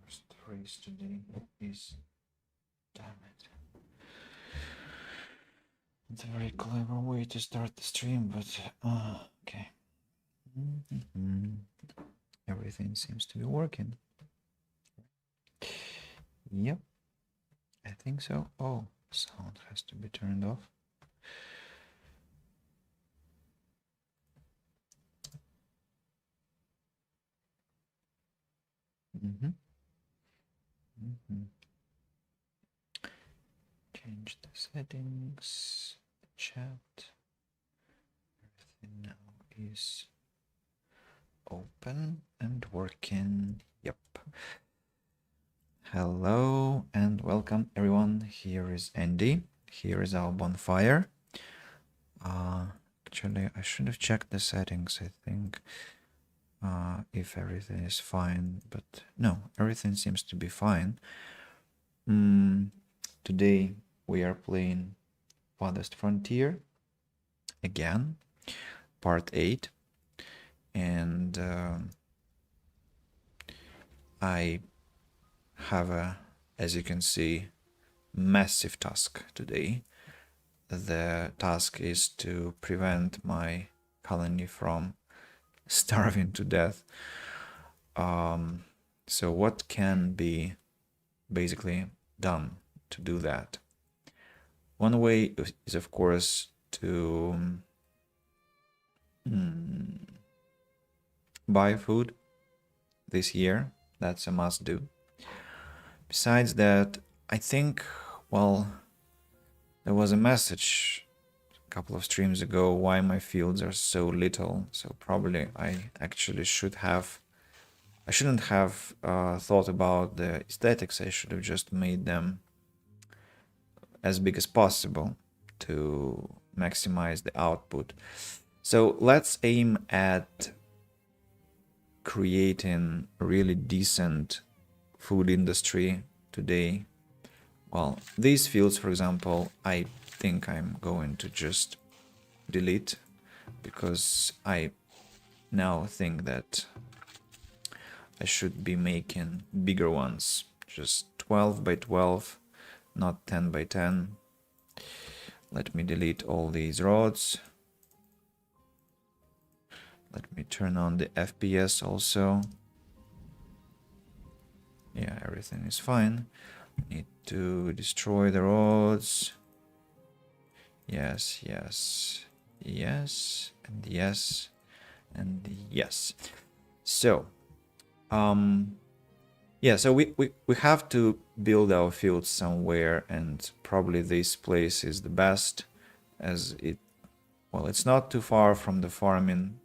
first phrase today is damn it. It's a very clever way to start the stream, but okay. Everything seems to be working. Yep, I think so. Oh, sound has to be turned off. Change the settings, the chat. Everything now is open and working. Yep. Hello and welcome everyone. Here is Andy. Here is our bonfire. Actually, I should have checked the settings, I think, if everything is fine, but no, everything seems to be fine. Today we are playing Farthest Frontier again, part 8, and I have a, as you can see, massive task today. The task is to prevent my colony from starving to death. So what can be basically done to do that? One way is, of course, to buy food this year. That's a must do. Besides that, I think, well, there was a message a couple of streams ago why my fields are so little. So probably I actually shouldn't have thought about the aesthetics. I should have just made them as big as possible to maximize the output. So let's aim at creating a really decent food industry today. Well, these fields, for example, I think I'm going to just delete because I now think that I should be making bigger ones, just 12 by 12, not 10 by 10. Let me delete all these rods. Let me turn on the FPS also. Yeah, everything is fine. Need to destroy the rods. Yes, yes, yes, and yes, and yes. So, yeah, so we have to build our fields somewhere, and probably this place is the best, as it, well, it's not too far from the farming,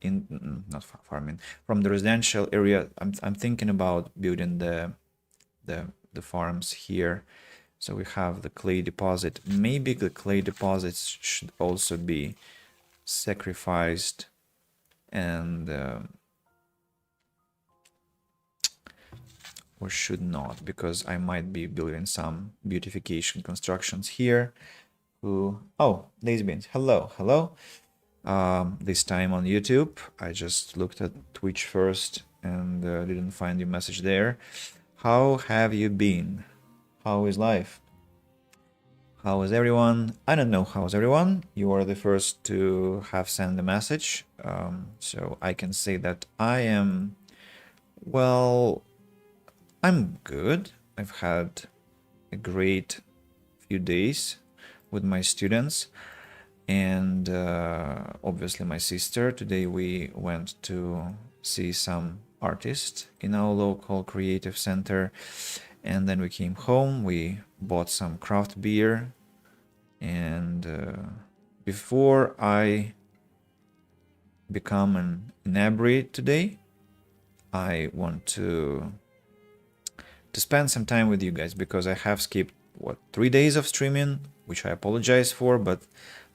from the residential area. I'm thinking about building the farms here. So we have the clay deposit. Maybe the clay deposits should also be sacrificed and or should not, because I might be building some beautification constructions here. Oh, Daisy Beans, hello. This time on YouTube. I just looked at Twitch first and didn't find your message there. How have you been? How is life? How is everyone? I don't know how's everyone. You are the first to have sent the message. So I can say that I am, well, I'm good. I've had a great few days with my students and obviously my sister. Today we went to see some artists in our local creative center, and then we came home. We bought some craft beer, and before I become an inebriate today, I want to spend some time with you guys, because I have skipped 3 days of streaming, which I apologize for, but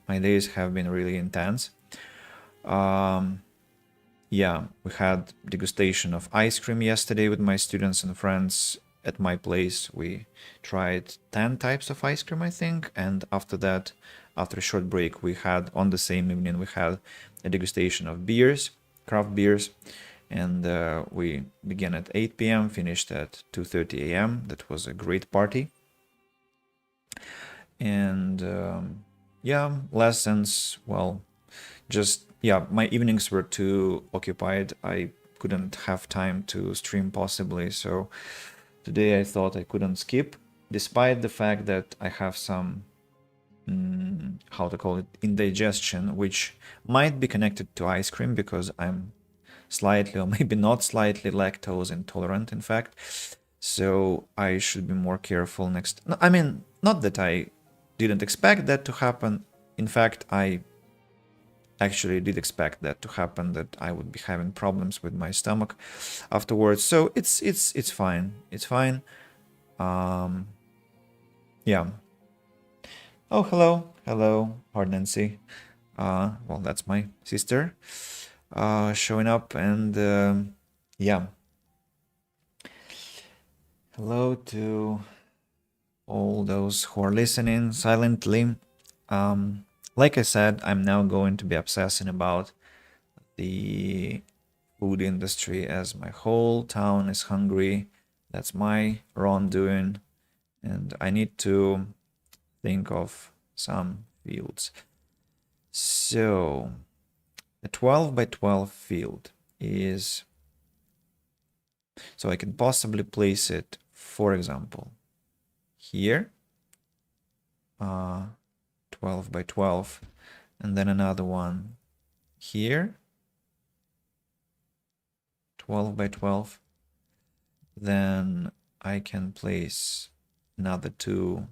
my days have been really intense. Yeah, we had degustation of ice cream yesterday with my students and friends at my place. We tried 10 types of ice cream, I think, and after that, after a short break, we had, on the same evening, we had a degustation of beers, craft beers, and we began at 8 p.m., finished at 2:30 a.m. That was a great party. And yeah, lessons, well, just, yeah, my evenings were too occupied. I couldn't have time to stream possibly, so today I thought I couldn't skip, despite the fact that I have some, how to call it, indigestion, which might be connected to ice cream because I'm slightly, or maybe not slightly, lactose intolerant, in fact. So I should be more careful next. No, I mean, not that I didn't expect that to happen. In fact, I actually did expect that to happen, that I would be having problems with my stomach afterwards. So it's fine. It's fine. Yeah. Oh, hello. Hello, Nancy. Well, that's my sister showing up, and yeah. Hello to all those who are listening silently. Like I said, I'm now going to be obsessing about the food industry, as my whole town is hungry. That's my wrongdoing, and I need to think of some fields. So, a 12 by 12 field is, so I can possibly place it, for example, here, 12 by 12, and then another one here, 12 by 12. Then I can place another two.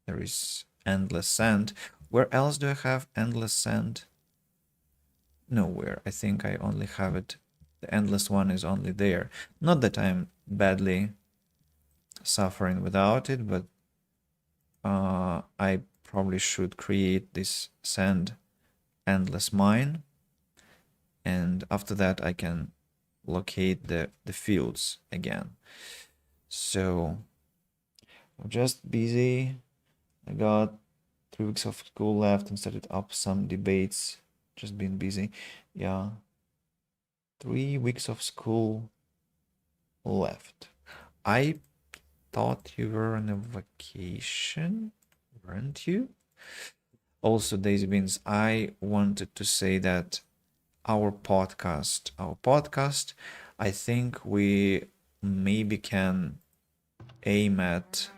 There is endless sand. Where else do I have endless sand? Nowhere. I think I only have it. The endless one is only there. Not that I'm badly suffering without it, but I probably should create this sand endless mine, and after that I can locate the fields again. So I'm just busy. I got 3 weeks of school left and started up some debates. Just been busy. Yeah. 3 weeks of school left. I thought you were on a vacation, weren't you? Also, Daisy Beans, I wanted to say that our podcast, I think we maybe can aim at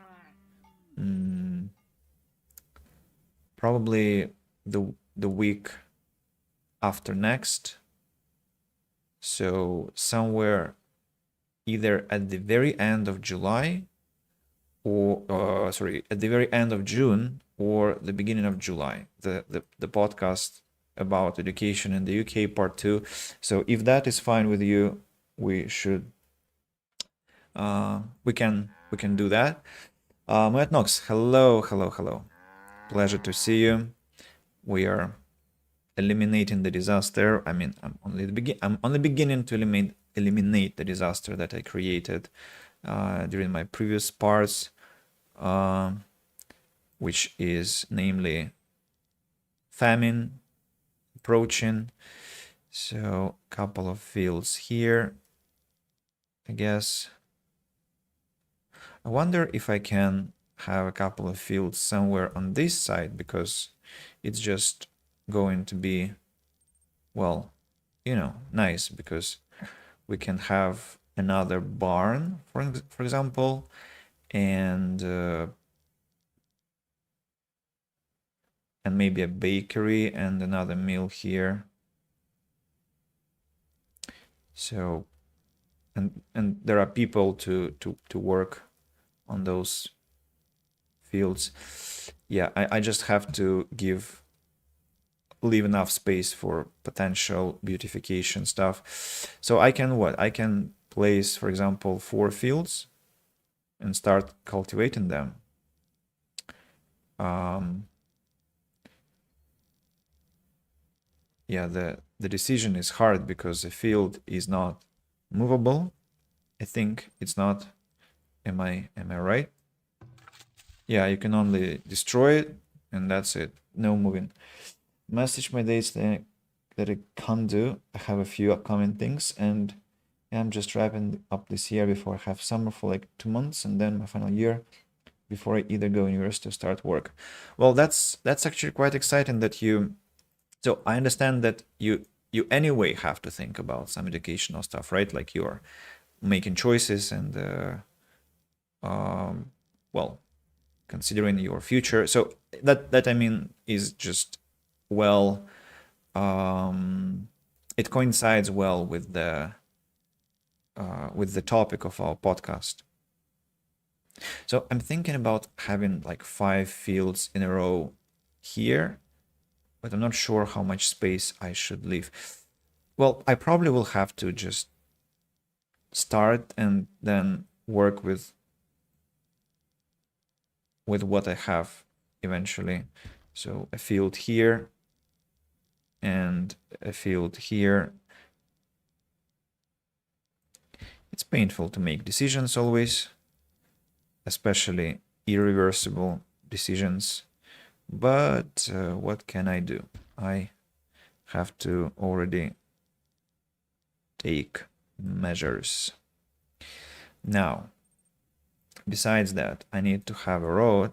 probably the week after next. So somewhere either at the very end of July, or sorry, at the very end of June or the beginning of July, the podcast about education in the UK part 2. So if that is fine with you, we should we can do that. Matt Knox, hello. Pleasure to see you. We are eliminating the disaster. I mean, I'm only beginning to eliminate the disaster that I created during my previous parts, which is namely famine approaching. So a couple of fields here, I guess. I wonder if I can have a couple of fields somewhere on this side, because it's just going to be, well, you know, nice, because we can have another barn, for example, and maybe a bakery and another mill here. So, and there are people to work on those fields. Yeah, I just have to leave enough space for potential beautification stuff. So I can I can place, for example, 4 fields and start cultivating them. Yeah, the decision is hard because the field is not movable. I think it's not. Am I right? Yeah, you can only destroy it and that's it. No moving. Message my dates. I can't do. I have a few upcoming things, and I'm just wrapping up this year before I have summer for like 2 months, and then my final year before I either go university or start work. Well, that's actually quite exciting that you. So I understand that you anyway have to think about some educational stuff, right? Like you're making choices and well, considering your future. So that I mean is just well, it coincides well with the topic of our podcast. So I'm thinking about having like 5 fields in a row here, but I'm not sure how much space I should leave. Well, I probably will have to just start and then work with what I have eventually. So a field here and a field here. It's painful to make decisions always, especially irreversible decisions. But what can I do? I have to already take measures. Now, besides that, I need to have a road,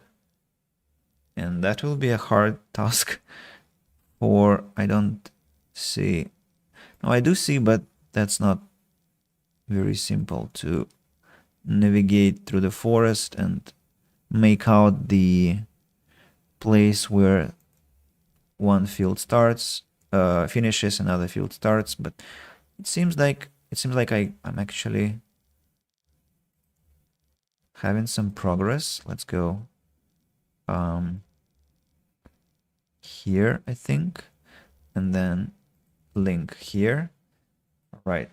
and that will be a hard task. For I don't see. No, I do see, but that's not very simple to navigate through the forest and make out the place where one field starts, finishes, another field starts. But it seems like I'm actually having some progress. Let's go here, I think, and then link here. Right,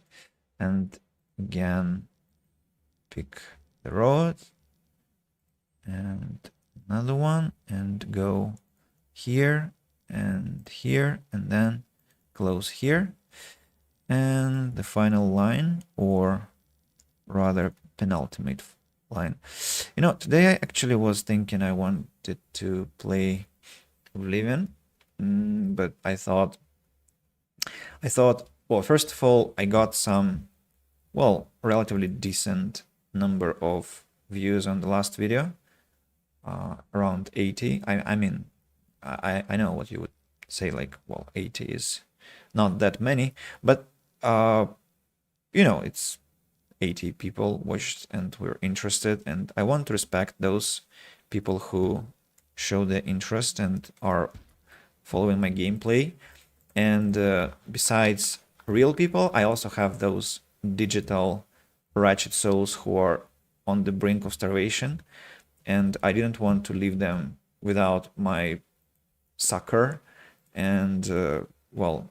and again pick the road and another one and go here and here and then close here, and the final line, or rather penultimate line. You know, today I actually was thinking I wanted to play Oblivion, but I thought, well, first of all, I got some, well, relatively decent number of views on the last video, around 80. I mean, I know what you would say, like, well, 80 is not that many, but you know, it's 80 people watched and were interested, and I want to respect those people who show their interest and are following my gameplay. And besides real people, I also have those digital ratchet souls who are on the brink of starvation, and I didn't want to leave them without my succor. And well,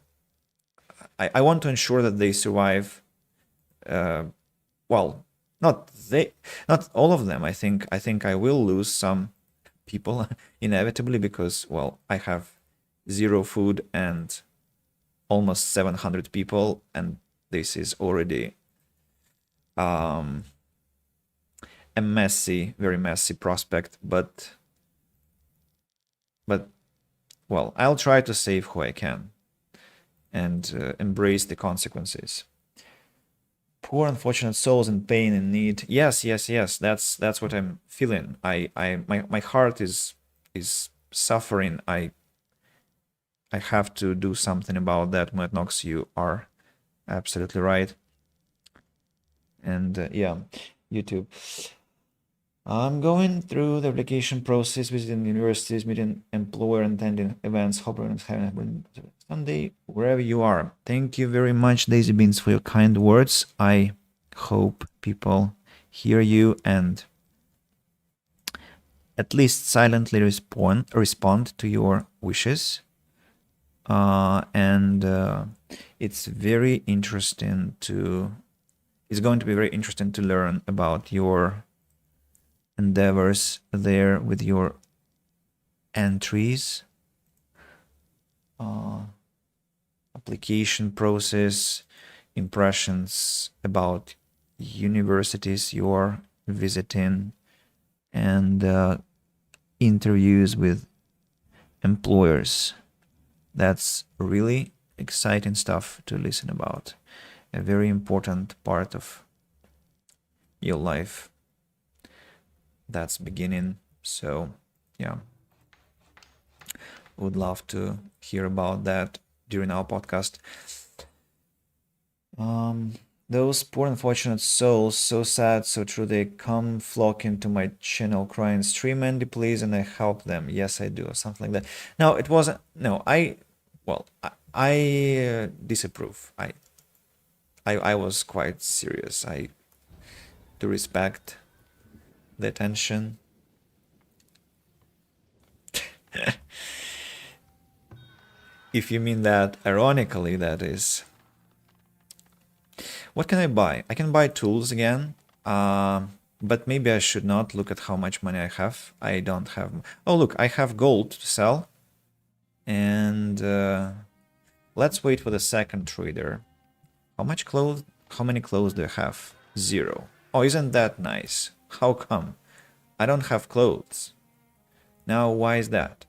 I want to ensure that they survive. Well, not all of them. I think I will lose some people inevitably, because, well, I have 0 food and almost 700 people, and this is already a messy, very messy prospect. But well, I'll try to save who I can and embrace the consequences. Poor unfortunate souls in pain and need. Yes. That's what I'm feeling. My heart is suffering. I have to do something about that, Nox. You are absolutely right. And yeah, YouTube. I'm going through the application process, visiting universities, meeting employer, and attending events, hoping having someday wherever you are. Thank you very much, Daisy Beans, for your kind words. I hope people hear you and at least silently respond to your wishes. And it's very interesting to. It's going to be very interesting to learn about your endeavors there with your entries, application process, impressions about universities you're visiting, and interviews with employers. That's really exciting stuff to listen about. A very important part of your life that's beginning. So yeah, would love to hear about that during our podcast. Those poor unfortunate souls, so sad, so true, they come flocking to my channel crying, stream Andy please, and I help them. Yes, I do, or something like that. No, it wasn't. No, I disapprove. I was quite serious. I do respect the attention. If you mean that ironically, that is. What can I buy? I can buy tools again, but maybe I should not. Look at how much money I have. I don't have... Oh, look, I have gold to sell. And let's wait for the second trader. How much clothes? How many clothes do I have? 0. Oh, isn't that nice? How come? I don't have clothes. Now, why is that?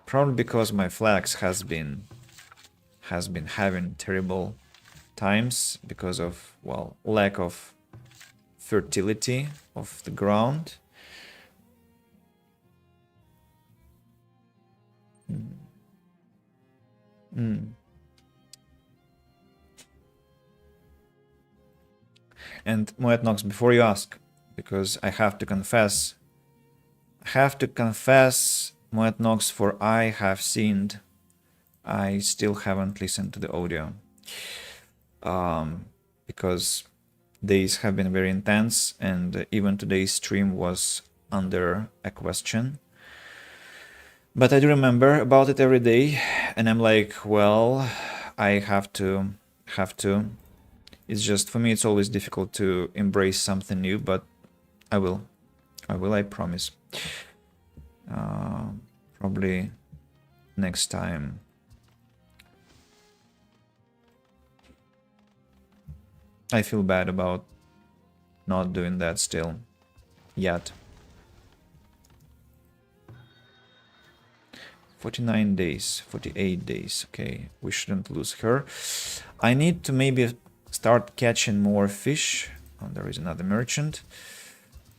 Probably because my flax has been having terrible times because of, well, lack of fertility of the ground. And Moet Nox, before you ask, because I have to confess, Moet Nox, for I have sinned. I still haven't listened to the audio. Because days have been very intense, and even today's stream was under a question. But I do remember about it every day, and I'm like, well, I have to. It's just, for me, it's always difficult to embrace something new, but I will, I promise. Probably next time. I feel bad about not doing that still, yet. 49 days, 48 days, okay, we shouldn't lose her. I need to maybe start catching more fish. Oh, there is another merchant.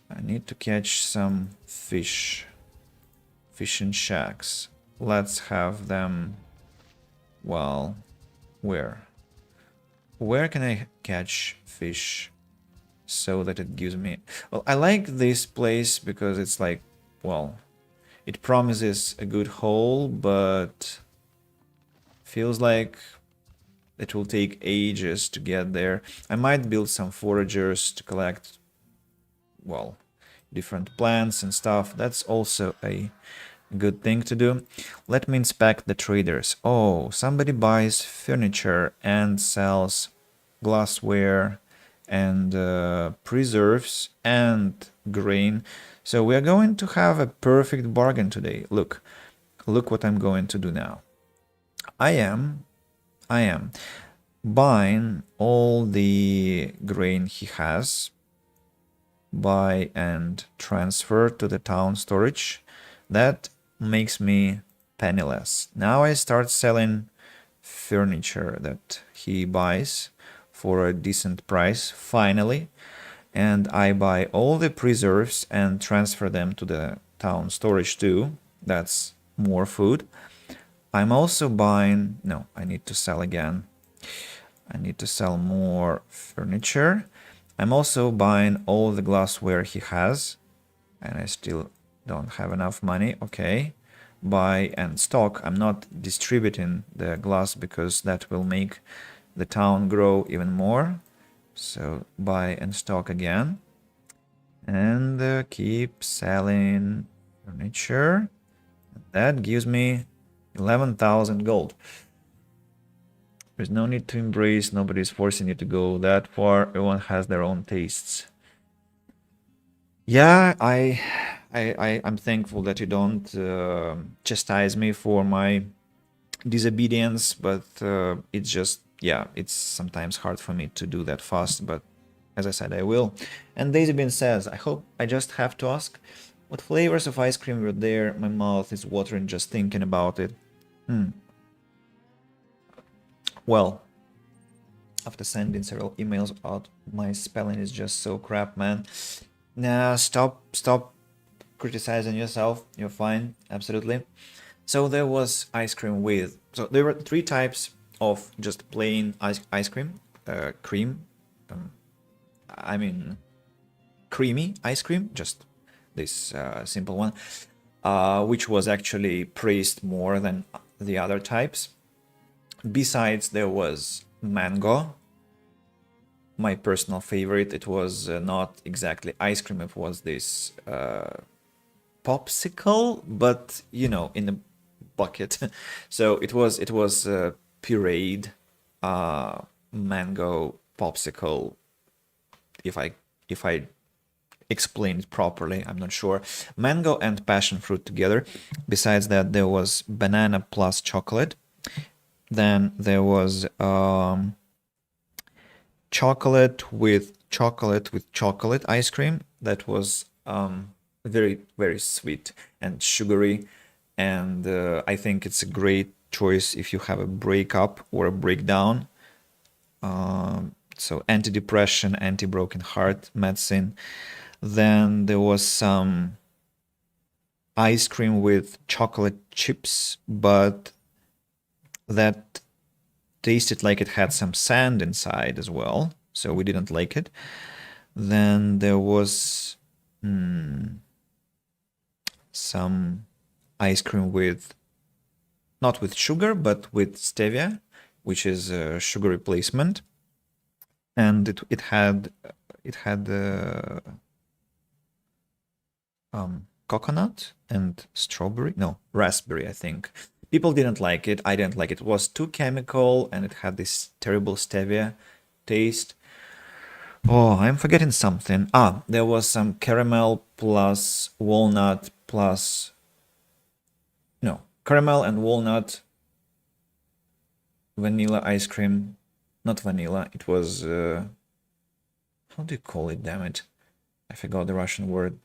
I need to catch some fish. Fishing shacks. Let's have them... Well, where? Where can I catch fish so that it gives me... Well, I like this place because it's like, well, it promises a good haul, but feels like it will take ages to get there. I might build some foragers to collect, well, different plants and stuff. That's also a good thing to do. Let me inspect the traders. Oh, somebody buys furniture and sells glassware and preserves and grain. So we are going to have a perfect bargain today. Look what I'm going to do now. I am buying all the grain he has, buy and transfer to the town storage. That makes me penniless. Now I start selling furniture that he buys for a decent price, finally, and I buy all the preserves and transfer them to the town storage too. That's more food. I'm also buying... No, I need to sell again. I need to sell more furniture. I'm also buying all the glassware he has, and I still don't have enough money. Okay, buy and stock. I'm not distributing the glass because that will make the town grow even more. So buy and stock again, and keep selling furniture. That gives me 11,000 gold. There's no need to embrace. Nobody's forcing you to go that far. Everyone has their own tastes. Yeah, I'm thankful that you don't chastise me for my disobedience, but it's just, yeah, it's sometimes hard for me to do that fast, but as I said, I will. And Daisy Bean says, I hope I just have to ask, What flavors of ice cream were there? My mouth is watering just thinking about it. Well, after sending several emails out, my spelling is just so crap, man. Nah, stop criticizing yourself. You're fine, absolutely. So there was ice cream with. So there were three types of just plain ice cream, cream. I mean, creamy ice cream, just this simple one, which was actually praised more than the other types. Besides, there was mango, my personal favorite. It was not exactly ice cream, it was this popsicle, but you know, in a bucket. So it was pureed mango popsicle. If I explain it properly, I'm not sure. Mango and passion fruit together. Besides that, there was banana plus chocolate. Then there was chocolate ice cream that was very, very sweet and sugary. And I think it's a great choice if you have a breakup or a breakdown. So antidepressant, anti-broken heart medicine. Then there was some ice cream with chocolate chips, but that tasted like it had some sand inside as well, so we didn't like it. Then there was some ice cream with, not with sugar, but with stevia, which is a sugar replacement, and it had coconut and strawberry, no, raspberry, I think. People didn't like it. I didn't like it. It was too chemical and it had this terrible stevia taste. Oh, I'm forgetting something. There was some caramel plus walnut plus, no, caramel and walnut vanilla ice cream. Not vanilla, it was, how do you call it, damn it? I forgot the Russian word.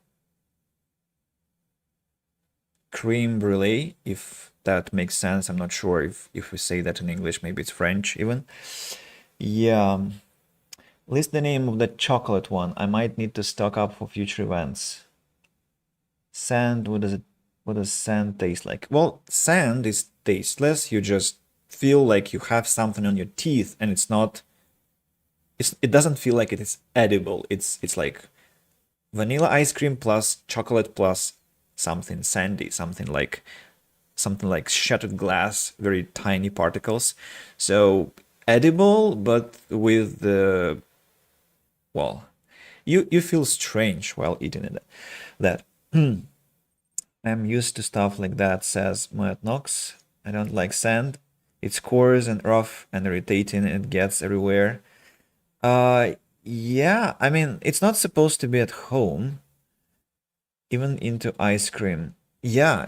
Creme brulee, if that makes sense. I'm not sure if we say that in English. Maybe it's French even. Yeah. List the name of the chocolate one. I might need to stock up for future events. Sand, what does sand taste like? Well, sand is tasteless. You just feel like you have something on your teeth and it doesn't feel like it is edible. It's like vanilla ice cream plus chocolate plus something sandy, something like shattered glass, very tiny particles. So edible, but with the, well, you feel strange while eating it. That I'm used to stuff like that, says Moat Knox. I don't like sand. It's coarse and rough and irritating and it gets everywhere. Yeah, I mean, it's not supposed to be at home, even into ice cream. Yeah,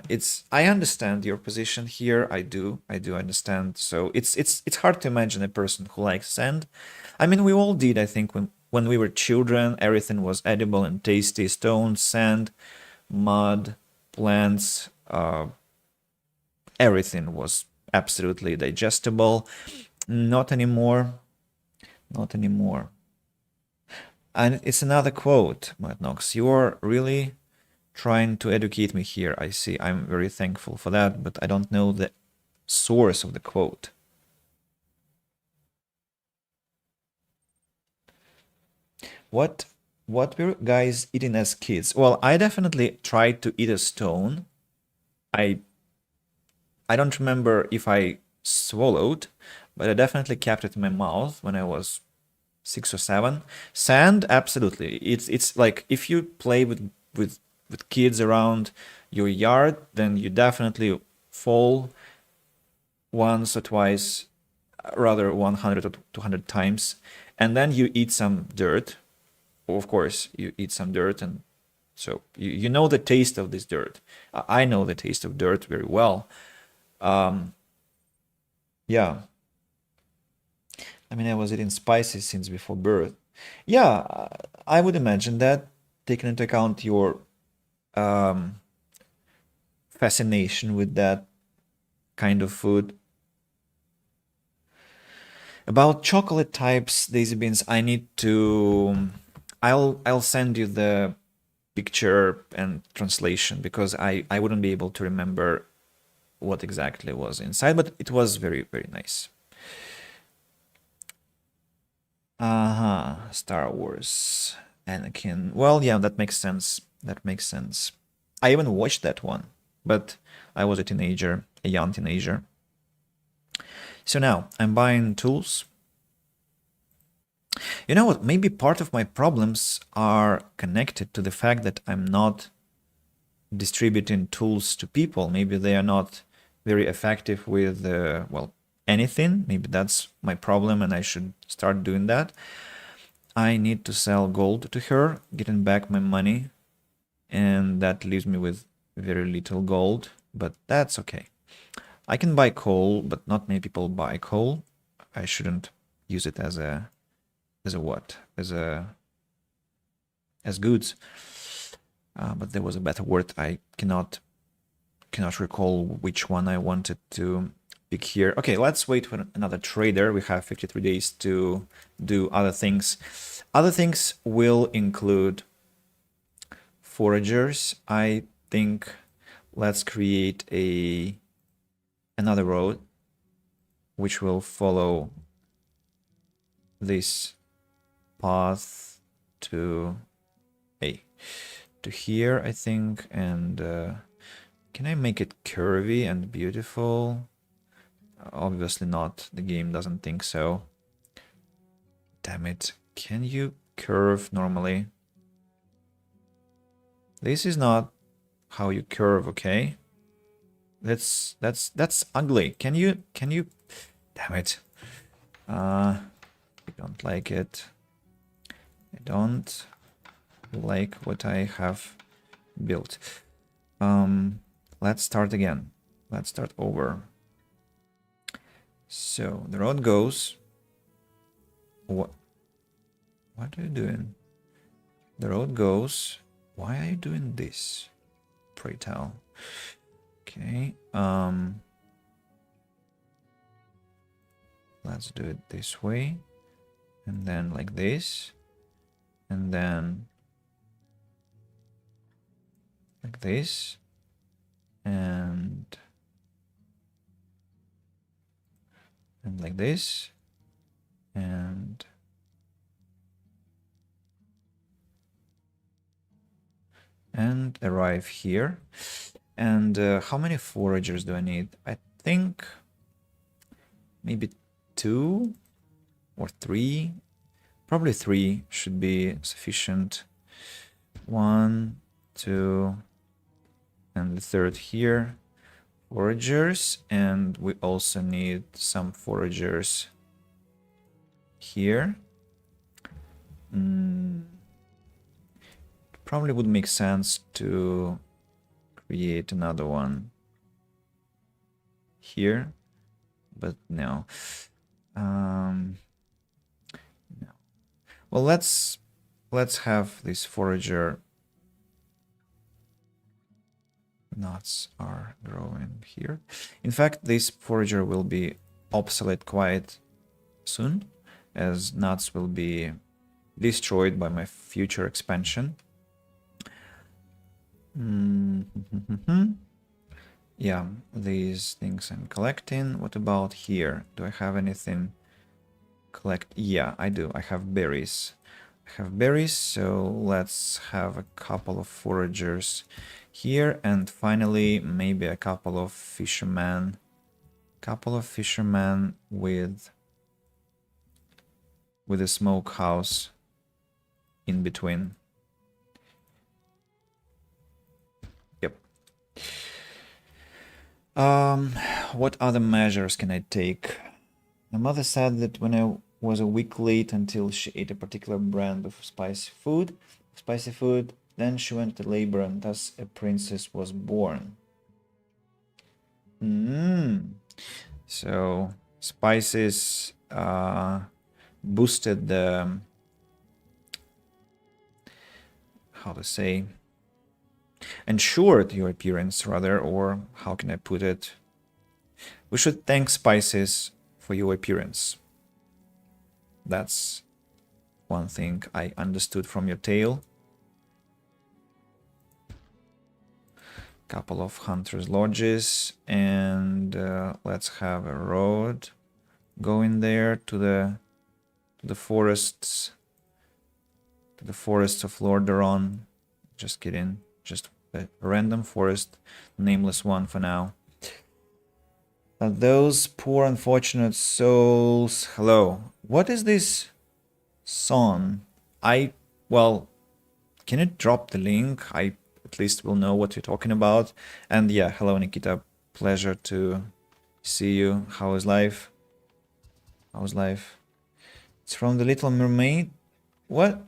I understand your position here. I do understand. So it's hard to imagine a person who likes sand. I mean, we all did, I think, when we were children, everything was edible and tasty. Stones, sand, mud, plants, everything was absolutely digestible. Not anymore. Not anymore. And it's another quote, Matt Knox. You're really trying to educate me here. I see. I'm very thankful for that, but I don't know the source of the quote. What were guys eating as kids? Well, I definitely tried to eat a stone. I don't remember if I swallowed, but I definitely kept it in my mouth when I was 6 or 7. Sand, absolutely. It's like if you play with kids around your yard, then you definitely fall once or twice, rather 100 or 200 times, and then you eat some dirt. Of course, you eat some dirt, and so you know the taste of this dirt. I know the taste of dirt very well. Yeah, I mean, I was eating spices since before birth. Yeah, I would imagine that, taking into account your um, fascination with that kind of food. About chocolate types, Daisy Beans, I need to. I'll send you the picture and translation because I wouldn't be able to remember what exactly was inside, but it was very, very nice. Star Wars. Anakin. Well, yeah, that makes sense. That makes sense. I even watched that one, but I was a teenager, a young teenager. So now I'm buying tools. You know what? Maybe part of my problems are connected to the fact that I'm not distributing tools to people. Maybe they are not very effective with, well, anything. Maybe that's my problem and I should start doing that. I need to sell gold to her, getting back my money, and that leaves me with very little gold, but that's okay. I can buy coal, but not many people buy coal. I shouldn't use it as a what? As goods. But there was a better word. I cannot recall which one I wanted to pick here. Okay, let's wait for another trader. We have 53 days to do other things. Other things will include foragers. I think let's create another road which will follow this path to here, I think. And can I make it curvy and beautiful? Obviously not. The game doesn't think so. Damn it. Can you curve normally? This is not how you curve, okay? That's ugly. Can you damn it. I don't like it. I don't like what I have built. Let's start again. Let's start over. So the road goes. What are you doing? The road goes. Why are you doing this? Pray tell. Okay. Let's do it this way. And then like this. And then like this. And like this. And arrive here. And how many foragers do I need? I think maybe 2 or 3. Probably 3 should be sufficient. 1, 2, and the third here. Foragers, and we also need some foragers here. Probably would make sense to create another one here, but no. No. Well, let's have this forager. Nuts are growing here. In fact, this forager will be obsolete quite soon, as nuts will be destroyed by my future expansion. Yeah, these things I'm collecting. What about here? Do I have anything collect? Yeah, I do. I have berries. I have berries, so let's have a couple of foragers here, and finally maybe a couple of fishermen. With a smokehouse in between. Yep. What other measures can I take? My mother said that when I was a week late until she ate a particular brand of spicy food, then she went to labor and thus a princess was born. So spices boosted the, how to say, ensured your appearance, rather, or how can I put it? We should thank spices for your appearance. That's one thing I understood from your tale. Couple of hunters' lodges, and let's have a road going there to the forests, to the forests of Lordaeron. Just kidding, just a random forest, nameless one for now. Those poor unfortunate souls. Hello. What is this song? Well, can you drop the link? I at least will know what you're talking about. And yeah, hello Nikita. Pleasure to see you. How is life? How's life? It's from The Little Mermaid. What?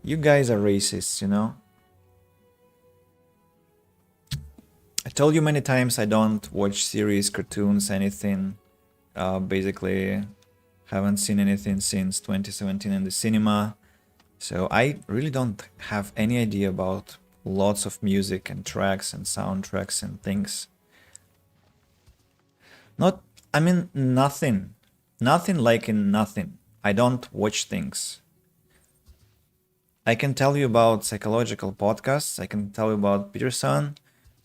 You guys are racists, you know? I told you many times I don't watch series, cartoons, anything. Basically, haven't seen anything since 2017 in the cinema. So I really don't have any idea about lots of music and tracks and soundtracks and things. I mean, nothing. Nothing like in nothing. I don't watch things. I can tell you about psychological podcasts. I can tell you about Peterson,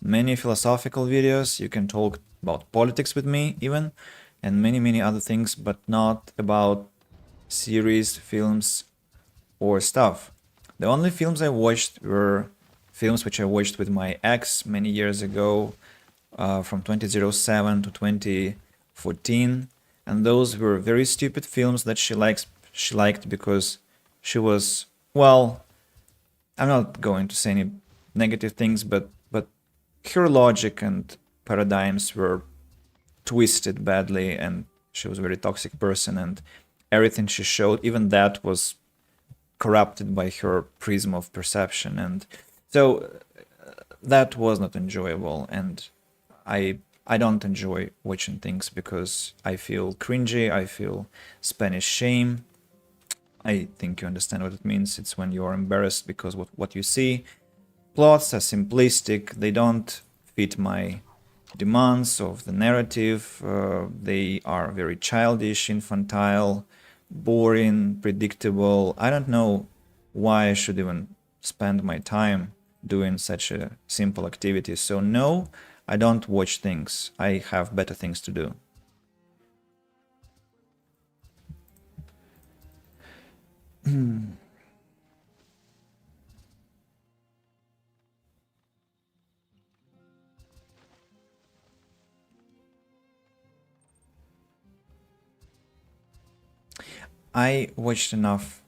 many philosophical videos. You can talk about politics with me even, and many, many other things, but not about series, films, or stuff. The only films I watched were films which I watched with my ex many years ago, from 2007 to 2014, and those were very stupid films that she liked because she was, well, I'm not going to say any negative things, but her logic and paradigms were twisted badly, and she was a very toxic person, and everything she showed, even that was corrupted by her prism of perception, and so that was not enjoyable. And I don't enjoy watching things because I feel cringy, I feel Spanish shame. I think you understand what it means. It's when you're embarrassed because what you see. Plots are simplistic, they don't fit my demands of the narrative, they are very childish, infantile, boring, predictable. I don't know why I should even spend my time doing such a simple activity. So no, I don't watch things. I have better things to do. I watched enough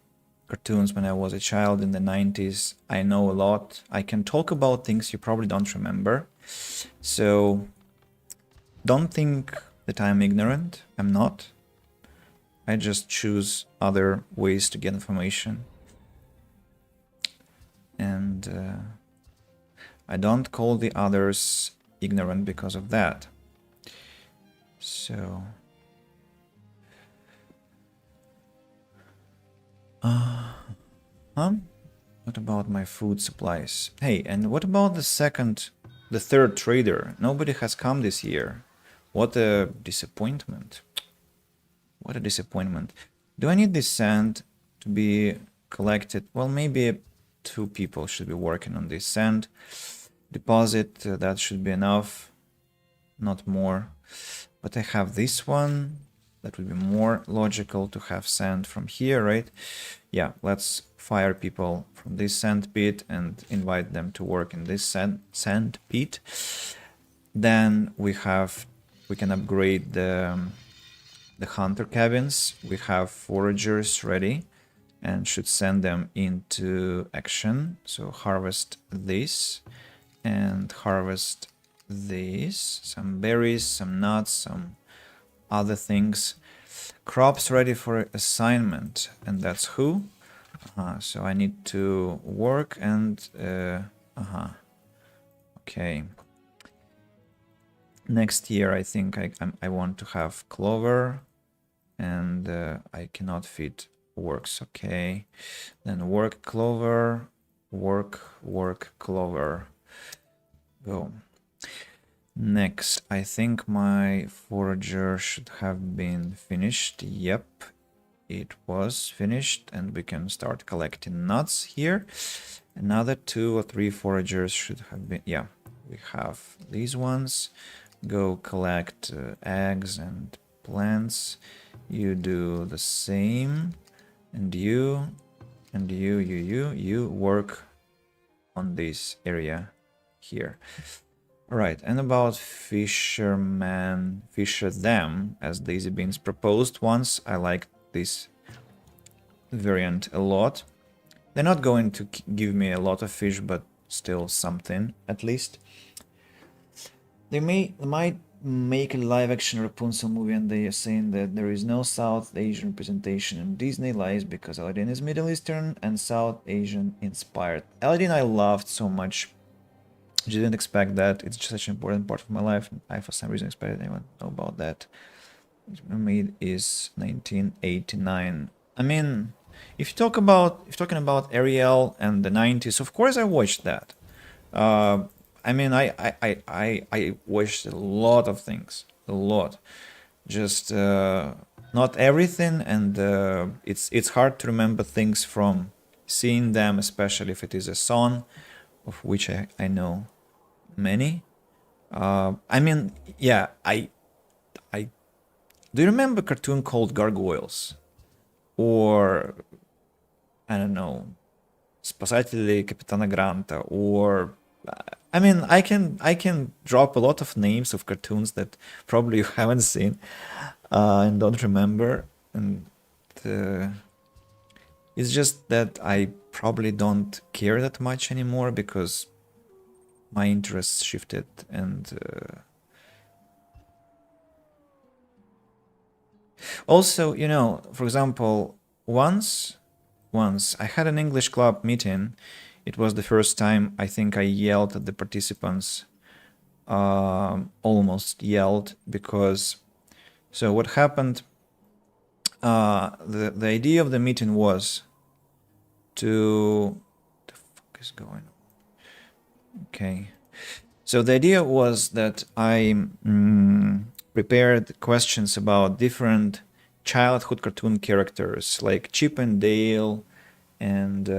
cartoons when I was a child in the 90s. I know a lot. I can talk about things you probably don't remember. So don't think that I'm ignorant. I'm not. I just choose other ways to get information. And I don't call the others ignorant because of that. So what about my food supplies? Hey, and what about the third trader? Nobody has come this year. What a disappointment. What a disappointment. Do I need this sand to be collected? Well, maybe 2 people should be working on this sand. Deposit, that should be enough. Not more. But I have this one. That would be more logical to have sand from here, right? Yeah, let's fire people from this sand pit and invite them to work in this sand pit. Then we can upgrade the hunter cabins. We have foragers ready and should send them into action. So harvest this and harvest this. Some berries, some nuts, some other things. Crops ready for assignment, and that's who? So I need to work and okay. Next year, I think I want to have clover, and I cannot fit works. Okay, then work clover, work clover. Go. Next, I think my forager should have been finished. Yep, it was finished, and we can start collecting nuts here. Another 2 or 3 foragers should have been. Yeah, we have these ones. Go collect eggs and plants. You do the same, and you work on this area here. All right, and about fisherman, fisher them, as Daisy Beans proposed once. I like this variant a lot. They're not going to give me a lot of fish, but still something at least. They might make a live-action Rapunzel movie, and they are saying that there is no South Asian representation in Disney. Lies because Aladdin is Middle Eastern and South Asian inspired. Aladdin I loved so much. I didn't expect that. It's just such an important part of my life. I for some reason expected anyone to know about that. Made is 1989. I mean, if you're talking about Ariel and the 90s, of course I watched that. I mean, I watched a lot of things, a lot. Just not everything, and it's hard to remember things from seeing them, especially if it is a song, of which I know many. I mean, yeah, I do you remember a cartoon called Gargoyles, or I don't know, Спасатели Капитана Гранта, or I mean, I can drop a lot of names of cartoons that probably you haven't seen and don't remember, and it's just that I probably don't care that much anymore because my interests shifted, and also, you know, for example, once I had an English club meeting. It was the first time I think I yelled at the participants, almost yelled, because so what happened, the idea of the meeting was to the fuck is going on? Okay, so the idea was that I prepared questions about different childhood cartoon characters like Chip and Dale and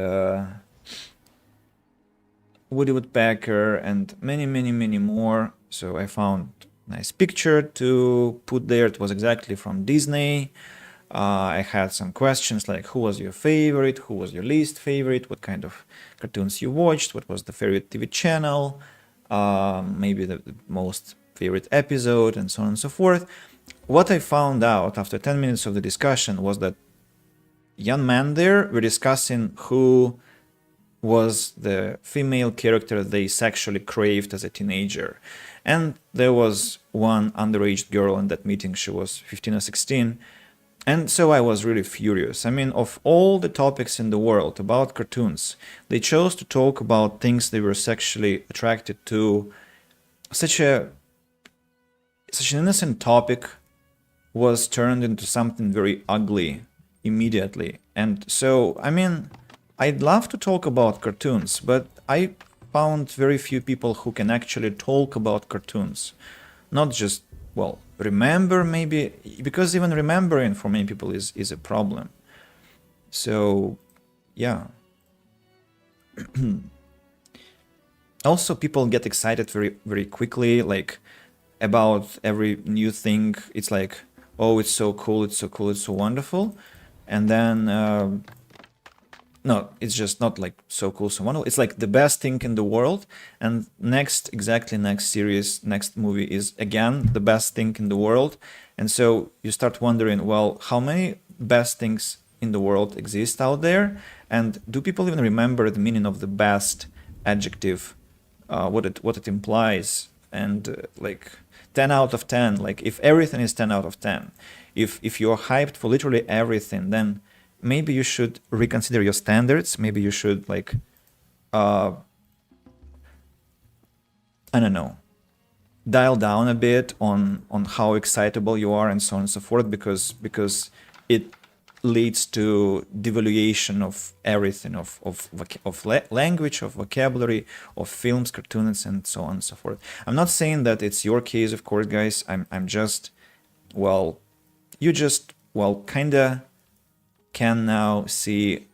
Woody Woodpecker and many more. So I found a nice picture to put there. It was exactly from Disney. I had some questions like who was your favorite, who was your least favorite, what kind of cartoons you watched, what was the favorite TV channel, maybe the most favorite episode, and so on and so forth. What I found out after 10 minutes of the discussion was that young men there were discussing who was the female character they sexually craved as a teenager. And there was one underage girl in that meeting. She was 15 or 16. And so I was really furious. I mean, of all the topics in the world about cartoons, they chose to talk about things they were sexually attracted to. Such an innocent topic was turned into something very ugly immediately. And so, I mean, I'd love to talk about cartoons, but I found very few people who can actually talk about cartoons. Not just, well, remember maybe, because even remembering for many people is a problem. So, yeah. Also, people get excited very quickly, like, about every new thing. It's like, oh, it's so cool, it's so cool, it's so wonderful. And then... no, it's just not like so cool, so wonderful. It's like the best thing in the world. And next series, next movie is again the best thing in the world. And so you start wondering, well, how many best things in the world exist out there? And do people even remember the meaning of the best adjective, what it implies? And like 10 out of 10, like if everything is 10 out of 10, if you're hyped for literally everything, then maybe you should reconsider your standards. Maybe you should like, I don't know, dial down a bit on how excitable you are and so on and so forth, because it leads to devaluation of everything, of language, of vocabulary, of films, cartoons, and so on and so forth. I'm not saying that it's your case, of course, guys. I'm just, well, you just, well, kinda can now see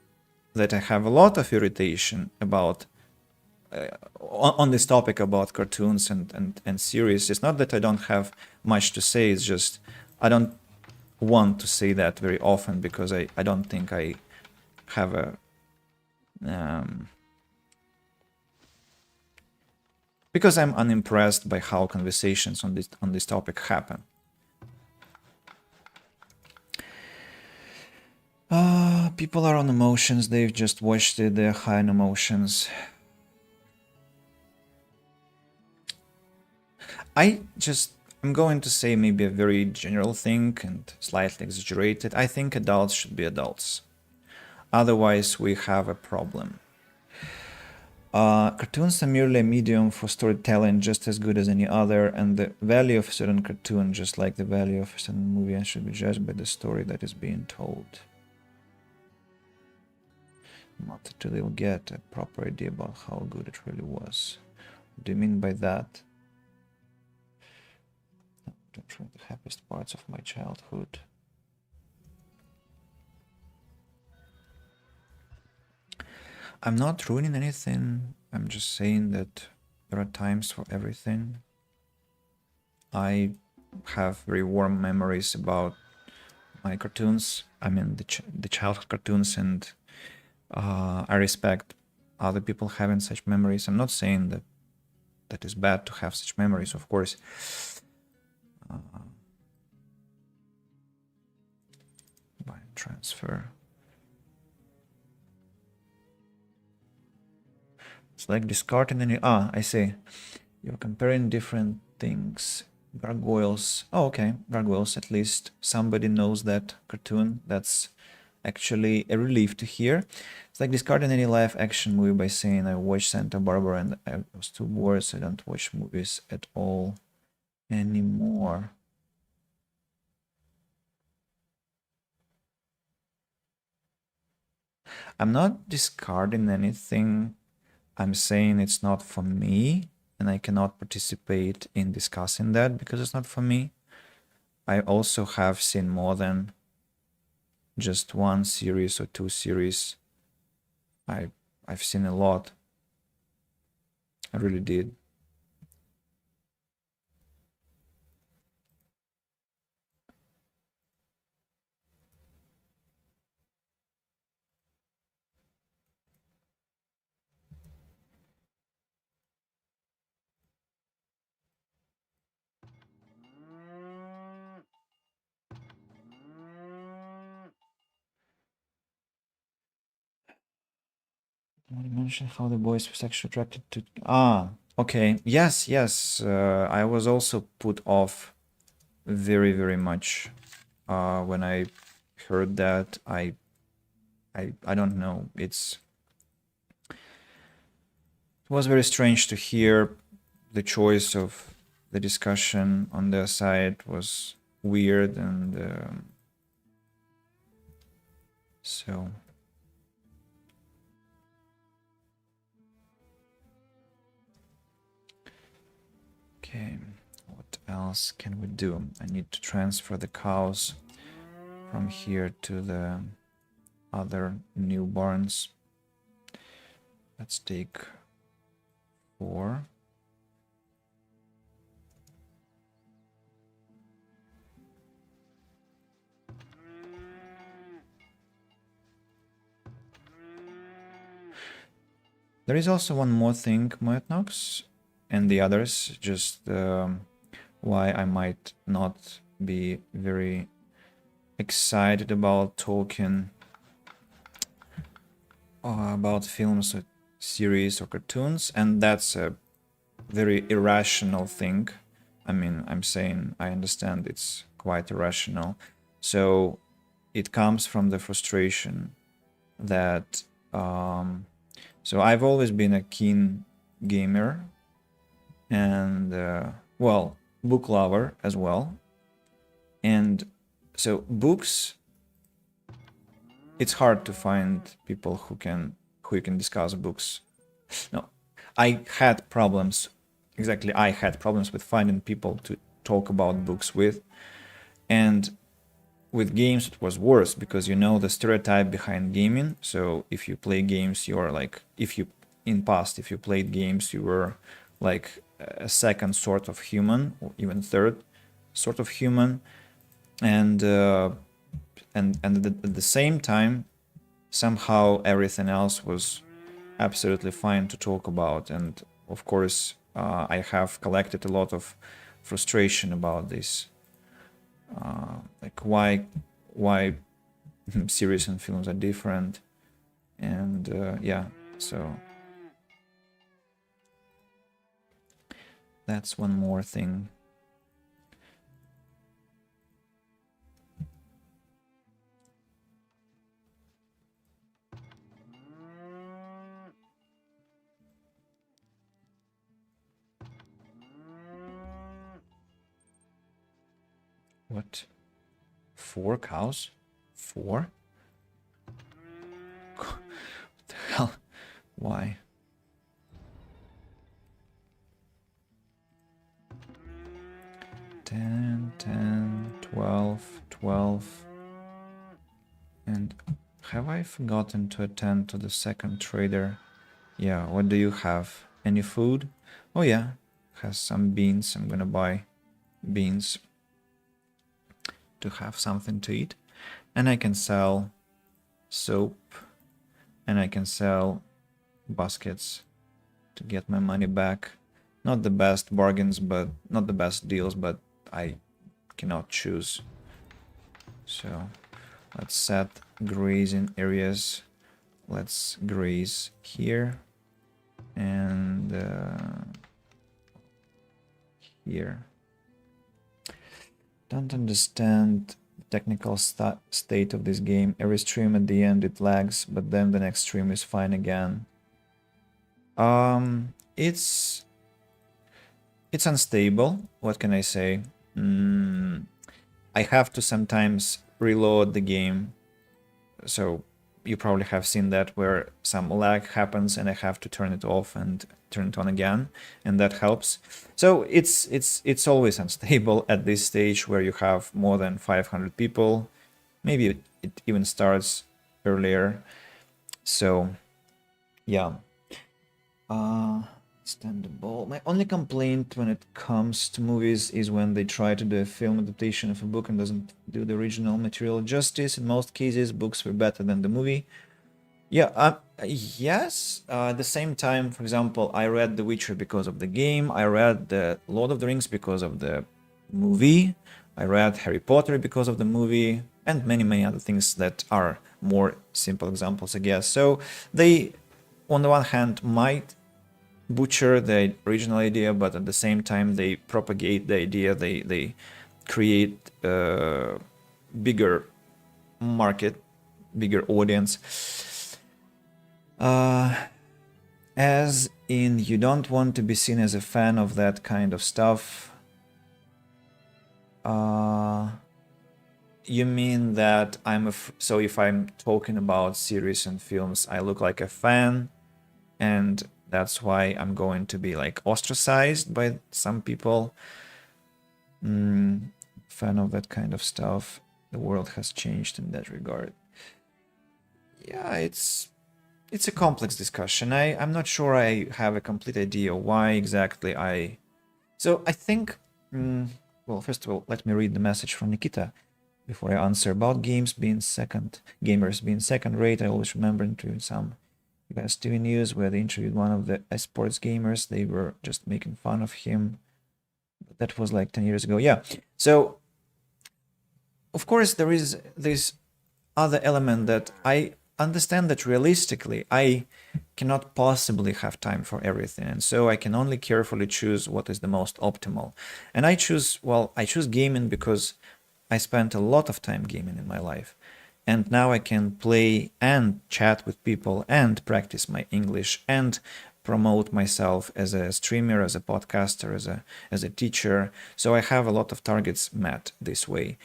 that I have a lot of irritation about on this topic about cartoons and series. It's not that I don't have much to say, it's just I don't want to say that very often, because I don't think I have a because I'm unimpressed by how conversations on this topic happen. People are on emotions, they've just watched it, they're high on emotions. I'm going to say maybe a very general thing and slightly exaggerated. I think adults should be adults. Otherwise, we have a problem. Cartoons are merely a medium for storytelling, just as good as any other, and the value of a certain cartoon, just like the value of a certain movie, should be judged by the story that is being told. Not until they'll get a proper idea about how good it really was. What do you mean by that? The happiest parts of my childhood. I'm not ruining anything. I'm just saying that there are times for everything. I have very warm memories about my cartoons. I mean the childhood cartoons, and I respect other people having such memories. I'm not saying that that is bad to have such memories, of course. By transfer. It's like discarding any... I see. You're comparing different things. Gargoyles. Oh, okay. Gargoyles, at least somebody knows that cartoon. That's actually a relief to hear. It's like discarding any live action movie by saying I watched Santa Barbara and I was too bored, so I don't watch movies at all anymore. I'm not discarding anything. I'm saying it's not for me, and I cannot participate in discussing that because it's not for me. I also have seen more than just one series or two series. I've seen a lot. I really did. You mentioned how the boys were sexually attracted to... Okay. Yes, yes. I was also put off very, very much when I heard that. I don't know. It was very strange to hear. The choice of the discussion on their side was weird, and so... Okay, what else can we do? I need to transfer the cows from here to the other newborns. Let's take 4. There is also one more thing, Moetnox, and the others, just why I might not be very excited about talking about films or series or cartoons, and that's a very irrational thing. I mean, I'm saying I understand it's quite irrational. So it comes from the frustration that so I've always been a keen gamer, and well, book lover as well. And so books, it's hard to find people who you can discuss books. No, I had problems. Exactly, I had problems with finding people to talk about books with, and with games it was worse because you know the stereotype behind gaming. So if you play games, you're like, if you in past if you played games, you were like a second sort of human, or even third sort of human, and at the same time, somehow everything else was absolutely fine to talk about. And of course, I have collected a lot of frustration about this, like why series and films are different, and yeah, so that's one more thing. What? 4 cows? 4? What the hell? Why? 10, 10, 12, 12. And have I forgotten to attend to the second trader? Yeah, what do you have? Any food? Oh yeah, has some beans. I'm gonna buy beans to have something to eat. And I can sell soap, and I can sell baskets to get my money back. Not the best bargains, but not the best deals, but I cannot choose. So let's set grazing areas. Let's graze here and here. Don't understand the technical state of this game. Every stream at the end it lags, but then the next stream is fine again. It's unstable. What can I say? I have to sometimes reload the game. So you probably have seen that, where some lag happens and I have to turn it off and turn it on again, and that helps. So it's always unstable at this stage where you have more than 500 people. Maybe it even starts earlier. So yeah. Understandable. My only complaint when it comes to movies is when they try to do a film adaptation of a book and doesn't do the original material justice. In most cases, books were better than the movie. Yeah, yes. At the same time, for example, I read The Witcher because of the game. I read The Lord of the Rings because of the movie. I read Harry Potter because of the movie, and many, many other things that are more simple examples, I guess. So they, on the one hand, might butcher the original idea, but at the same time they propagate the idea. They create a bigger market, bigger audience. As in, you don't want to be seen as a fan of that kind of stuff. You mean that so if I'm talking about series and films, I look like a fan, and that's why I'm going to be like ostracized by some people. Fan of that kind of stuff. The world has changed in that regard. Yeah, it's a complex discussion. I'm not sure I have a complete idea why exactly I... So I think, well, first of all, let me read the message from Nikita before I answer. About gamers being second rate, I always remember interviewing some US TV News where they interviewed one of the esports gamers. They were just making fun of him. That was like 10 years ago. Yeah. So, of course, there is this other element that I understand that realistically, I cannot possibly have time for everything. And so I can only carefully choose what is the most optimal. And I choose gaming because I spent a lot of time gaming in my life. And now I can play and chat with people and practice my English and promote myself as a streamer, as a podcaster, as a teacher. So I have a lot of targets met this way.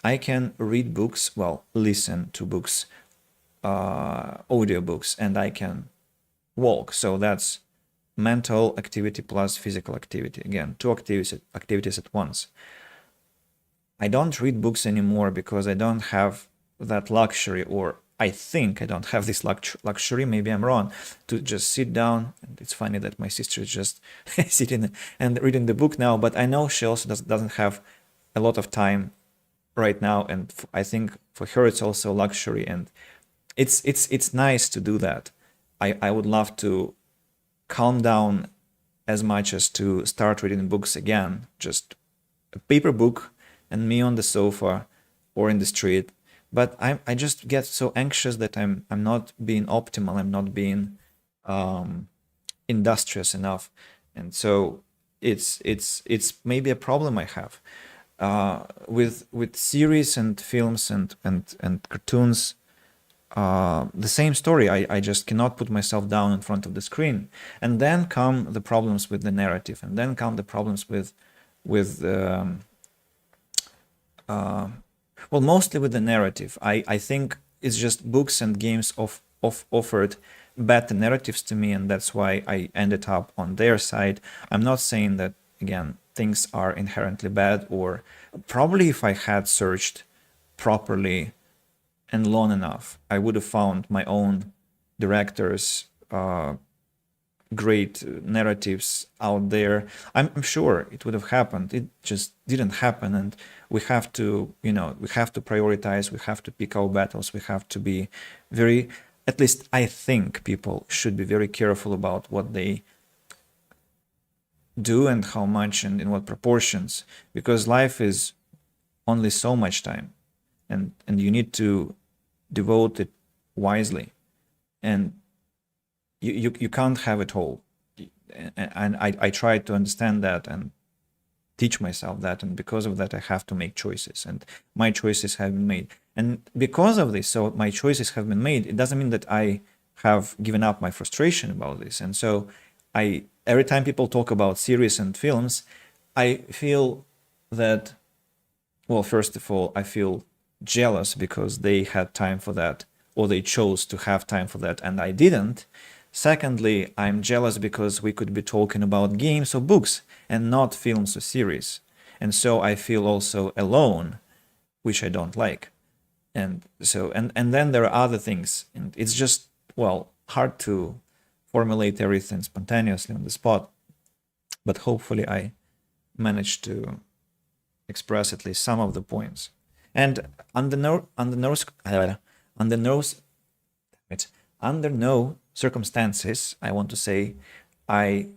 I can read books, well, listen to books, audiobooks, and I can walk. So that's mental activity plus physical activity. Again, two activities at once. I don't read books anymore because I don't have that luxury, or I think I don't have this luxury, maybe I'm wrong, to just sit down. And it's funny that my sister is just sitting and reading the book now, but I know she also doesn't have a lot of time right now, and I think for her it's also luxury, and it's nice to do that. I would love to calm down as much as to start reading books again, just a paper book and me on the sofa or in the street. But I just get so anxious that I'm not being optimal. I'm not being industrious enough, and so it's maybe a problem I have with series and films and cartoons. The same story. I just cannot put myself down in front of the screen, and then come the problems with the narrative, and then come the problems with well, mostly with the narrative. I think it's just books and games offered better narratives to me, and that's why I ended up on their side. I'm not saying that, again, things are inherently bad, or probably if I had searched properly and long enough, I would have found my own directors, great narratives out there. I'm sure it would have happened. It just didn't happen, and we have to, we have to prioritize. We have to pick our battles. We have to be very, at least I think people should be very careful about what they do and how much and in what proportions, because life is only so much time, and you need to devote it wisely, and you can't have it all. And I try to understand that and teach myself that, and because of that I have to make choices, and my choices have been made. And because of this, so my choices have been made, it doesn't mean that I have given up my frustration about this. And so every time people talk about series and films, I feel that, well, first of all, I feel jealous because they had time for that, or they chose to have time for that and I didn't. Secondly, I'm jealous because we could be talking about games or books and not films or series. And so I feel also alone, which I don't like. And so, and then there are other things, and it's just, well, hard to formulate everything spontaneously on the spot. But hopefully I managed to express at least some of the points. And under no circumstances, I want to say, I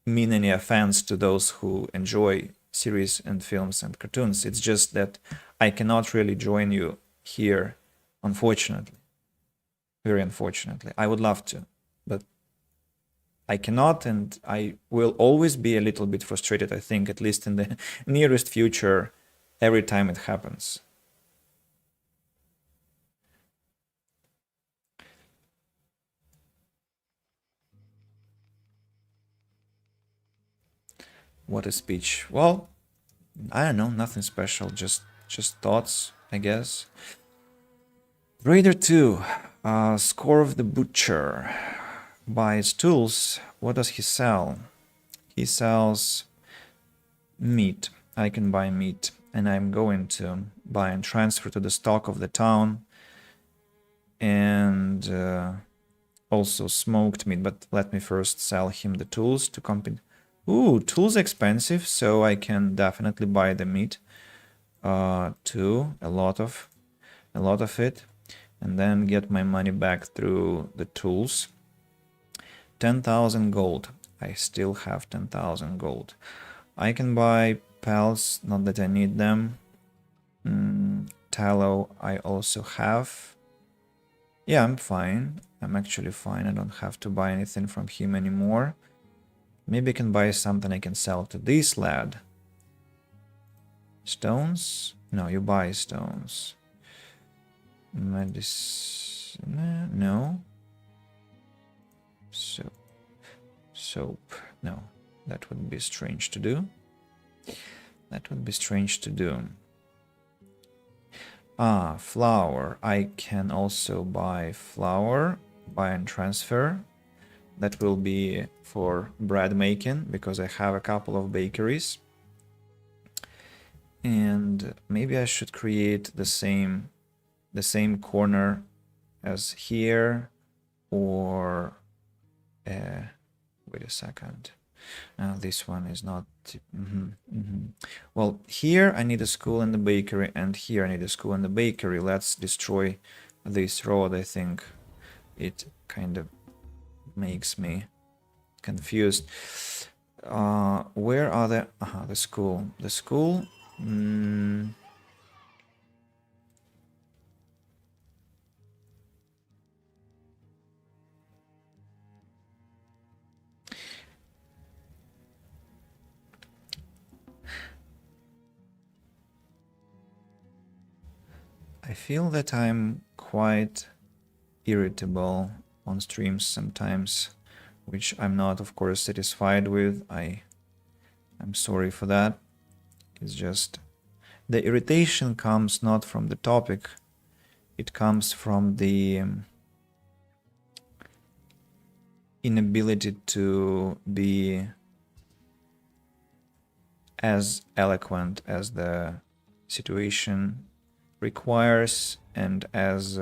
mean any offense to those who enjoy series and films and cartoons. It's just that I cannot really join you here, unfortunately. Very unfortunately. I would love to, but I cannot, and I will always be a little bit frustrated, I think, at least in the nearest future, every time it happens. What a speech. Well, I don't know, nothing special, just thoughts, I guess. Raider 2, Score of the Butcher. Buys tools. What does he sell? He sells meat. I can buy meat, and I'm going to buy and transfer to the stock of the town, and also smoked meat. But let me first sell him the tools to compensate. Ooh, tools expensive, so I can definitely buy the meat too, a lot of it, and then get my money back through the tools. 10,000 gold. I still have 10,000 gold. I can buy pals, not that I need them. Tallow I also have. Yeah, I'm fine. I'm actually fine. I don't have to buy anything from him anymore. Maybe I can buy something I can sell to this lad. Stones? No, you buy stones. Medicine? No. So, soap. No, that would be strange to do. That would be strange to do. Ah, flour. I can also buy flour, buy and transfer. That will be for bread making because I have a couple of bakeries. And maybe I should create the same corner as here, or wait a second. This one is not. Well, here I need a school and a bakery, and here I need a school and a bakery. Let's destroy this road. I think it kind of makes me confused. Where are the school? The school. I feel that I'm quite irritable on streams sometimes, which I'm not, of course, satisfied with. I'm sorry for that. It's just the irritation comes not from the topic, it comes from the inability to be as eloquent as the situation requires and as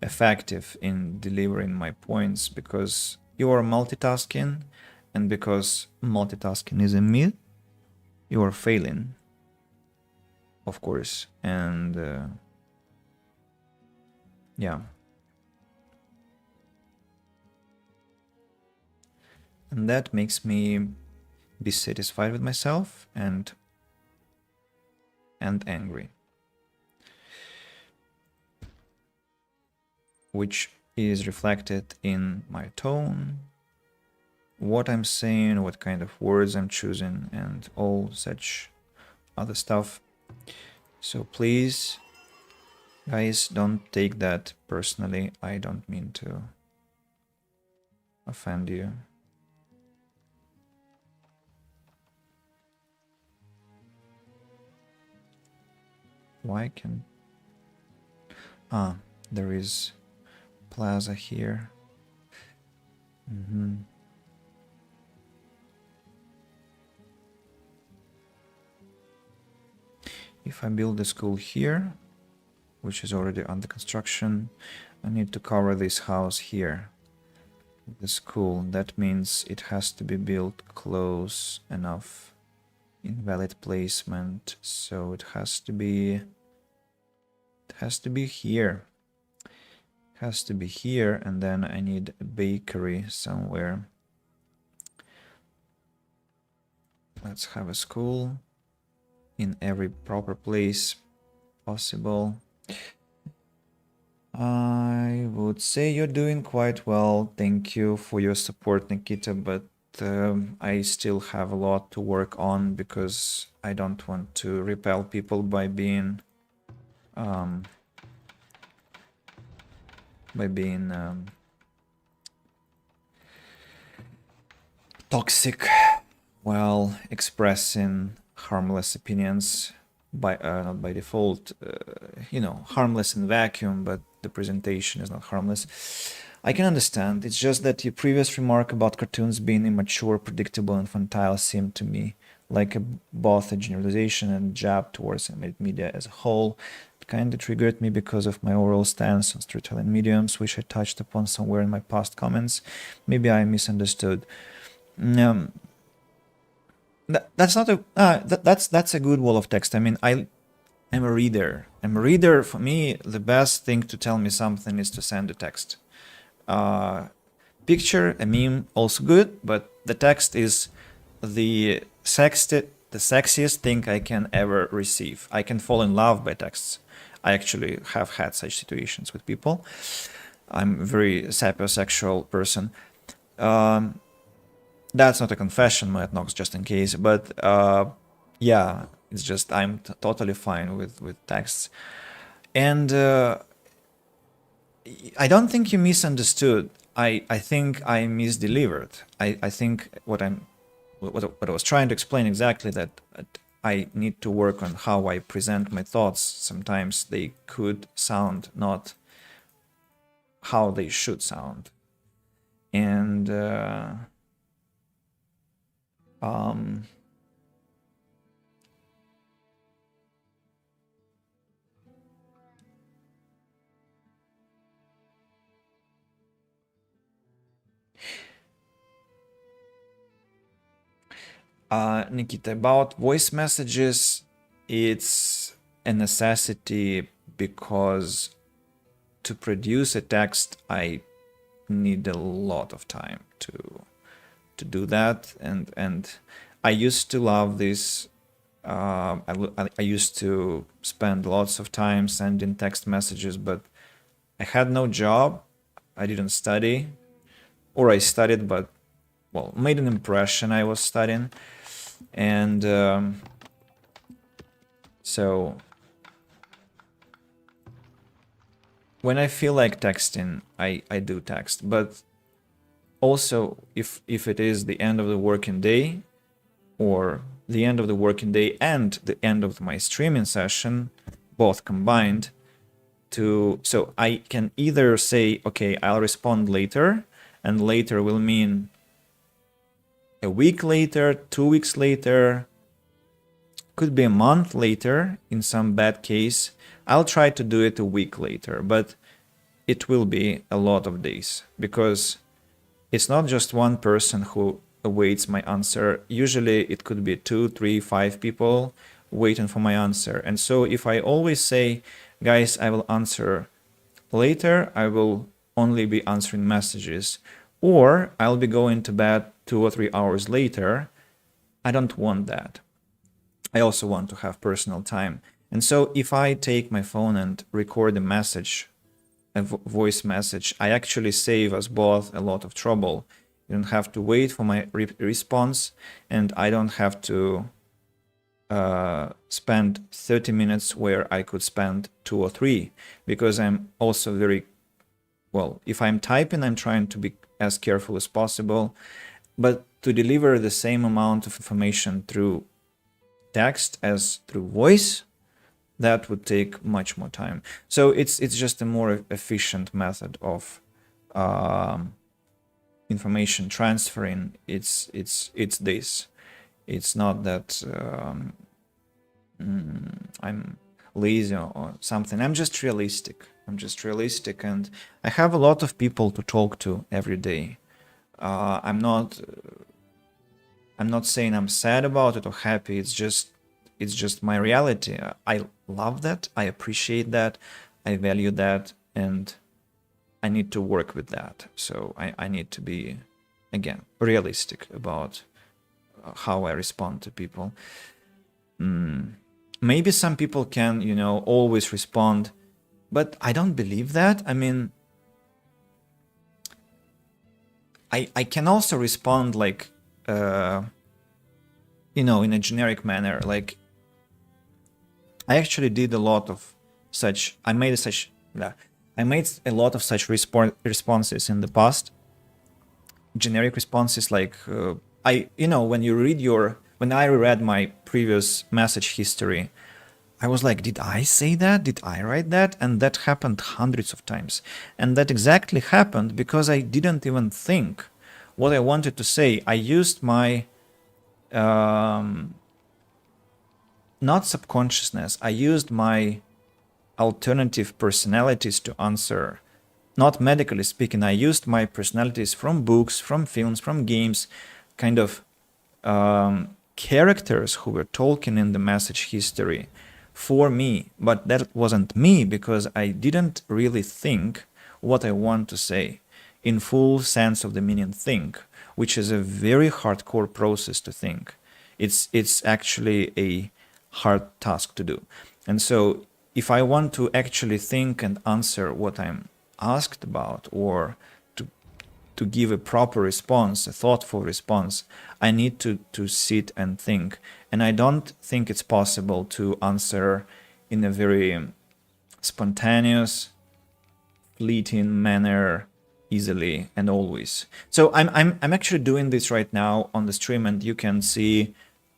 effective in delivering my points, because you are multitasking, and because multitasking is a myth, you are failing, of course. And yeah, and that makes me be satisfied with myself and angry, which is reflected in my tone, what I'm saying, what kind of words I'm choosing, and all such other stuff. So please, guys, don't take that personally. I don't mean to offend you. Why can... there is plaza here. If I build a school here, which is already under construction, I need to cover this house here, the school. That means it has to be built close enough, invalid placement, so it has to be here. It has to be here, and then I need a bakery somewhere. Let's have a school in every proper place possible. I would say you're doing quite well. Thank you for your support, Nikita, but I still have a lot to work on because I don't want to repel people by being toxic while expressing harmless opinions by not by default, you know, harmless in vacuum, but the presentation is not harmless. I can understand. It's just that your previous remark about cartoons being immature, predictable, and infantile seemed to me like both a generalization and jab towards animated media as a whole. It kind of triggered me because of my overall stance on storytelling mediums, which I touched upon somewhere in my past comments. Maybe I misunderstood. That's not a that's a good wall of text. I mean, I'm a reader. I'm a reader. For me, the best thing to tell me something is to send a text. Picture, a meme, also good, but the text is the sexiest thing I can ever receive. I can fall in love by texts. I actually have had such situations with people. I'm a very sapiosexual person. That's not a confession, Matt Knox, just in case, but yeah, it's just I'm totally fine with texts. And I don't think you misunderstood. I think I misdelivered. I think what I was trying to explain exactly that I need to work on how I present my thoughts. Sometimes they could sound not how they should sound. And Nikita, about voice messages, it's a necessity because to produce a text, I need a lot of time to do that, and I used to love this. I used to spend lots of time sending text messages, but I had no job. I didn't study, or I studied, but well, made an impression I was studying, and so when I feel like texting, I do text. But also, if it is the end of the working day, or the end of the working day and the end of my streaming session, both combined, so I can either say, okay, I'll respond later, and later will mean a week later, 2 weeks later, could be a month later in some bad case. I'll try to do it a week later, but it will be a lot of days because it's not just one person who awaits my answer. Usually it could be 2, 3, 5 people waiting for my answer. And so if I always say, guys, I will answer later, I will only be answering messages, or I'll be going to bed 2 or 3 hours later, I don't want that. I also want to have personal time. And so if I take my phone and record a message, a voice message, I actually save us both a lot of trouble. You don't have to wait for my response, and I don't have to spend 30 minutes where I could spend 2 or 3, because I'm also very, well, if I'm typing, I'm trying to be as careful as possible, but to deliver the same amount of information through text as through voice, that would take much more time. So it's just a more efficient method of information transferring. It's this. It's not that I'm lazy or something. I'm just realistic. And I have a lot of people to talk to every day. I'm not saying I'm sad about it or happy. It's just my reality. I love that. I appreciate that. I value that, and I need to work with that. So I need to be, again, realistic about how I respond to people. Maybe some people can, always respond, but I don't believe that. I mean, I can also respond like, in a generic manner. Like, I actually did a lot of such. I made a lot of such responses in the past. Generic responses, like when I reread my previous message history, I was like, did I say that? Did I write that? And that happened hundreds of times. And that exactly happened because I didn't even think what I wanted to say. I used my not subconsciousness. I used my alternative personalities to answer. Not medically speaking, I used my personalities from books, from films, from games, kind of characters who were talking in the message history for me. But that wasn't me because I didn't really think what I want to say in full sense of the meaning think, which is a very hardcore process to think. It's actually a hard task to do. And so if I want to actually think and answer what I'm asked about, or to give a proper response, a thoughtful response, I need to sit and think. And I don't think it's possible to answer in a very spontaneous, fleeting manner easily and always. So I'm actually doing this right now on the stream, and you can see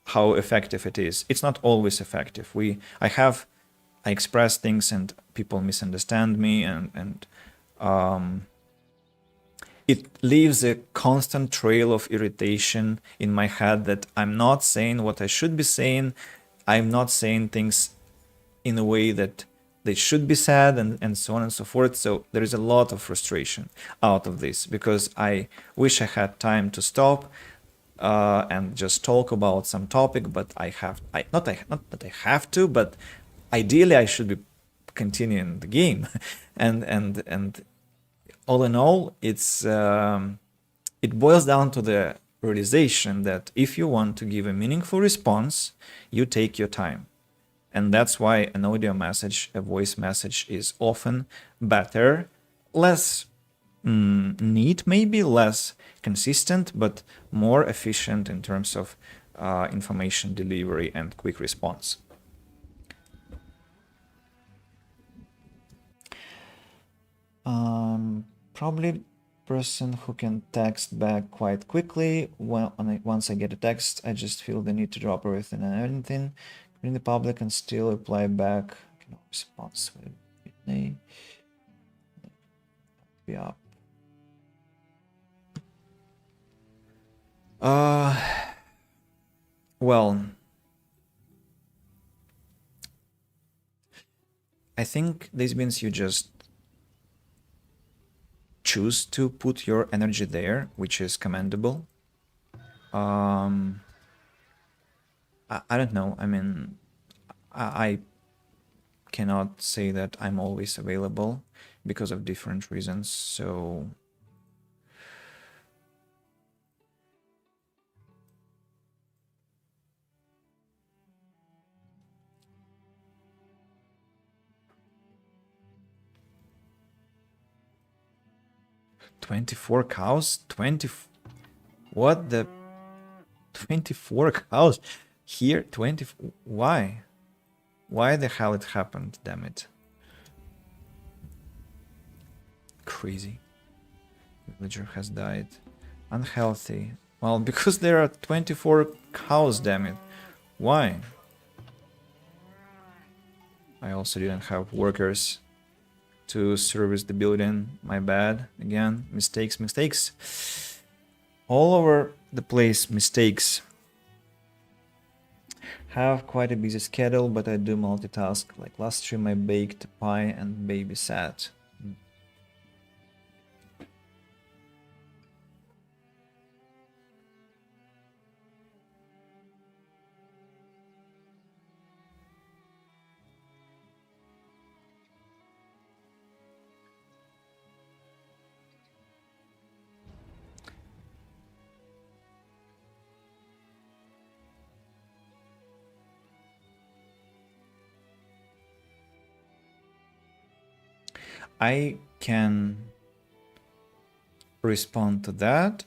how effective it is. It's not always effective. I express things and people misunderstand me, and it leaves a constant trail of irritation in my head that I'm not saying what I should be saying. I'm not saying things in a way that they should be said, and so on and so forth. So there is a lot of frustration out of this because I wish I had time to stop and just talk about some topic, but not that I have to, but ideally I should be continuing the game, and all in all, it boils down to the realization that if you want to give a meaningful response, you take your time. And that's why an audio message, a voice message is often better, less neat, maybe less consistent, but more efficient in terms of information delivery and quick response. Probably person who can text back quite quickly. Once I get a text, I just feel the need to drop everything and anything in the public and still reply back. Response may be up. Well, I think this means you just choose to put your energy there, which is commendable. I don't know. I mean, I cannot say that I'm always available because of different reasons. So $24 cows? What the 24 cows here? 20? Why? Why the hell it happened? Damn it! Crazy. Villager has died. Unhealthy. Well, because there are 24 cows. Damn it! Why? I also didn't have workers to service the building. My bad. Again, mistakes. All over the place, mistakes. Have quite a busy schedule, but I do multitask. Like last stream, I baked pie and babysat. I can respond to that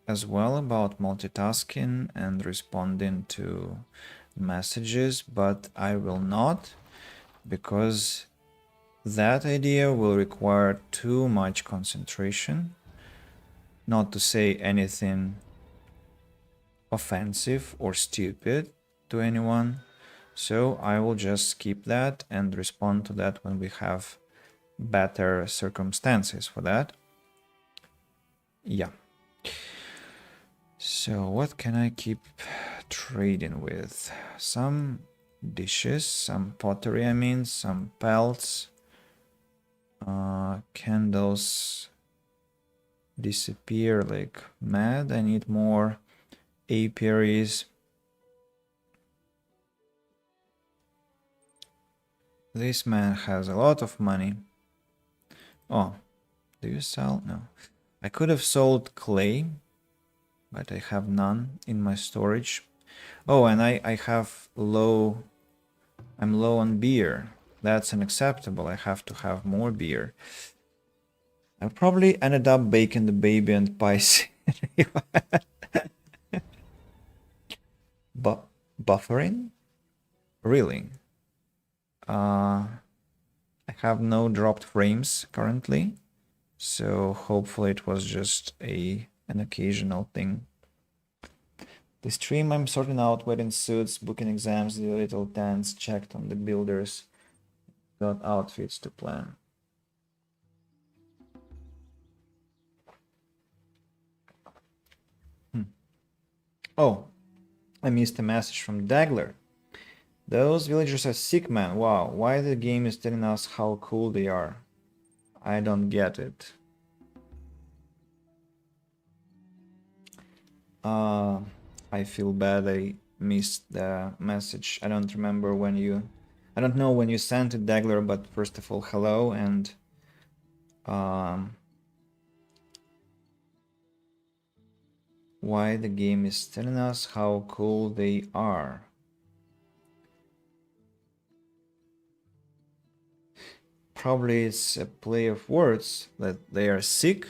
as well about multitasking and responding to messages, but I will not, because that idea will require too much concentration, not to say anything offensive or stupid to anyone. So I will just skip that and respond to that when we have better circumstances for that. Yeah. So what can I keep trading with? Some dishes, some pottery, I mean, some pelts. Candles disappear like mad. I need more apiaries. This man has a lot of money. Oh, do you sell? No. I could have sold clay, but I have none in my storage. Oh, and I have I'm low on beer. That's unacceptable. I have to have more beer. I probably ended up baking the baby and pies. Buffering? Really? I have no dropped frames currently, So hopefully it was just an occasional thing. The stream I'm sorting out wedding suits, booking exams, the little tents, checked on the builders, got outfits to plan. Oh, I missed a message from Dagler. Those villagers are sick, man. Wow, why the game is telling us how cool they are? I don't get it. I feel bad I missed the message. I don't remember when you... I don't know when you sent it, Dagler, but first of all, hello, and... why the game is telling us how cool they are. Probably it's a play of words that they are sick,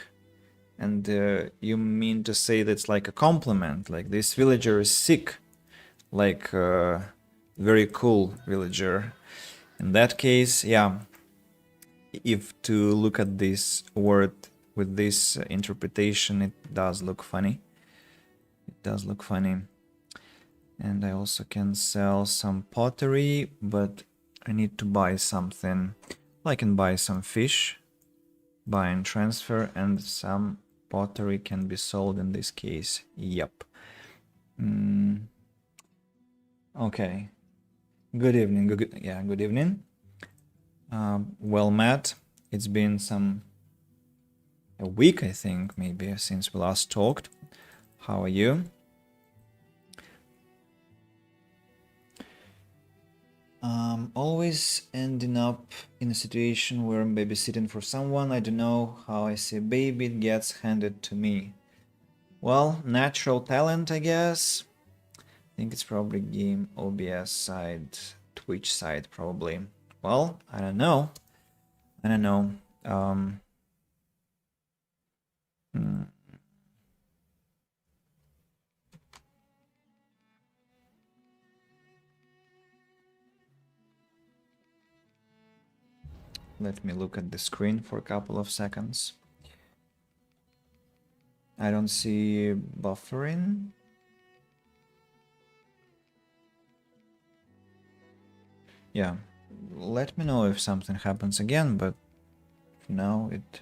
and you mean to say that's like a compliment, like this villager is sick, like very cool villager. In that case, yeah, if to look at this word with this interpretation, it does look funny. It does look funny. And I also can sell some pottery, but I need to buy something. I can buy some fish, buy and transfer, and some pottery can be sold in this case. Yep. Okay. Good evening. Good evening. Well, Matt, it's been a week, I think, maybe, since we last talked. How are you? Always ending up in a situation where I'm babysitting for someone. I don't know how I see a baby, it gets handed to me. Well, natural talent, I guess. I think it's probably game OBS side, Twitch side, probably. Well, I don't know. I don't know. Let me look at the screen for a couple of seconds. I don't see buffering. Yeah, let me know if something happens again, but for now it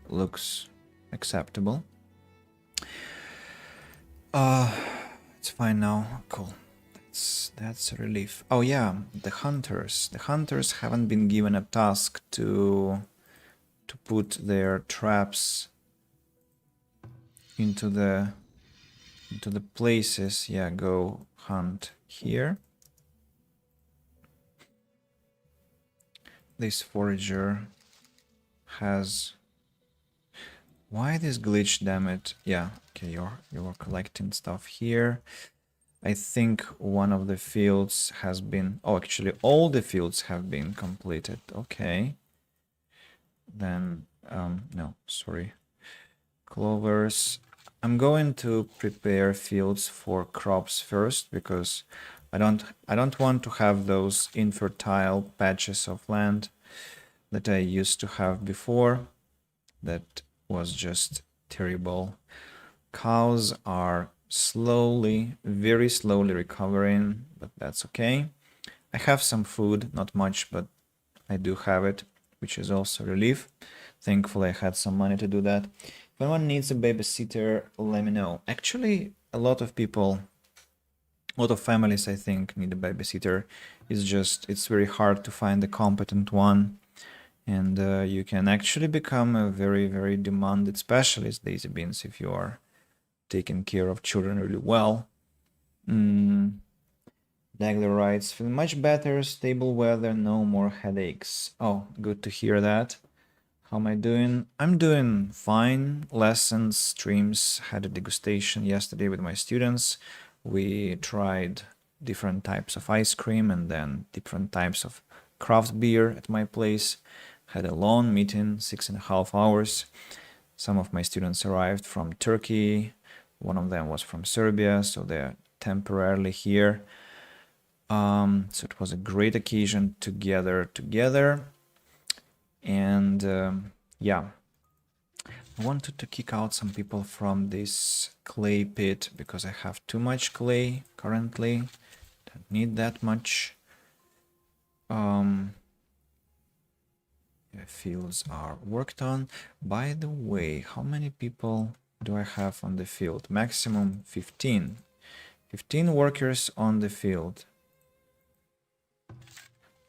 looks acceptable. It's fine now. Cool. That's a relief. Oh yeah, the hunters. The hunters haven't been given a task to put their traps into the places. Yeah, go hunt here. This forager has... why this glitch, damn it? Yeah, okay, you're collecting stuff here. I think one of the fields has been... oh, actually all the fields have been completed. Okay. Then, no, sorry. Clovers. I'm going to prepare fields for crops first because I don't want to have those infertile patches of land that I used to have before. That was just terrible. Cows are slowly, very slowly recovering, but that's okay. I have some food, not much, but I do have it, which is also a relief. Thankfully, I had some money to do that. If anyone needs a babysitter, let me know. Actually, a lot of people, a lot of families, I think, need a babysitter. It's very hard to find a competent one. And you can actually become a very, very demanded specialist, Daisy Beans, if you are taking care of children really well. Dagler writes, feel much better, stable weather, no more headaches. Oh, good to hear that. How am I doing? I'm doing fine. Lessons, streams, had a degustation yesterday with my students. We tried different types of ice cream and then different types of craft beer at my place. Had a long meeting, 6.5 hours. Some of my students arrived from Turkey. One of them was from Serbia, so they're temporarily here. So it was a great occasion to gather together. And yeah, I wanted to kick out some people from this clay pit because I have too much clay currently. Don't need that much. Fields are worked on. By the way, how many people do I have on the field? Maximum 15. 15 workers on the field.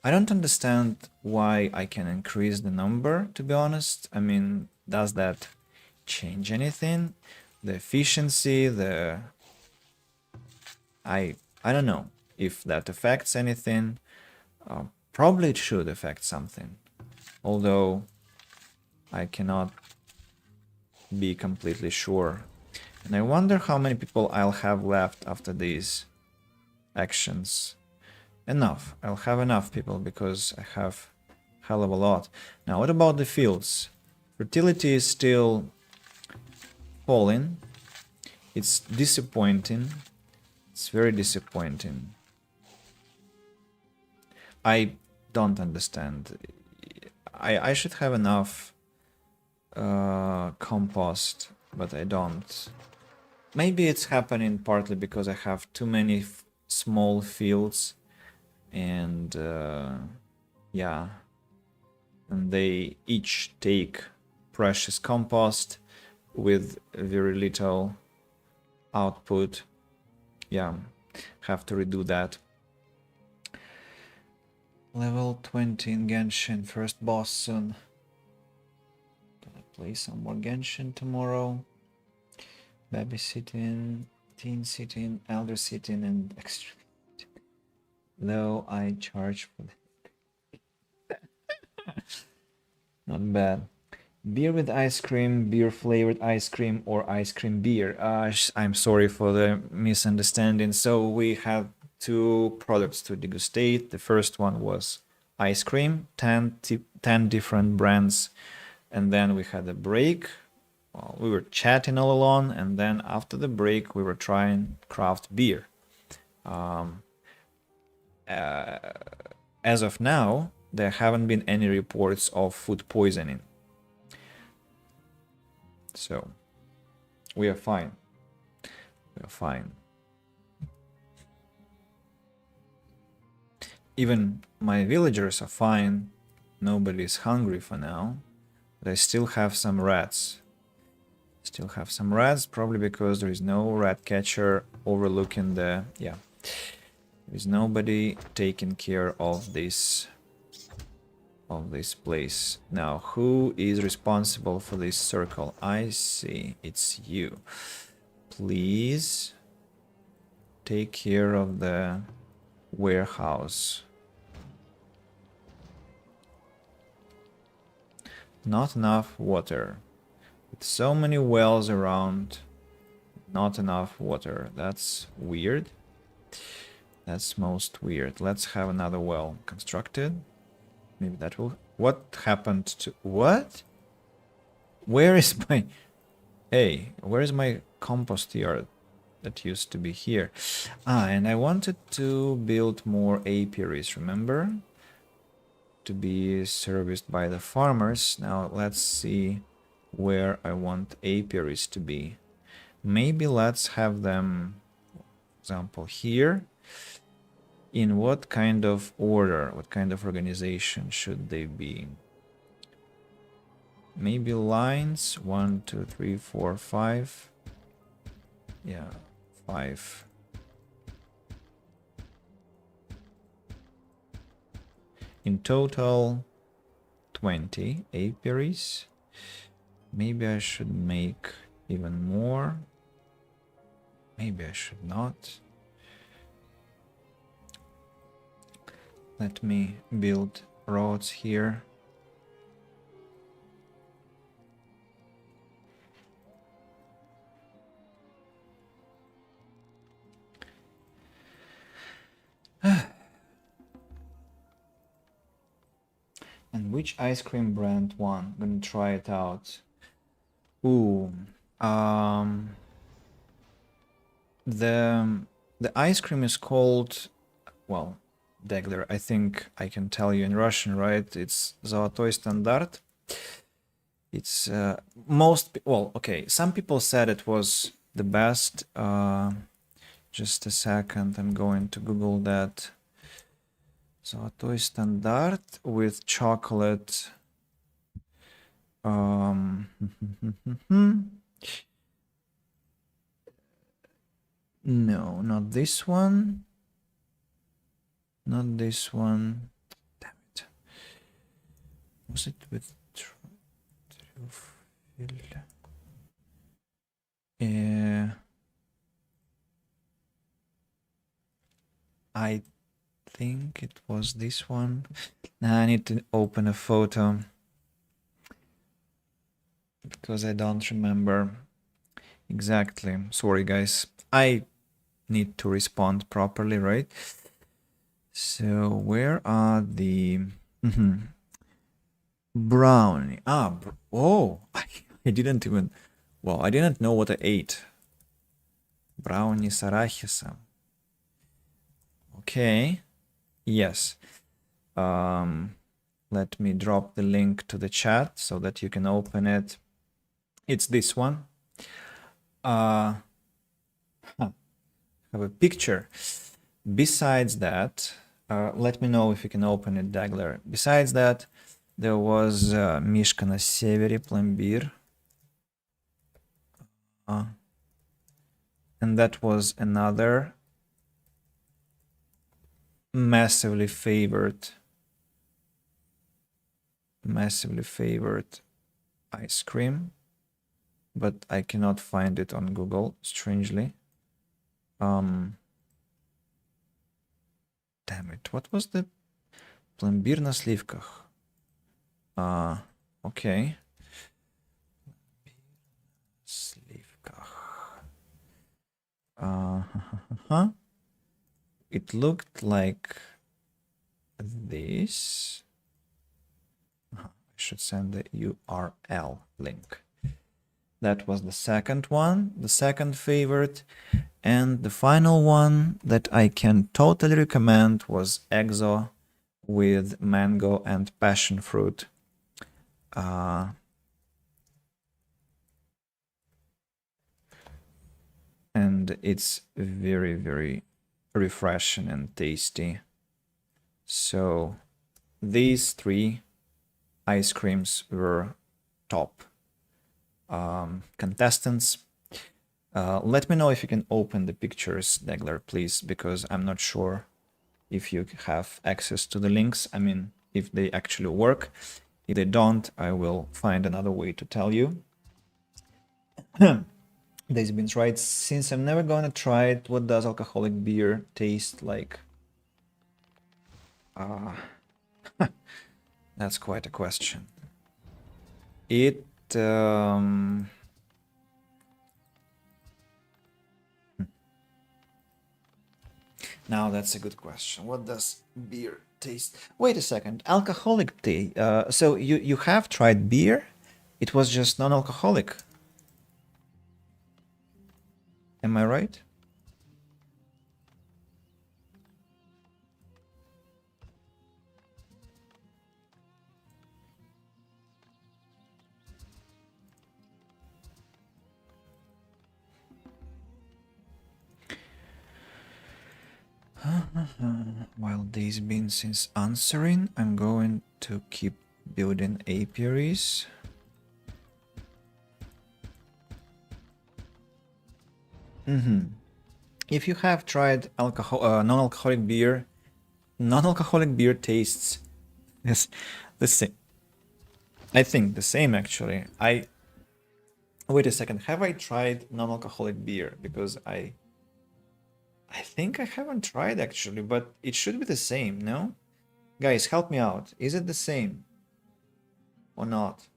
I don't understand why I can increase the number, to be honest. I mean, does that change anything? The efficiency, I don't know if that affects anything. Probably it should affect something, although I cannot be completely sure. And I wonder how many people I'll have left after these actions. Enough. I'll have enough people because I have a hell of a lot. Now, what about the fields? Fertility is still falling. It's disappointing. It's very disappointing. I don't understand. I should have enough compost, but I don't. Maybe it's happening partly because I have too many small fields, and yeah, and they each take precious compost with very little output. Yeah, have to redo that. Level 20 in Genshin, first boss soon. Gonna play some more Genshin tomorrow. Baby sitting, teen sitting, elder sitting, and extra. Though I charge for that. Not bad. Beer with ice cream, beer flavored ice cream, or ice cream beer. I'm sorry for the misunderstanding. So we have two products to degustate. The first one was ice cream, 10 different brands. And then we had a break. Well, we were chatting all along. And then after the break, we were trying craft beer. As of now, there haven't been any reports of food poisoning. So we are fine. We are fine. Even my villagers are fine. Nobody's hungry for now. But I still have some rats. Still have some rats, probably because there is no rat catcher overlooking the... Yeah. There is nobody taking care of this place. Now, who is responsible for this circle? I see, it's you. Please take care of the warehouse. Not enough water. With so many wells around, not enough water. That's weird. That's most weird. Let's have another well constructed. Maybe that will... What happened to... What? Where is my... Hey, where is my compost yard that used to be here? Ah, and I wanted to build more apiaries, remember? To be serviced by the farmers. Now let's see where I want apiaries to be. Maybe let's have them, for example, here. In what kind of order, what kind of organization should they be? Maybe lines, 1, 2, 3, 4, 5. Yeah, 5. In total, 20 apiaries. Maybe I should make even more. Maybe I should not. Let me build roads here. And which ice cream brand won? I'm gonna try it out. Ooh, the ice cream is called, well, Degler. I think I can tell you in Russian, right? It's Zolotoy Standard. It's well, okay. Some people said it was the best. Just a second, I'm going to Google that. Золотой стандарт with chocolate. No, not this one. Not this one. Damn it. Was it with I think it was this one. Now I need to open a photo because I don't remember exactly. Sorry, guys. I need to respond properly, right? So where are the brownie? Oh, I didn't even. Well, I didn't know what I ate. Brownie с арахисом. Okay. Yes. Let me drop the link to the chat so that you can open it. It's this one. Have a picture. Besides that, let me know if you can open it, Dagler. Besides that, there was Мишка на севере, пломбир. And that was another massively favored ice cream, but I cannot find it on Google, strangely. Damn it, what was the пломбир на сливках? Okay. Сливках. It looked like this. I should send the URL link. That was the second one, the second favorite. And the final one that I can totally recommend was EXO with mango and passion fruit. And it's very, very refreshing and tasty. So these three ice creams were top contestants. Let me know if you can open the pictures, Degler, please, because I'm not sure if you have access to the links. I mean, if they actually work. If they don't, I will find another way to tell you. They've been tried. Since I'm never going to try it, what does alcoholic beer taste like? That's quite a question. It now that's a good question. What does beer taste? Wait a second. Alcoholic tea. So you have tried beer? It was just non-alcoholic. Am I right? While these been since answering, I'm going to keep building apiaries. If you have tried non-alcoholic beer, non-alcoholic beer tastes the same. I think the same actually. Wait a second. Have I tried non-alcoholic beer? Because I think I haven't tried actually, but it should be the same, no? Guys, help me out. Is it the same or not?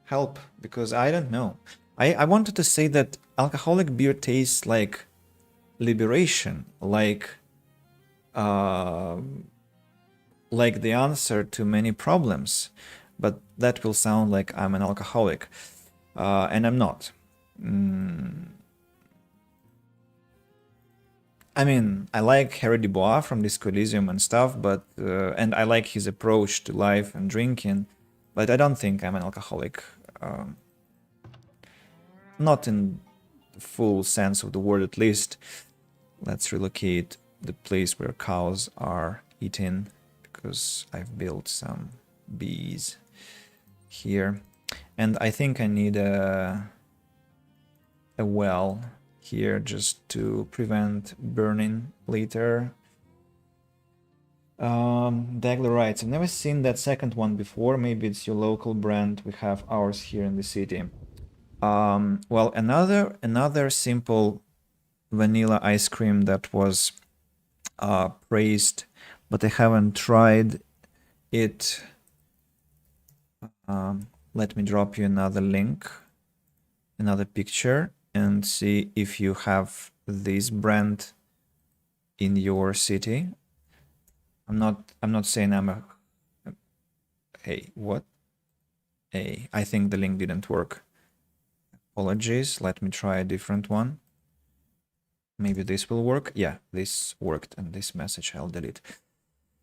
Help, because I don't know. I wanted to say that alcoholic beer tastes like liberation, like the answer to many problems, but that will sound like I'm an alcoholic, and I'm not. I mean, I like Harry Dubois from Disco Elysium and stuff, but and I like his approach to life and drinking, But I don't think I'm an alcoholic. Not in the full sense of the word, at least. Let's relocate the place where cows are eaten, because I've built some bees here. And I think I need a well here just to prevent burning later. Dagler writes, I've never seen that second one before. Maybe it's your local brand. We have ours here in the city. Well, another simple vanilla ice cream that was praised, but I haven't tried it. Let me drop you another link, another picture, and see if you have this brand in your city. I'm not saying I'm a... Hey, what? Hey, I think the link didn't work. Apologies. Let me try a different one. Maybe this will work. Yeah, this worked, and this message I'll delete.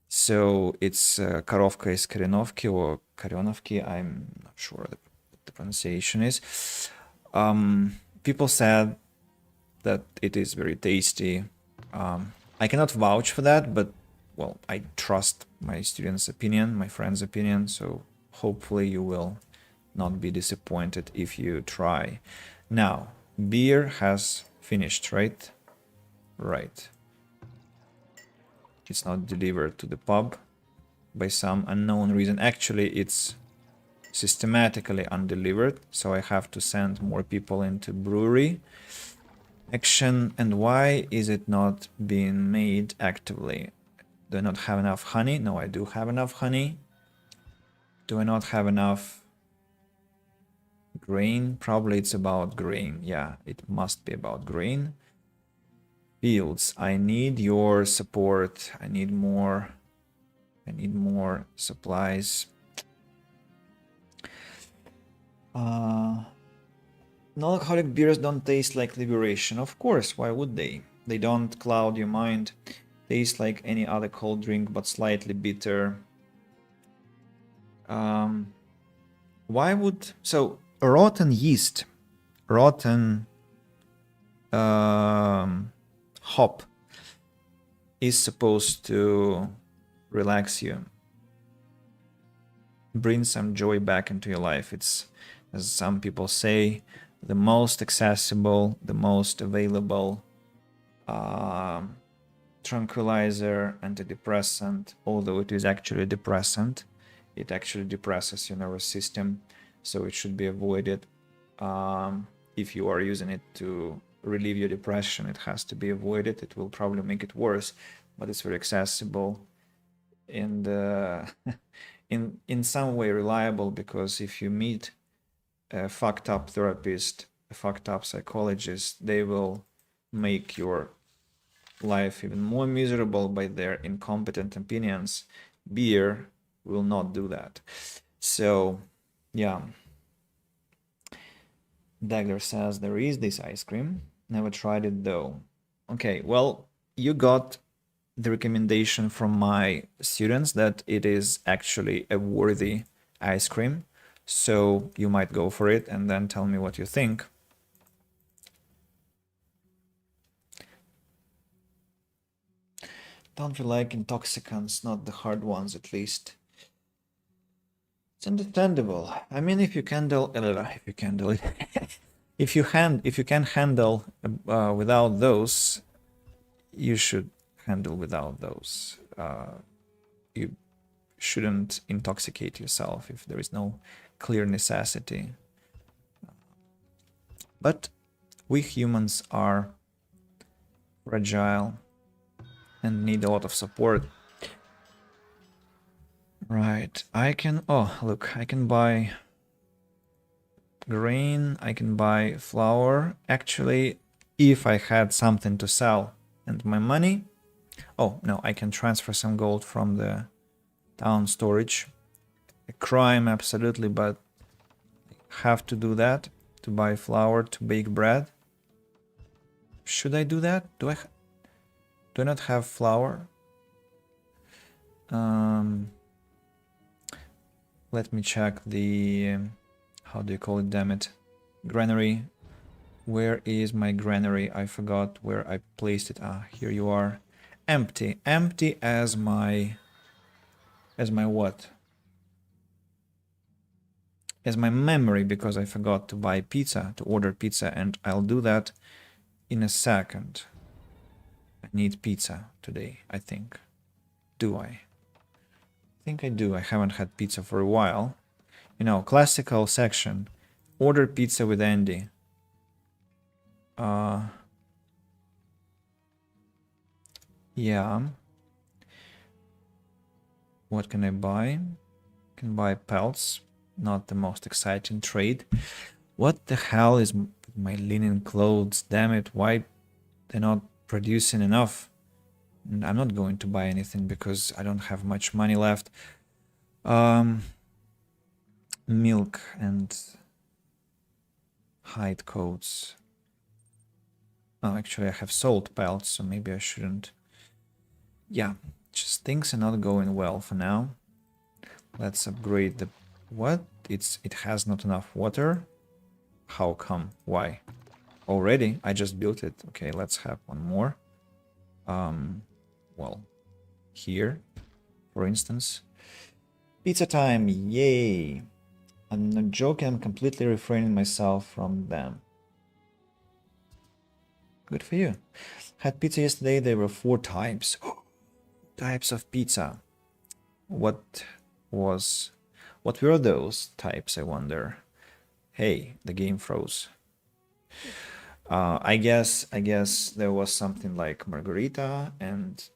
So it's Korovka is Korenovki or Korenovki. I'm not sure what the pronunciation is. People said that it is very tasty. I cannot vouch for that, but well, I trust my students' opinion, my friends' opinion, so hopefully you will not be disappointed if you try. Now, beer has finished, right? Right. It's not delivered to the pub by some unknown reason. Actually, it's systematically undelivered, so I have to send more people into brewery. Action, and why is it not being made actively? Do I not have enough honey? No, I do have enough honey. Do I not have enough grain? Probably it's about grain. Yeah, it must be about grain. Fields, I need your support. I need more supplies. Non-alcoholic beers don't taste like liberation. Of course, why would they? They don't cloud your mind. Taste like any other cold drink, but slightly bitter. Why would... So, rotten yeast, rotten hop is supposed to relax you, bring some joy back into your life. It's, as some people say, the most accessible, the most available tranquilizer, antidepressant, although it is actually a depressant. It actually depresses your nervous system, so it should be avoided. If you are using it to relieve your depression, it has to be avoided. It will probably make it worse, but it's very accessible and in some way reliable, because if you meet a fucked up therapist, a fucked up psychologist, they will make your life even more miserable by their incompetent opinions. Beer will not do that. So, yeah. Dagger says there is this ice cream. Never tried it though. Okay, well, you got the recommendation from my students that it is actually a worthy ice cream. So you might go for it and then tell me what you think. Don't really like intoxicants, not the hard ones at least. It's understandable. I mean, if you can handle without those, you should handle without those. You shouldn't intoxicate yourself if there is no clear necessity. But we humans are fragile and need a lot of support. Right, I can... Oh, look, I can buy grain, I can buy flour. Actually, if I had something to sell and my money... Oh, no, I can transfer some gold from the town storage. A crime, absolutely, but have to do that to buy flour to bake bread. Should I do that? Do I not have flour? Let me check the, how do you call it, damn it, granary. Where is my granary? I forgot where I placed it. Ah, here you are. Empty. Empty as my what? As my memory, because I forgot to buy pizza, to order pizza, and I'll do that in a second. I need pizza today, I think. Do I? I think I do. I haven't had pizza for a while. You know, classical section. Order pizza with Andy. Yeah. What can I buy? Can buy pelts. Not the most exciting trade. What the hell is my linen clothes? Damn it, why they're not producing enough? And I'm not going to buy anything because I don't have much money left. Milk and hide coats. Oh, actually I have sold pelts, so maybe I shouldn't. Yeah, just things are not going well for now. Let's upgrade the... What? It has not enough water? How come? Why? Already? I just built it. Okay, let's have one more. Well, here, for instance. Pizza time! Yay! I'm not joking, I'm completely refraining myself from them. Good for you. Had pizza yesterday, there were 4 types. Types of pizza. What were those types, I wonder? Hey, the game froze. I guess there was something like margarita and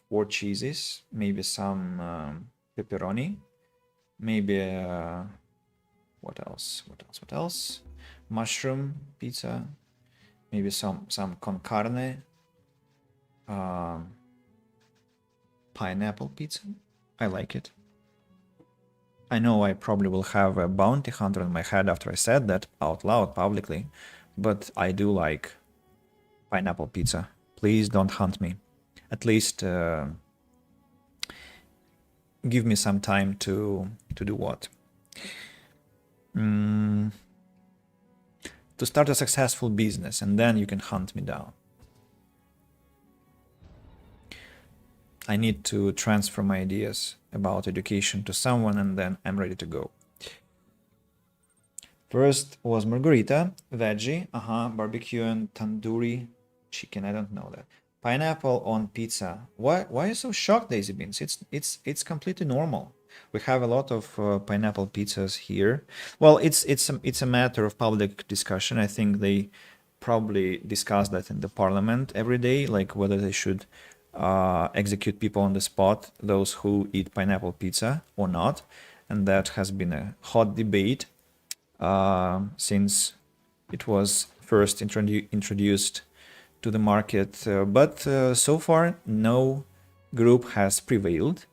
4 cheeses, maybe some pepperoni, maybe what else? Mushroom pizza, maybe some con carne, pineapple pizza. I like it. I know I probably will have a bounty hunter in my head after I said that out loud publicly, but I do like pineapple pizza. Please don't hunt me. At least give me some time to do what? To start a successful business, and then you can hunt me down. I need to transfer my ideas about education to someone, and then I'm ready to go. First was margarita, veggie, barbecue and tandoori chicken. I don't know that. Pineapple on pizza. Why are you so shocked, Daisy Beans? It's completely normal. We have a lot of pineapple pizzas here. Well, it's a matter of public discussion. I think they probably discuss that in the parliament every day, like whether they should execute people on the spot, those who eat pineapple pizza or not. And that has been a hot debate since it was first introduced to the market. But so far, no group has prevailed,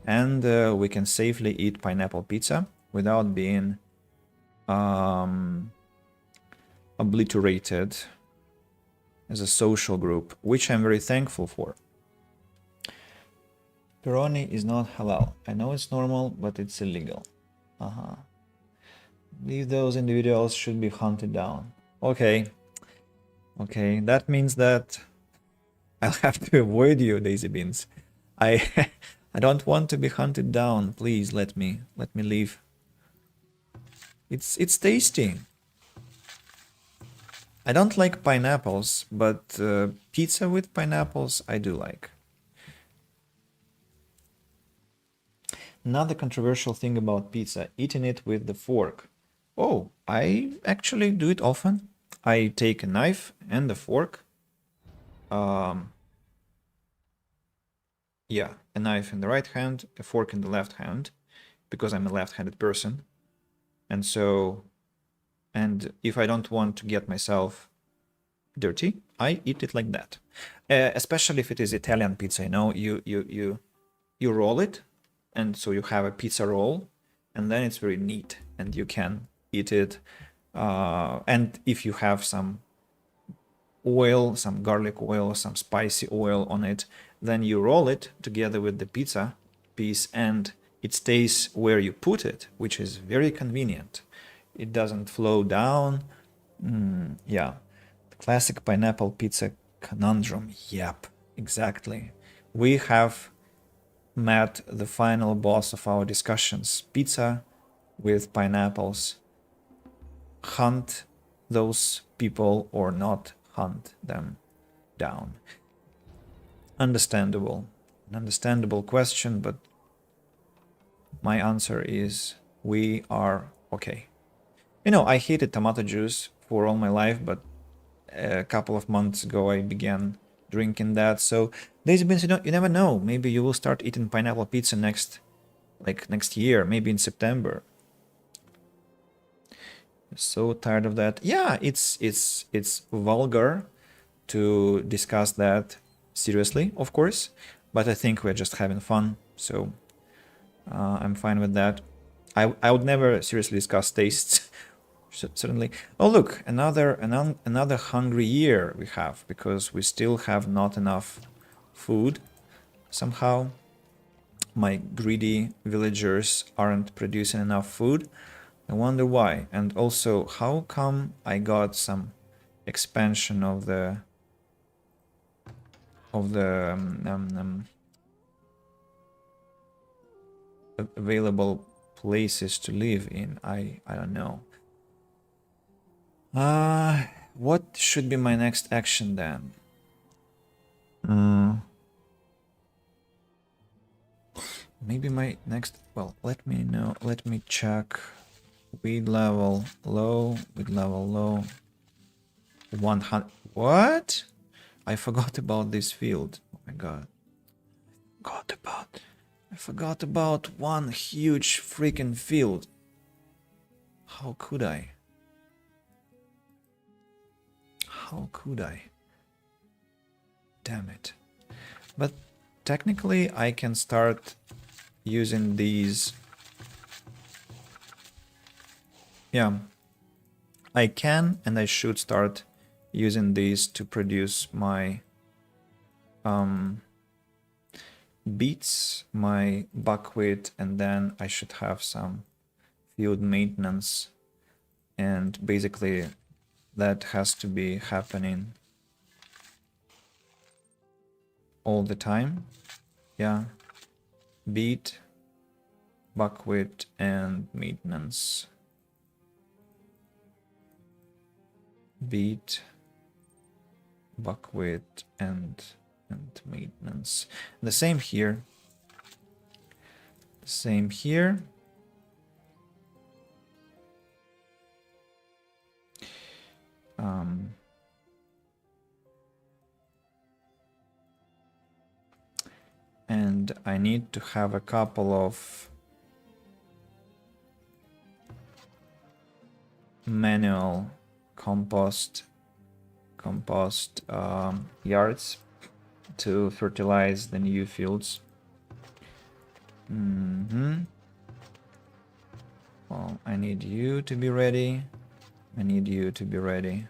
and we can safely eat pineapple pizza without being obliterated as a social group, which I'm very thankful for. Pepperoni is not halal. I know it's normal, but it's illegal. Leave those individuals should be hunted down. Okay. Okay, that means that I'll have to avoid you, Daisy Beans. I I don't want to be hunted down. Please let me leave. It's tasty. I don't like pineapples, but pizza with pineapples I do like. Another controversial thing about pizza, eating it with the fork. Oh, I actually do it often. I take a knife and a fork. Yeah, a knife in the right hand, a fork in the left hand, because I'm a left-handed person. And so, and if I don't want to get myself dirty, I eat it like that. Especially if it is Italian pizza, you know, you roll it, and so you have a pizza roll, and then it's very neat, and you can eat it. And if you have some oil, some garlic oil, some spicy oil on it, then you roll it together with the pizza piece and it stays where you put it, which is very convenient. It doesn't flow down. Yeah, the classic pineapple pizza conundrum. Yep, exactly. We have met the final boss of our discussions. Pizza with pineapples. Hunt those people or not hunt them down. Understandable. An understandable question, but my answer is we are okay. You know, I hated tomato juice for all my life, but a couple of months ago I began drinking that. So daisy beans, you never know. Maybe you will start eating pineapple pizza next year, maybe in September. So tired of that. Yeah, it's vulgar to discuss that seriously, of course, but I think we're just having fun, so I'm fine with that. I would never seriously discuss tastes, certainly. Oh look, another hungry year we have, because we still have not enough food somehow. My greedy villagers aren't producing enough food. I wonder why. And also, how come I got some expansion of the available places to live in? I don't know. What should be my next action then? Maybe my next, well, let me know, let me check. Weed level low, weed level low. 100, what? I forgot about this field. Oh my god. I forgot about one huge freaking field. How could I? How could I? Damn it. But technically I can start using these. Yeah, I can and I should start using these to produce my beets, my buckwheat, and then I should have some field maintenance, and basically that has to be happening all the time. Yeah, beet, buckwheat, and maintenance. Beet, buckwheat, and maintenance. The same here. Same here. And I need to have a couple of manual compost yards to fertilize the new fields. Well, I need you to be ready. I need you to be ready.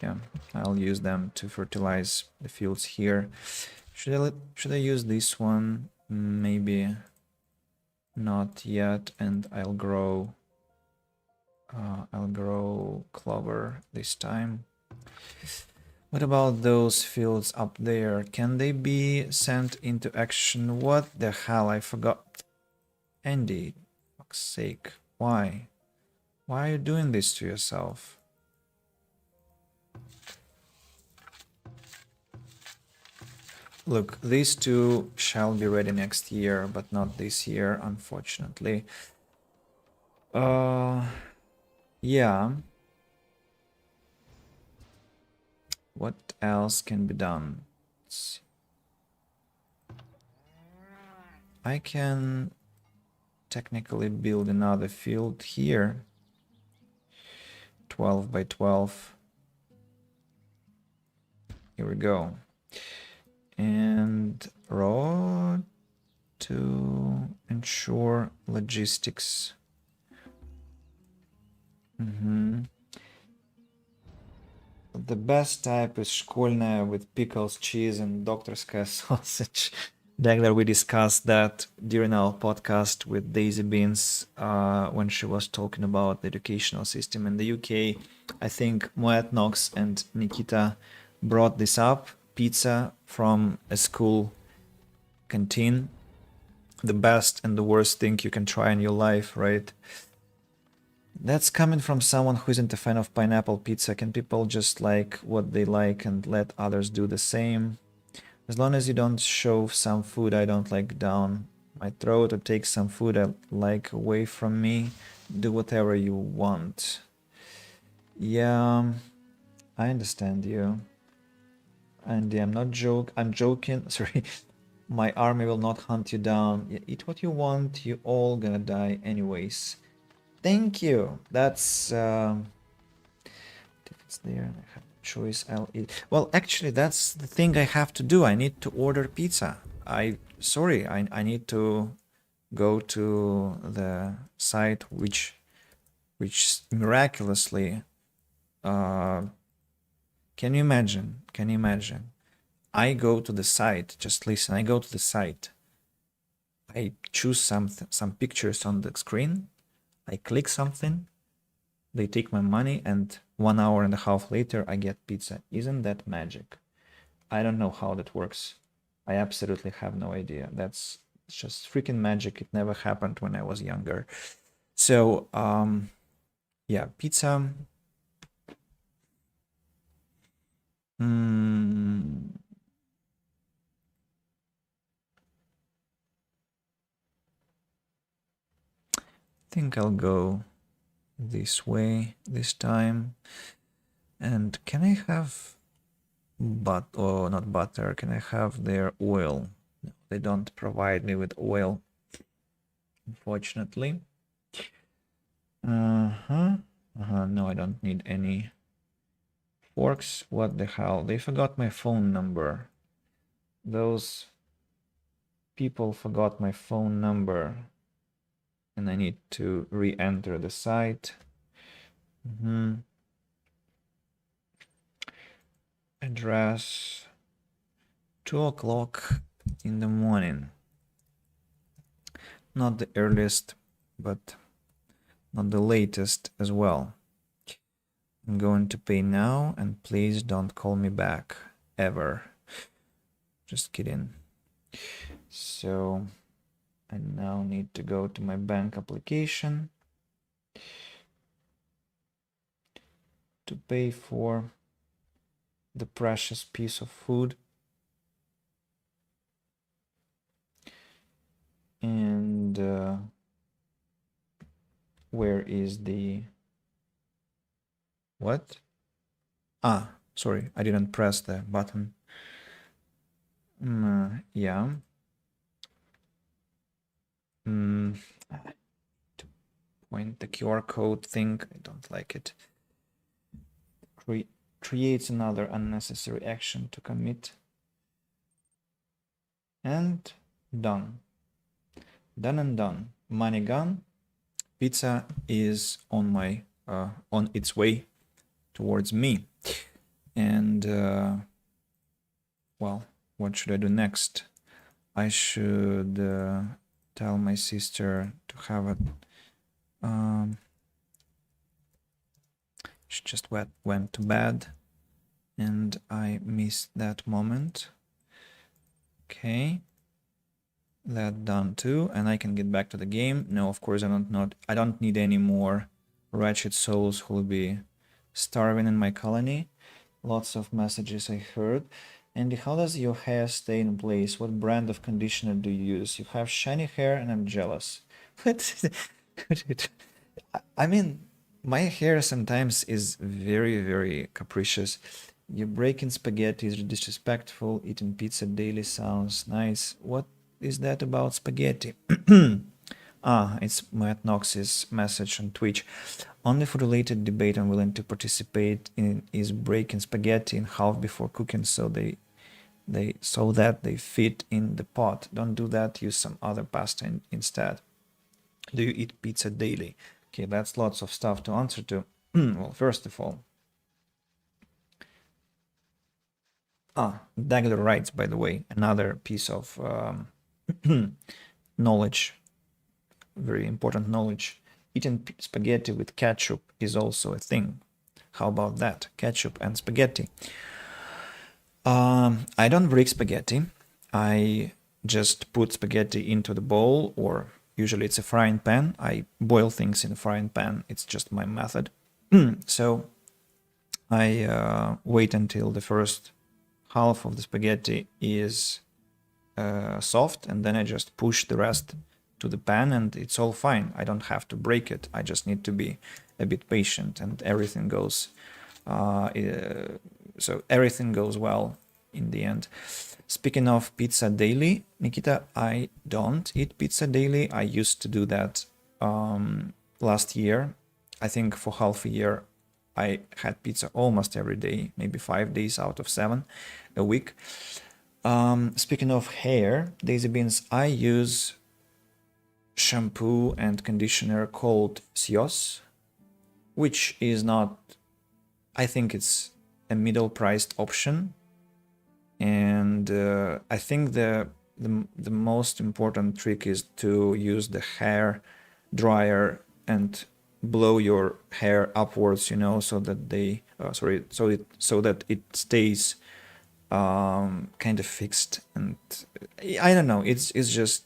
Yeah, I'll use them to fertilize the fields here. Should I use this one? Maybe not yet, and I'll grow clover this time. What about those fields up there? Can they be sent into action? What the hell? I forgot. Andy, for fuck's sake, why? Why are you doing this to yourself? Look, these two shall be ready next year, but not this year, unfortunately. Yeah. What else can be done? I can technically build another field here. 12 by 12. Here we go. And raw to ensure logistics. The best type is школьная with pickles, cheese, and doctorская sausage. Dagler, we discussed that during our podcast with Daisy Beans when she was talking about the educational system in the UK. I think Moet Knox and Nikita brought this up. Pizza from a school canteen, the best and the worst thing you can try in your life, right? That's coming from someone who isn't a fan of pineapple pizza. Can people just like what they like and let others do the same? As long as you don't shove some food I don't like down my throat or take some food I like away from me, do whatever you want. Yeah, I understand you. And I'm not I'm joking. Sorry. My army will not hunt you down. Yeah, eat what you want. You all gonna die anyways. Thank you. That's if it's there, I have a choice. I'll eat. Well, actually, that's the thing I have to do. I need to order pizza. I need to go to the site which miraculously can you imagine? Can you imagine? I go to the site. Just listen. I go to the site. I choose some pictures on the screen. I click something. They take my money, and 1 hour and a half later, I get pizza. Isn't that magic? I don't know how that works. I absolutely have no idea. That's just freaking magic. It never happened when I was younger. So, yeah, pizza. Mm, I think I'll go this way this time. And can I have oh, not butter? Can I have their oil? No, they don't provide me with oil, unfortunately. No, I don't need any forks. What the hell? They forgot my phone number. Those people forgot my phone number. And I need to re-enter the site. Address 2 o'clock in the morning. Not the earliest, but not the latest as well. I'm going to pay now, and please don't call me back ever. Just kidding. So I now need to go to my bank application to pay for the precious piece of food. And where is the what? Sorry, I didn't press the button. Yeah. To point the QR code thing, I don't like it. Creates another unnecessary action to commit. And done. Done and done. Money gone. Pizza is on my on its way towards me. And well, what should I do next? I should tell my sister to have it. She just went to bed, and I missed that moment. Okay, that done too, and I can get back to the game. No, of course I don't need any more wretched souls who will be starving in my colony. Lots of messages I heard. Andy, how does your hair stay in place? What brand of conditioner do you use? You have shiny hair and I'm jealous. But I mean, my hair sometimes is very, very capricious. You breaking spaghetti is disrespectful. Eating pizza daily sounds nice. What is that about spaghetti? It's Matt Knox's message on Twitch. Only food-related debate I'm willing to participate in is breaking spaghetti in half before cooking so that they fit in the pot. Don't do that. Use some other pasta instead. Do you eat pizza daily? Okay, that's lots of stuff to answer to. Well, first of all, Dagler writes, by the way, another piece of knowledge, very important knowledge. Eating spaghetti with ketchup is also a thing. How about that? Ketchup and spaghetti. I don't break spaghetti. I just put spaghetti into the bowl, or usually it's a frying pan. I boil things in a frying pan. It's just my method. So I wait until the first half of the spaghetti is soft, and then I just push the rest to the pan, and it's all fine. I don't have to break it. I just need to be a bit patient, and everything goes. So everything goes well in the end. Speaking of pizza daily, Nikita, I don't eat pizza daily. I used to do that last year. I think for half a year I had pizza almost every day, maybe 5 days out of 7 a week. Speaking of hair, Daisy Beans, I use shampoo and conditioner called Sios, which is not, I think it's a middle-priced option. And I think the most important trick is to use the hair dryer and blow your hair upwards, you know, so that they so that it stays kind of fixed. And I don't know, it's just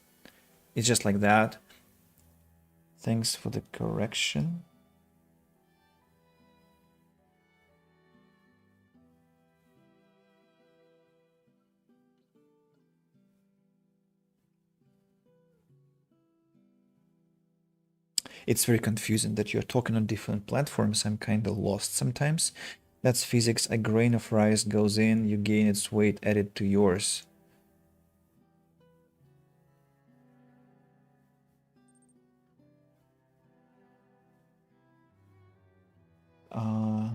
like that. Thanks for the correction. It's very confusing that you're talking on different platforms. I'm kind of lost sometimes. That's physics. A grain of rice goes in, you gain its weight added to yours. Uh,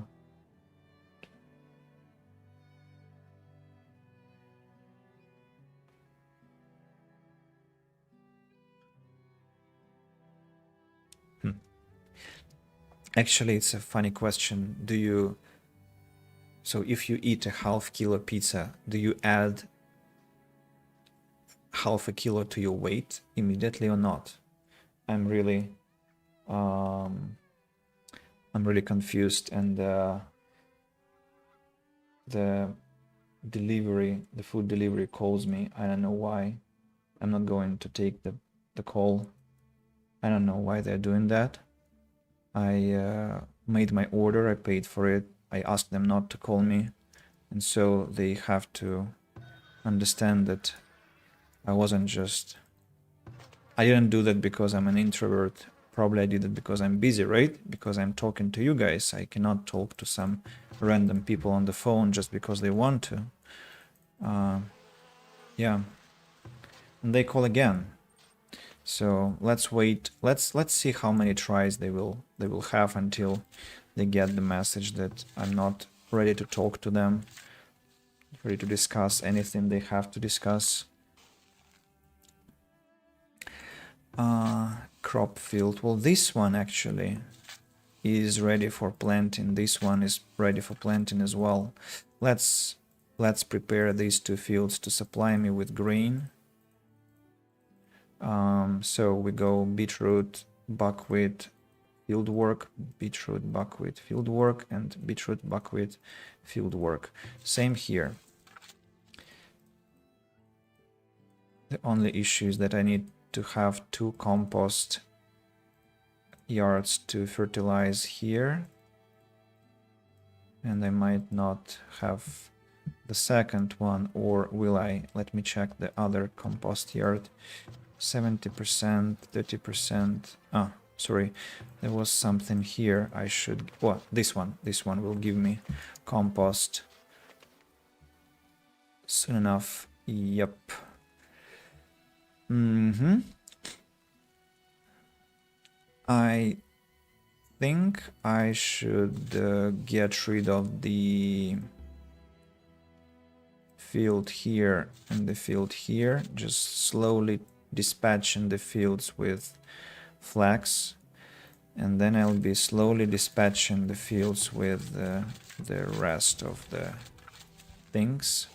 Actually, it's a funny question. So if you eat a half-kilo pizza, do you add half a kilo to your weight immediately or not? I'm really confused, and the food delivery calls me. I don't know why. I'm not going to take the call. I don't know why they're doing that. I made my order, I paid for it, I asked them not to call me, and so they have to understand that I didn't do that because I'm an introvert. Probably I did it because I'm busy, right? Because I'm talking to you guys. I cannot talk to some random people on the phone just because they want to. Yeah. And they call again. So let's wait. Let's see how many tries they will have until they get the message that I'm not ready to talk to them, ready to discuss anything they have to discuss. Crop field. Well, this one actually is ready for planting. This one is ready for planting as well. Let's prepare these two fields to supply me with grain. So we go beetroot, buckwheat, fieldwork, beetroot, buckwheat, fieldwork, and beetroot, buckwheat, fieldwork. Same here. The only issue is that I need to have 2 compost yards to fertilize here, and I might not have the second one, or will I? Let me check the other compost yard. 70%, 30%. Sorry, there was something here I should. Well, this one will give me compost soon enough. Yep. I think I should get rid of the field here and the field here, just slowly dispatching the fields with flax, and then I'll be slowly dispatching the fields with the rest of the things.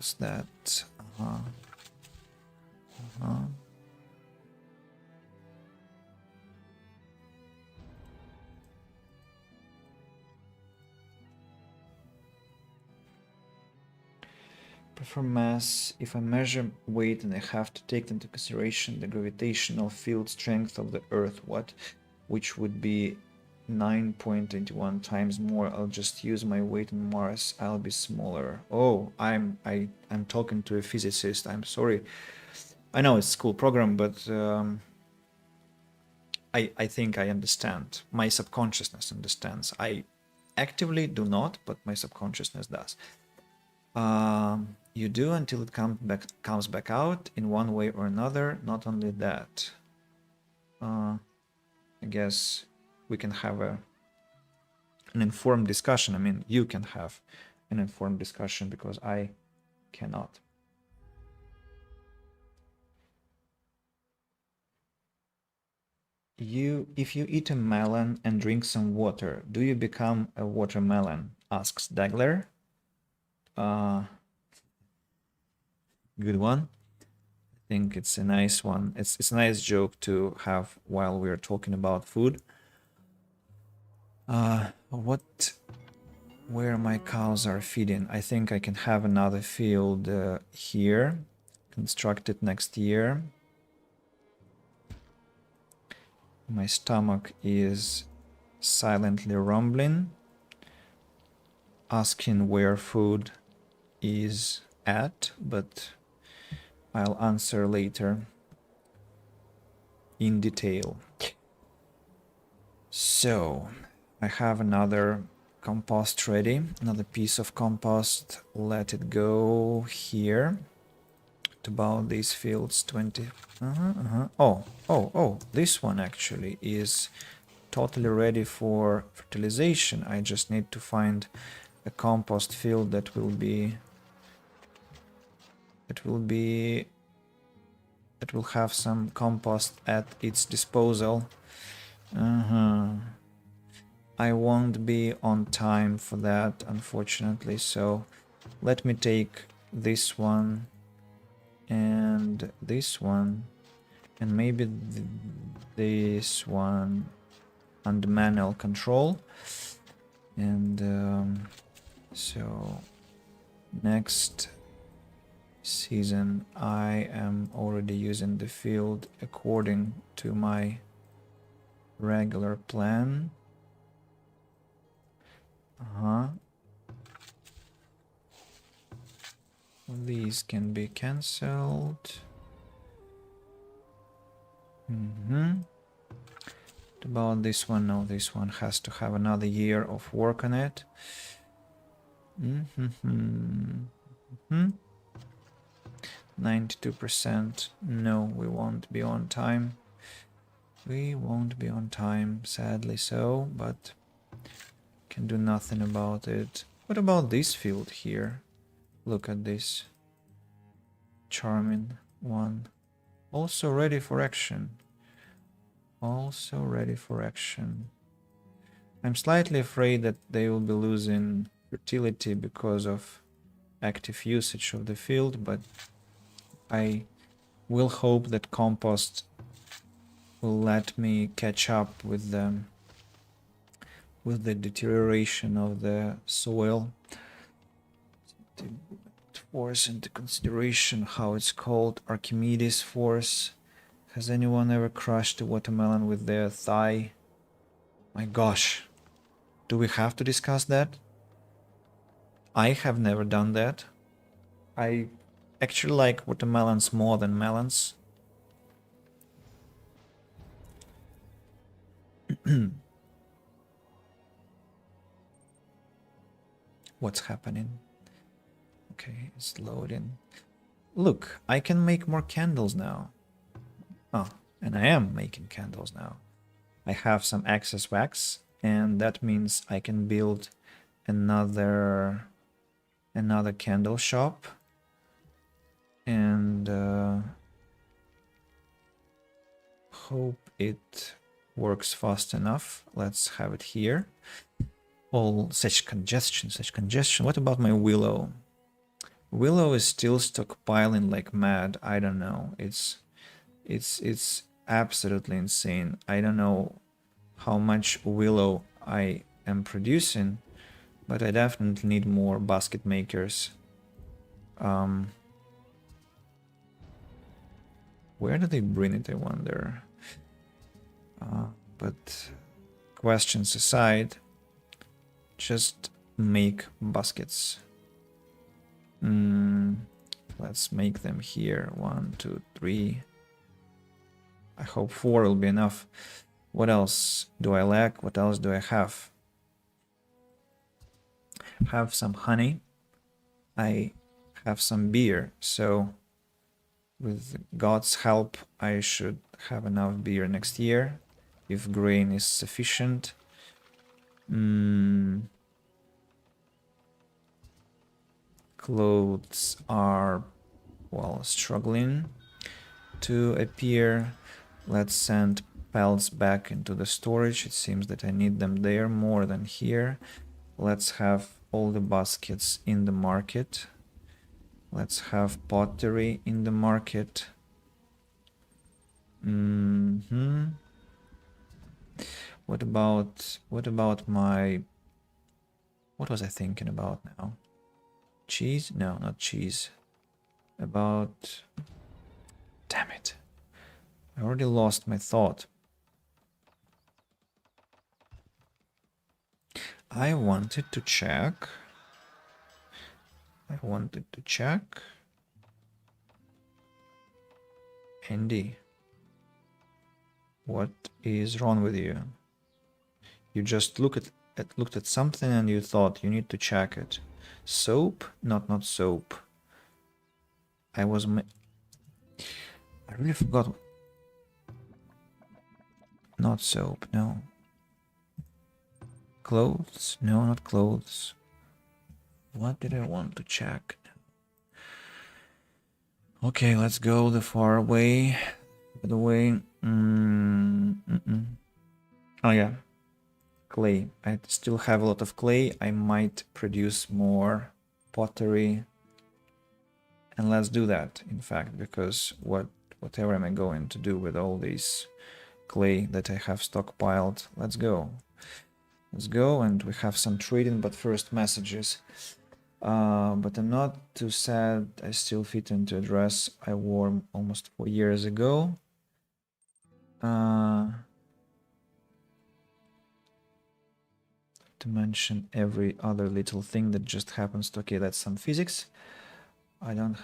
What's that? Prefer mass. If I measure weight and I have to take into consideration the gravitational field strength of the Earth, which would be 9.21 times more, I'll just use my weight on Mars. I'll be smaller. Oh, I'm talking to a physicist. I'm sorry. I know it's a school program, but I think I understand. My subconsciousness understands. I actively do not, but my subconsciousness does. You do until it comes back out in one way or another. Not only that, I guess we can have an informed discussion. I mean, you can have an informed discussion because I cannot. If you eat a melon and drink some water, do you become a watermelon? Asks Dagler. Good one. I think it's a nice one. It's a nice joke to have while we're talking about food. Where my cows are feeding? I think I can have another field here, constructed next year. My stomach is silently rumbling, asking where food is at, but I'll answer later in detail. So, I have another compost ready, another piece of compost. Let it go here. What about these fields? 20. Oh, this one actually is totally ready for fertilization. I just need to find a compost field that will have some compost at its disposal. I won't be on time for that, unfortunately, so let me take this one and this one and maybe this one under manual control. And so next season I am already using the field according to my regular plan. These can be cancelled. What about this one? No, this one has to have another year of work on it. 92%. No, we won't be on time. We won't be on time, sadly so, but can do nothing about it. What about this field here? Look at this. Charming one. Also ready for action. Also ready for action. I'm slightly afraid that they will be losing fertility because of active usage of the field, but I will hope that compost will let me catch up with the deterioration of the soil. Force into consideration, how it's called, Archimedes force. Has anyone ever crushed a watermelon with their thigh? My gosh, do we have to discuss that? I have never done that. I actually like watermelons more than melons. What's happening? Okay, it's loading. Look, I can make more candles now. Oh, and I am making candles now. I have some excess wax, and that means I can build another candle shop. And hope it works fast enough. Let's have it here. All such congestion. What about my willow? Willow is still stockpiling like mad. I don't know. It's absolutely insane. I don't know how much willow I am producing, but I definitely need more basket makers. Where do they bring it, I wonder? But questions aside, just make baskets. Let's make them here. 1, 2, 3. I hope 4 will be enough. What else do I lack? What else do I have? Have some honey. I have some beer. So with God's help, I should have enough beer next year, if grain is sufficient. Clothes are, well, struggling to appear. Let's send pelts back into the storage. It seems that I need them there more than here. Let's have all the baskets in the market. Let's have pottery in the market. What about my... What was I thinking about now? Cheese? No, not cheese. About... Damn it. I already lost my thought. I wanted to check. Andy, what is wrong with you? You just looked at something and you thought you need to check it. Soap? Not soap. I really forgot. Not soap, no. Clothes? No, not clothes. What did I want to check? Okay, let's go the far away. By the way, oh yeah, clay. I still have a lot of clay. I might produce more pottery. And let's do that, in fact, because whatever am I going to do with all this clay that I have stockpiled? Let's go. Let's go, and we have some trading, but first messages. But I'm not too sad. I still fit into a dress I wore almost 4 years ago. To mention every other little thing that just happens to... Okay, that's some physics. We don't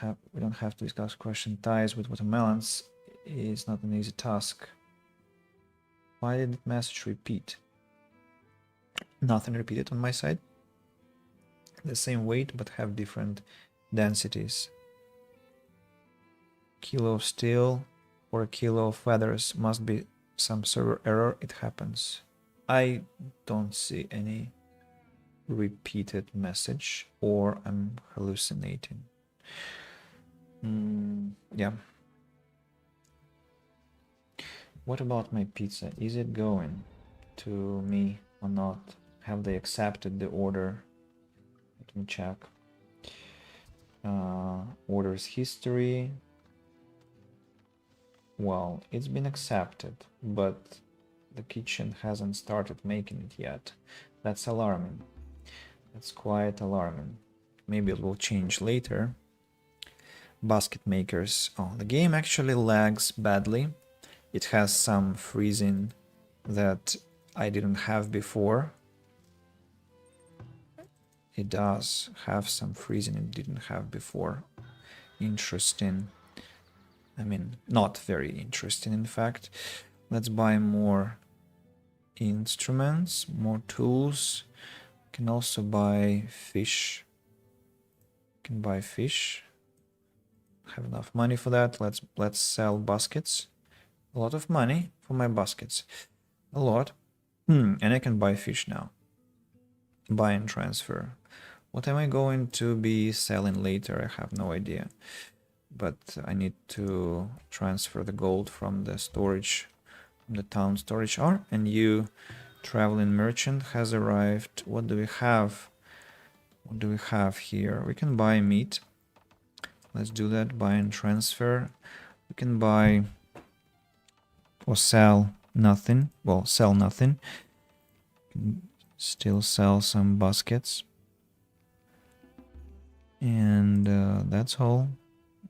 have to discuss question. Ties with watermelons is not an easy task. Why did the message repeat? Nothing repeated on my side. The same weight but have different densities. Kilo of steel or a kilo of feathers must be some server error. It happens. I don't see any repeated message, or I'm hallucinating. Yeah. What about my pizza? Is it going to me or not? Have they accepted the order? Let me check. Orders history. Well, it's been accepted, but the kitchen hasn't started making it yet. That's alarming. That's quite alarming. Maybe it will change later. Basket makers. Oh, the game actually lags badly. It has some freezing that I didn't have before. It does have some freezing it didn't have before. Interesting. I mean, not very interesting, in fact. Let's buy more instruments, more tools. Can also buy fish. Can buy fish. Have enough money for that. Let's sell baskets. A lot of money for my baskets. A lot. And I can buy fish now. Buy and transfer. What am I going to be selling later? I have no idea. But I need to transfer the gold from the storage, from the town storage. Oh, a new traveling merchant has arrived. What do we have? What do we have here? We can buy meat. Let's do that. Buy and transfer. We can buy or sell nothing. Well, sell nothing. Still sell some baskets. And that's all.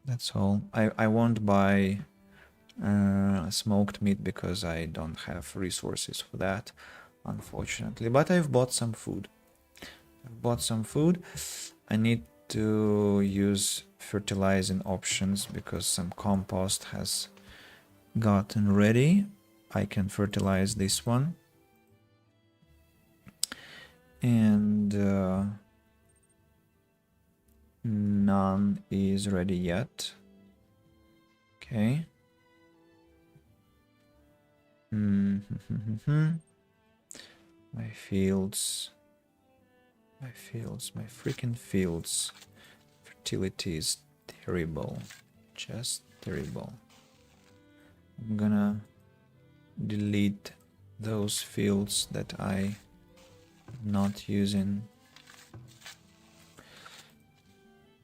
That's all. I won't buy smoked meat because I don't have resources for that, unfortunately. But I've bought some food. I need to use fertilizing options because some compost has gotten ready. I can fertilize this one. And none is ready yet. Okay. My fields. My freaking fields. Fertility is terrible. Just terrible. I'm gonna delete those fields that I'm not using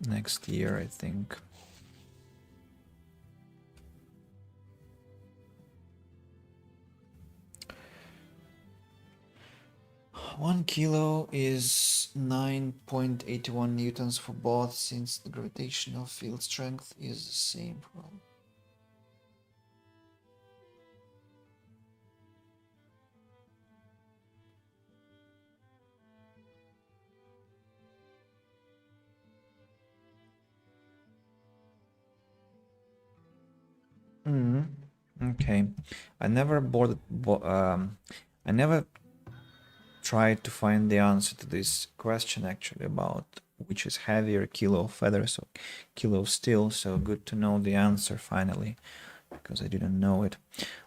next year, I think. One kilo is 9.81 newtons for both, since the gravitational field strength is the same for all. Okay, I never I never tried to find the answer to this question actually about which is heavier, kilo of feathers or kilo of steel. So good to know the answer finally, because I didn't know it.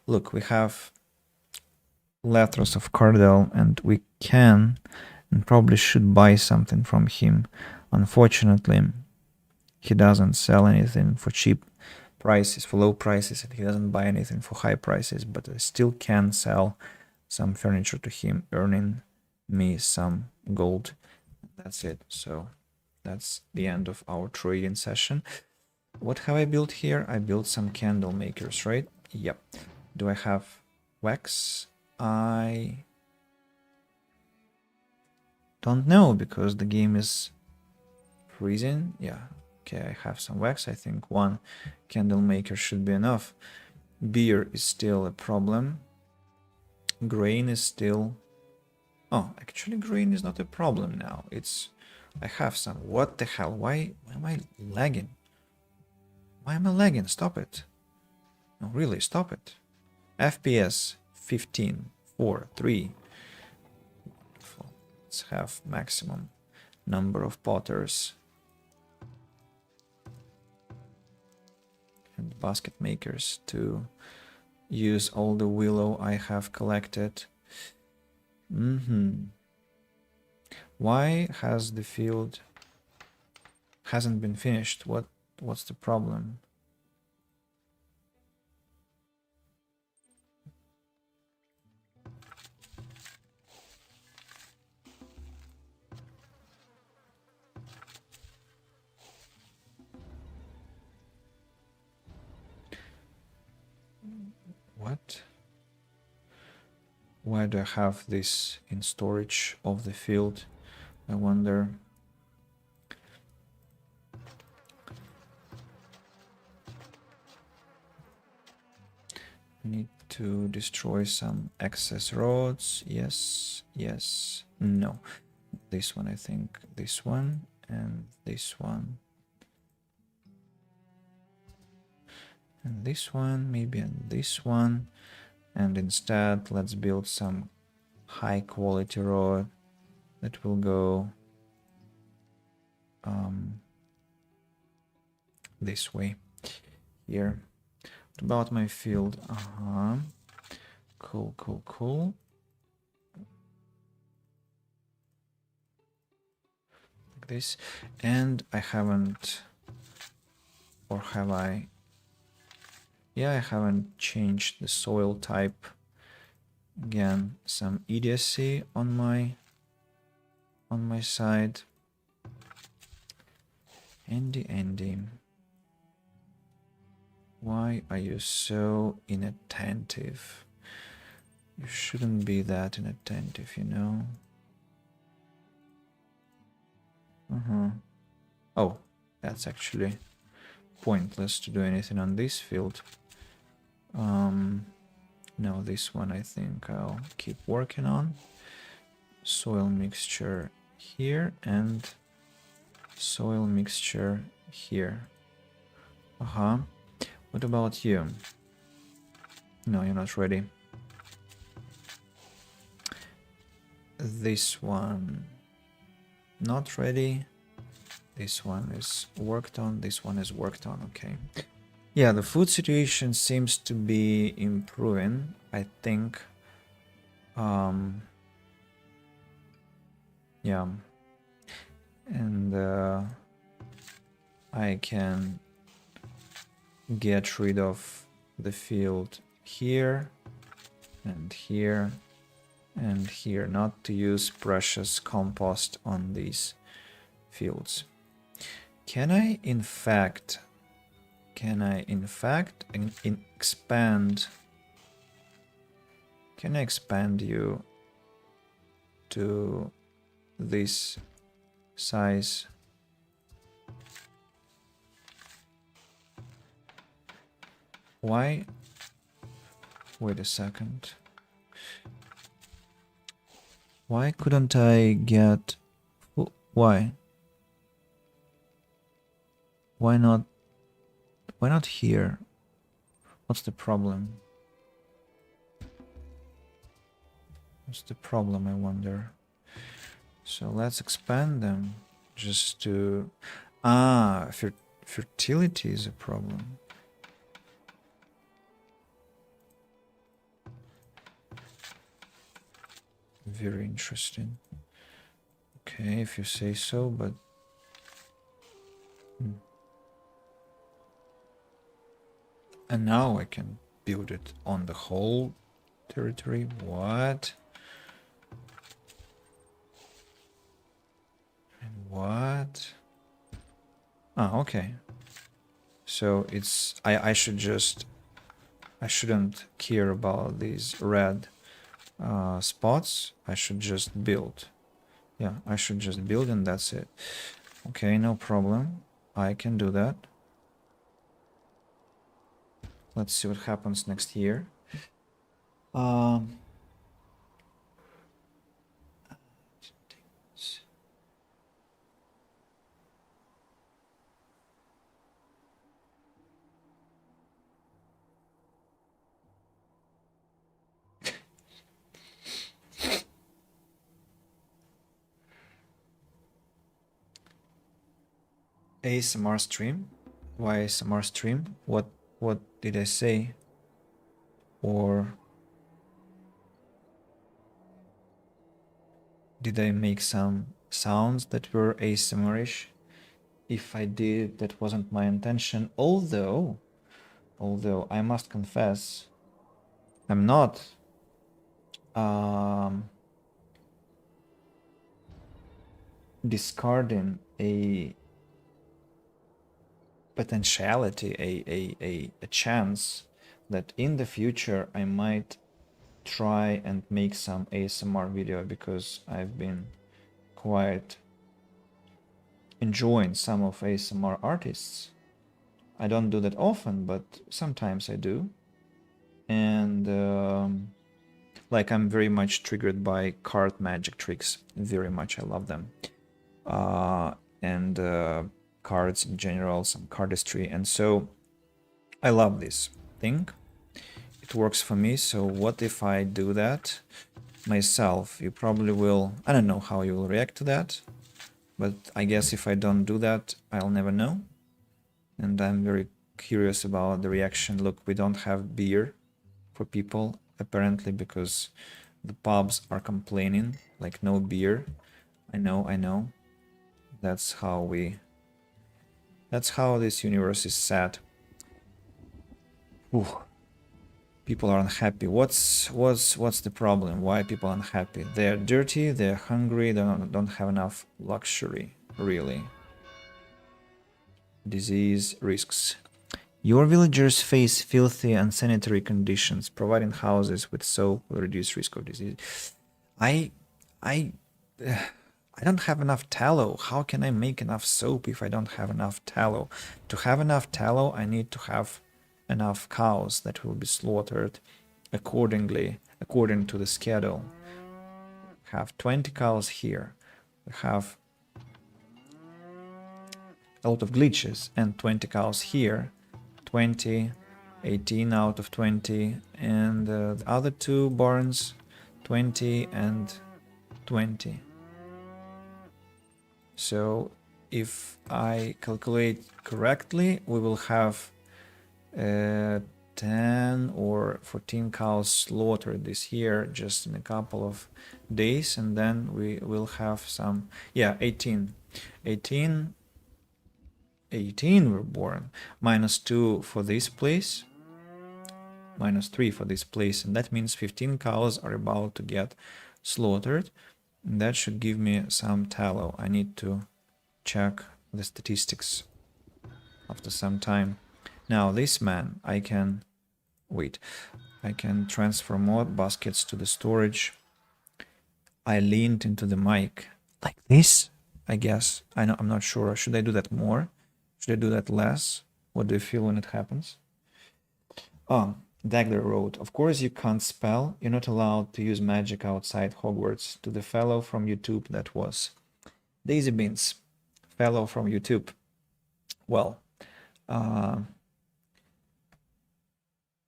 Look, we have Lethros of Cardell, and we can and probably should buy something from him. Unfortunately, he doesn't sell anything for cheap prices, for low prices, and he doesn't buy anything for high prices, but I still can sell some furniture to him, earning me some gold. That's it. So that's the end of our trading session. What have I built here? I built some candle makers, right? Yep. Do I have wax? I don't know because the game is freezing. Yeah. Okay, I have some wax. I think one candle maker should be enough. Beer is still a problem. Grain is still... Oh, actually grain is not a problem now. I have some. What the hell? Why am I lagging? Why am I lagging? Stop it. No, really, stop it. FPS 15, 4, 3. Wonderful. Let's have maximum number of potters and basket makers to use all the willow I have collected. Why has the field hasn't been finished? What's the problem? What? Why do I have this in storage of the field? I wonder. I need to destroy some excess rods. Yes, yes, no. This one, I think. This one and this one. And this one, maybe, and this one. And instead, let's build some high quality rod that will go this way here. What about my field? Cool, cool, cool. Like this. And I haven't, or have I? Yeah, I haven't changed the soil type. Again, some idiocy on my side. Andy. Why are you so inattentive? You shouldn't be that inattentive, you know? Oh, that's actually pointless to do anything on this field. No, this one I think I'll keep working on. Soil mixture here and soil mixture here. What about you? No, you're not ready. This one not ready. This one is worked on. This one is worked on. Okay. Yeah, the food situation seems to be improving, I think. Yeah. And I can get rid of the field here and here and here, not to use precious compost on these fields. Can I in fact expand? Can I expand you to this size? Why? Wait a second. Why couldn't I get... Why? Why not? Why not here? What's the problem? What's the problem, I wonder? So let's expand them just to... Ah, fertility is a problem. Very interesting. Okay, if you say so, but... And now I can build it on the whole territory. What? And what? Ah, okay. So it's... I should just... I shouldn't care about these red spots. I should just build. Yeah, I should just build and that's it. Okay, no problem. I can do that. Let's see what happens next year. ASMR stream? Why ASMR stream? What did I say? Or did I make some sounds that were ASMR-ish? If I did, that wasn't my intention. Although I must confess, I'm not discarding a potentiality, a chance that in the future I might try and make some ASMR video, because I've been quite enjoying some of ASMR artists. I don't do that often, but sometimes I do. And like, I'm very much triggered by card magic tricks. Very much, I love them. And cards in general, some cardistry, and so I love this thing. It works for me. So what if I do that myself? You probably will... I don't know how you will react to that, but I guess if I don't do that, I'll never know. And I'm very curious about the reaction. Look, we don't have beer for people, apparently, because the pubs are complaining, like, no beer. I know. That's how this universe is sad. Ooh. People are unhappy. What's the problem? Why are people unhappy? They're dirty, they're hungry, they don't have enough luxury, really. Disease risks. Your villagers face filthy and sanitary conditions. Providing houses with soap will reduce risk of disease. I, I, I don't have enough tallow. How can I make enough soap if I don't have enough tallow? To have enough tallow, I need to have enough cows that will be slaughtered accordingly, according to the schedule. Have 20 cows here. We have a lot of glitches and 20 cows here. 20, 18 out of 20, and the other two barns, 20 and 20. So if I calculate correctly, we will have 10 or 14 cows slaughtered this year just in a couple of days, and then we will have some, yeah, 18 were born, -2 for this place, -3 for this place, and that means 15 cows are about to get slaughtered. And that should give me some tallow. I need to check the statistics after some time. Now this man, I can transfer more baskets to the storage. I leaned into the mic like this, I guess. I'm not sure. Should I do that more? Should I do that less? What do you feel when it happens? Oh, Dagler wrote, of course you can't spell. You're not allowed to use magic outside Hogwarts. To the fellow from YouTube that was. Daisy Beans, fellow from YouTube. Well,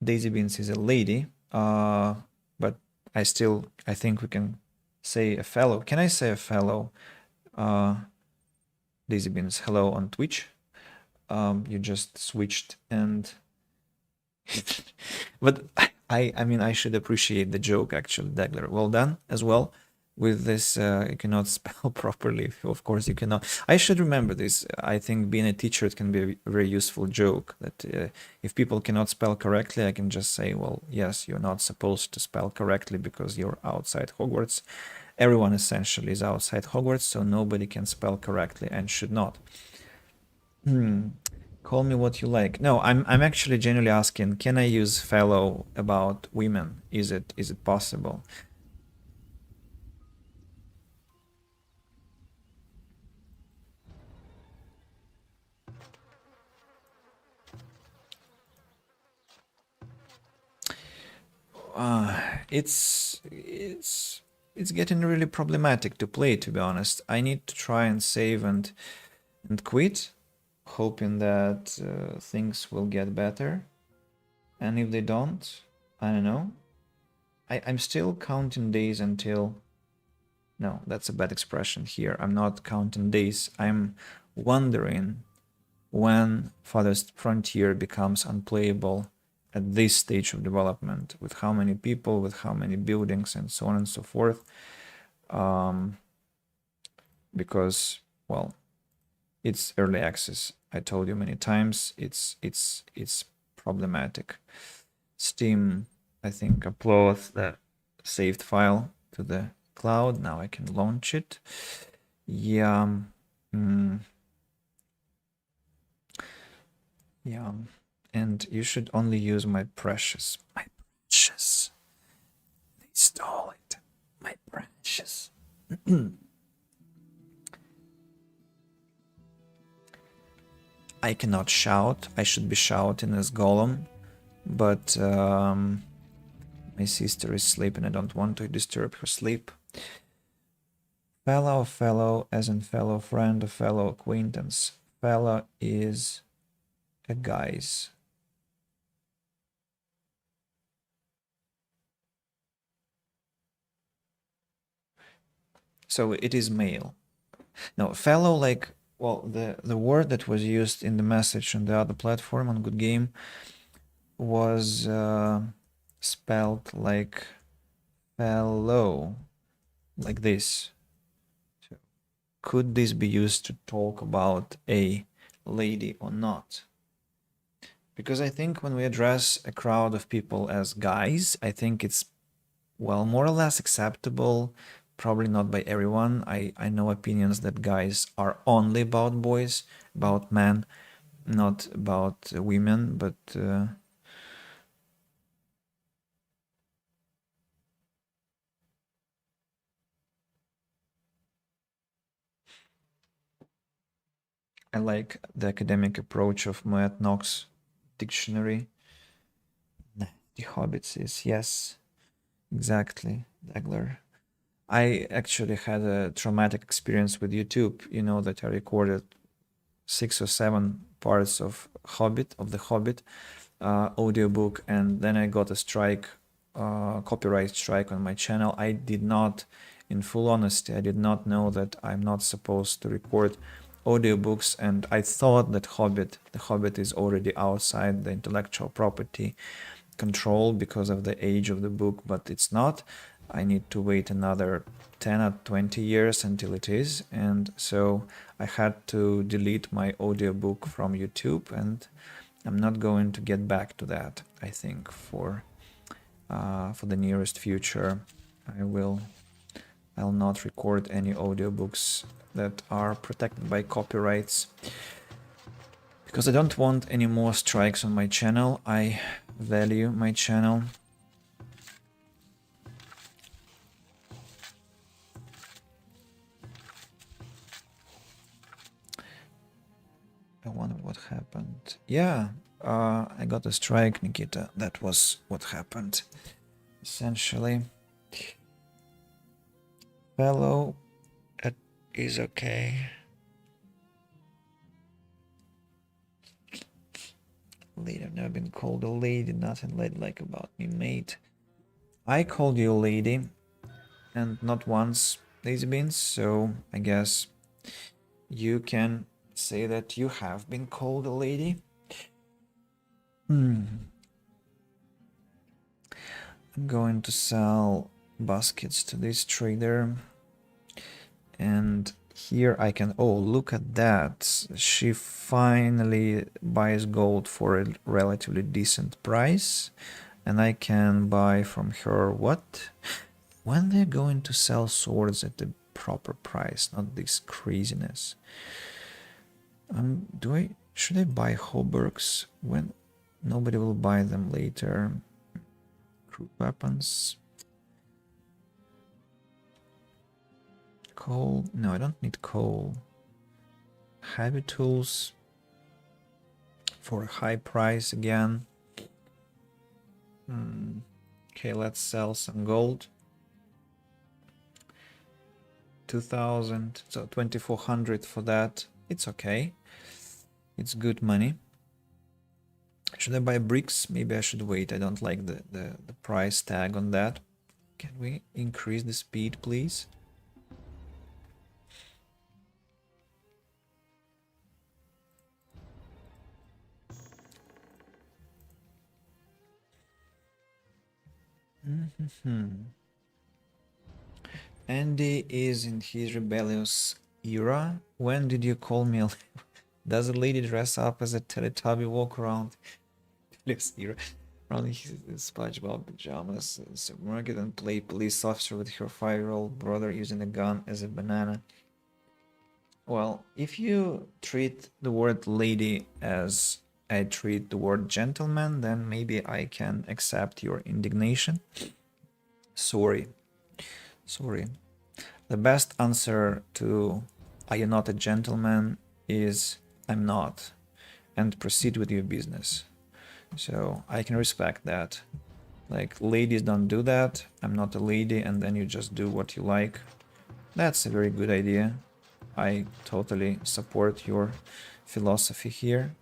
Daisy Beans is a lady, but I think we can say a fellow. Can I say a fellow? Daisy Beans, hello on Twitch. You just switched and but I mean I should appreciate the joke actually, Dagler. Well done as well. With this, you cannot spell properly. Of course, you cannot. I should remember this. I think being a teacher, it can be a very useful joke that if people cannot spell correctly, I can just say, well, yes, you're not supposed to spell correctly because you're outside Hogwarts. Everyone essentially is outside Hogwarts, so nobody can spell correctly and should not. Call me what you like. No, I'm actually genuinely asking, can I use fellow about women? Is it possible? It's getting really problematic to play, to be honest. I need to try and save and quit, hoping that things will get better. And if they don't, I don't know. I'm still counting days until... No, that's a bad expression here. I'm not counting days. I'm wondering when Farthest Frontier becomes unplayable at this stage of development, with how many people, with how many buildings, and so on and so forth. Because, well, it's early access. I told you many times, it's problematic. Steam, I think, uploads the saved file to the cloud. Now I can launch it. Yeah. Yeah. And you should only use my precious. My precious. They stole it. My precious. I cannot shout. I should be shouting as Gollum. But my sister is sleeping. I don't want to disturb her sleep. Fellow, as in fellow friend or fellow acquaintance. Fellow is a guys. So it is male. No, fellow, like, well, the word that was used in the message on the other platform on Good Game was spelled like fellow, like this. So could this be used to talk about a lady or not? Because I think when we address a crowd of people as guys, I think it's, well, more or less acceptable. Probably not by everyone. I know opinions that guys are only about boys, about men. not about women, but I like the academic approach of Moet Knox dictionary. The Hobbits is, yes, exactly, Dagler. I actually had a traumatic experience with YouTube. You know that I recorded 6 or 7 parts of the Hobbit audiobook, and then I got a strike, copyright strike on my channel. I did not, in full honesty, I did not know that I'm not supposed to record audiobooks, and I thought that the Hobbit is already outside the intellectual property control because of the age of the book, but it's not. I need to wait another 10 or 20 years until it is, and so I had to delete my audiobook from YouTube, and I'm not going to get back to that. I think for the nearest future, I'll not record any audiobooks that are protected by copyrights, because I don't want any more strikes on my channel. I value my channel. I wonder what happened. Yeah, I got a strike, Nikita. That was what happened, essentially. Fellow, it is okay. Lady, I've never been called a lady. Nothing ladylike about me, mate. I called you a lady, and not once, Lazy Beans, so I guess you can say that you have been called a lady. I'm going to sell baskets to this trader, and here I can, oh, look at that, she finally buys gold for a relatively decent price, and I can buy from her what? When they're going to sell swords at the proper price, not this craziness. Should I buy hauberks when nobody will buy them later? Crude weapons. Coal? No, I don't need coal. Heavy tools for a high price again. Okay, let's sell some gold. 2000, so 2400 for that. It's okay. It's good money. Should I buy bricks? Maybe I should wait. I don't like the price tag on that. Can we increase the speed, please? Andy is in his rebellious era. When did you call me? Does a lady dress up as a Teletubby, walk around rebellious era, around in his SpongeBob pajamas, supermarket, and play police officer with her 5-year-old brother using a gun as a banana? Well, if you treat the word lady as I treat the word gentleman, then maybe I can accept your indignation. Sorry. The best answer to "Are you not a gentleman?" is "I'm not," and proceed with your business. So I can respect that. Like, ladies don't do that. I'm not a lady, and then you just do what you like. That's a very good idea. I totally support your philosophy here.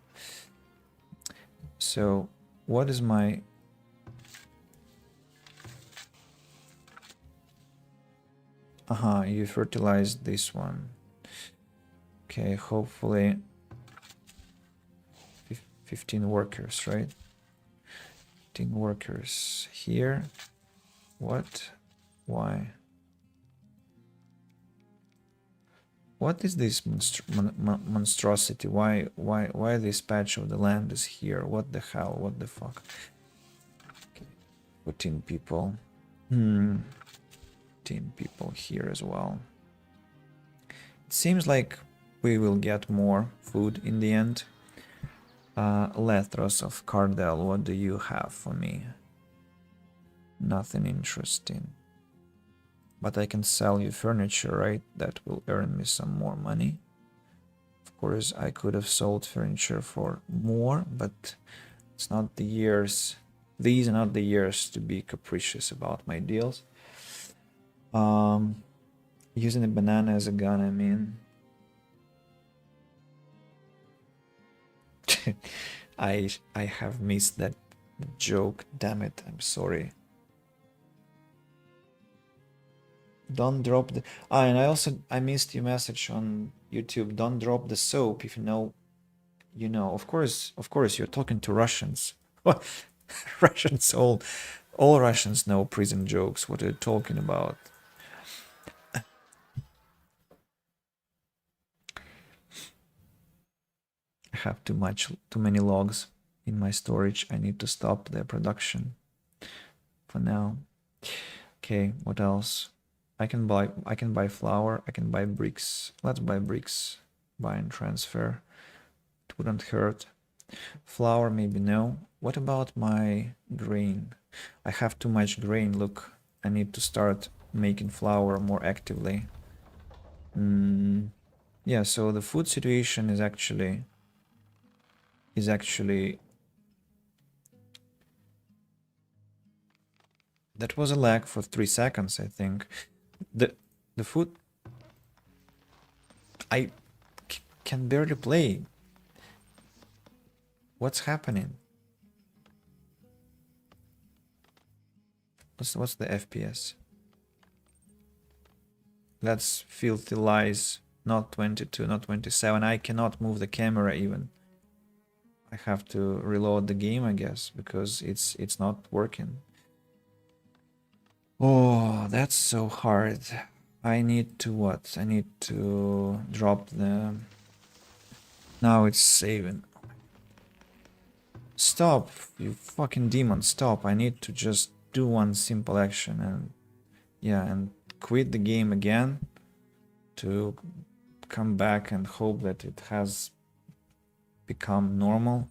So, what is my... you fertilized this one. Okay, hopefully 15 workers, right? 15 workers here. What? Why? What is this monstrosity? Why this patch of the land is here? What the hell? What the fuck? Okay. 14 people. 10 people here as well. It seems like we will get more food in the end. Lethros of Cardell, what do you have for me? Nothing interesting. But I can sell you furniture, right? That will earn me some more money. Of course, I could have sold furniture for more, but it's not the years. These are not the years to be capricious about my deals. Using a banana as a gun, I mean. I have missed that joke, damn it, I'm sorry. Don't drop the... Ah, and I missed your message on YouTube. Don't drop the soap if you know, you know. Of course, you're talking to Russians. Russians, all Russians know prison jokes. What are you talking about? I have too many logs in my storage. I need to stop the production for now. Okay, what else? I can buy flour, I can buy bricks. Let's buy bricks. Buy and transfer. It wouldn't hurt. Flour, maybe no. What about my grain? I have too much grain. Look, I need to start making flour more actively. Yeah, so the food situation is actually that was a lag for 3 seconds, I think. The food I can barely play. What's happening? What's the FPS? That's filthy lies. Not 22, not 27. I cannot move the camera even. I have to reload the game, I guess, because it's not working. Oh, that's so hard. I need to what? I need to drop the... Now it's saving. Stop, you fucking demon, stop. I need to just do one simple action and... Yeah, and quit the game again to come back and hope that it has become normal.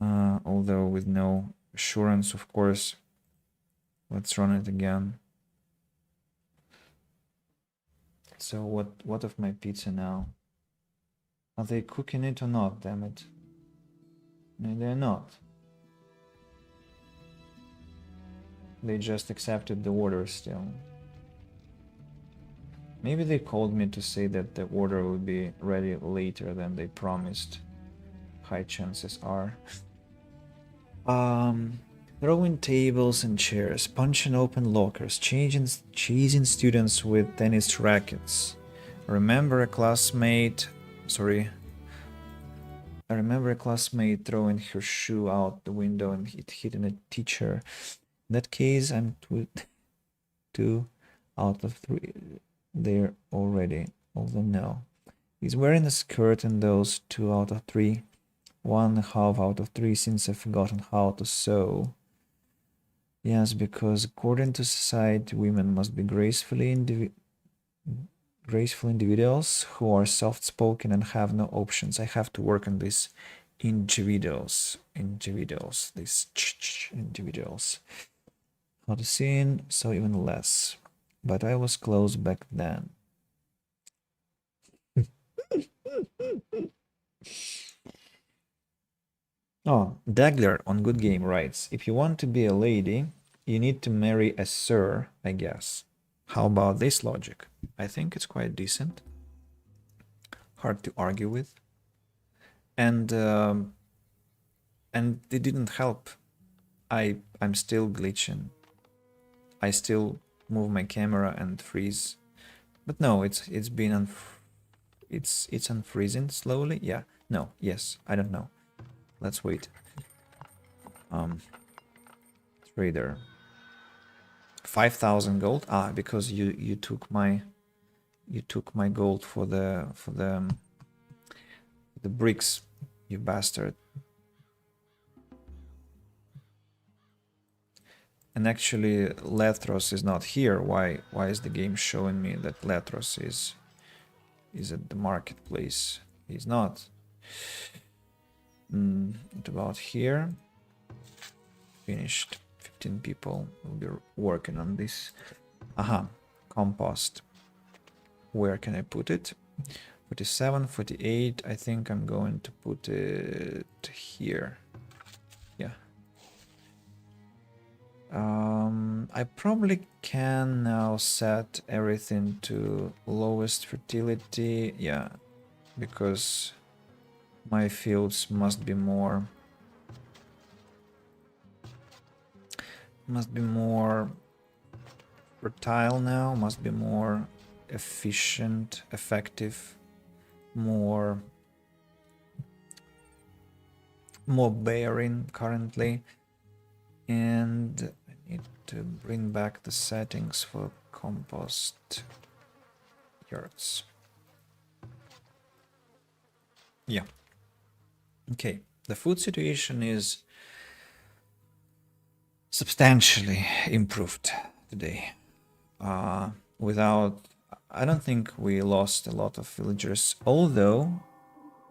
Although with no assurance, of course. Let's run it again. So what of my pizza now? Are they cooking it or not, damn it? No, they're not. They just accepted the order still. Maybe they called me to say that the order would be ready later than they promised. High chances are. Throwing tables and chairs, punching open lockers, chasing students with tennis rackets. I remember a classmate throwing her shoe out the window and it hitting a teacher. In that case, I'm 2 out of 3 there already. Although no. He's wearing a skirt in those 2 out of 3. 1.5 out of 3 since I've forgotten how to sew. Yes, because according to society, women must be graceful individuals who are soft-spoken and have no options. I have to work on this individuals. How to sing, so even less. But I was close back then. Oh, Dagler on Good Game writes, if you want to be a lady, you need to marry a sir, I guess. How about this logic? I think it's quite decent. Hard to argue with. And it didn't help. I'm still glitching. I still move my camera and freeze. But no, it's been it's unfreezing slowly. Yeah. No. Yes. I don't know. Let's wait. Trader. 5,000 gold. Ah, because you took my gold for the bricks, you bastard. And actually, Lethros is not here. Why is the game showing me that Lethros is at the marketplace? He's not. What about here? Finished. 15 people will be working on this. Aha, compost. Where can I put it? 47, 48. I think I'm going to put it here. Yeah. I probably can now set everything to lowest fertility. Yeah, because my fields must be more fertile now, must be more efficient, effective, more bearing currently. And I need to bring back the settings for compost yards. Yeah. Okay, the food situation is substantially improved today. Without, I don't think we lost a lot of villagers, although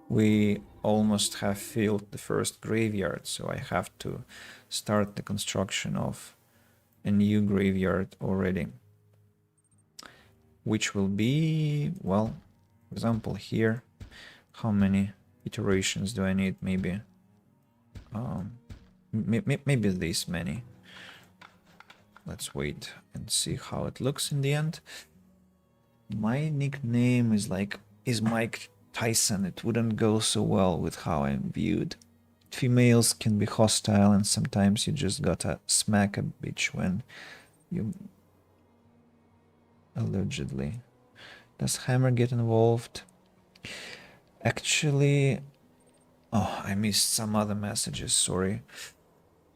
we almost have filled the first graveyard, so I have to start the construction of a new graveyard already, which will be, well, for example, here, how many iterations do I need? Maybe maybe this many. Let's wait and see how it looks in the end. My nickname is Mike Tyson. It wouldn't go so well with how I'm viewed. Females can be hostile, and sometimes you just gotta smack a bitch when you allegedly. Does Hammer get involved? Actually, oh, I missed some other messages, sorry.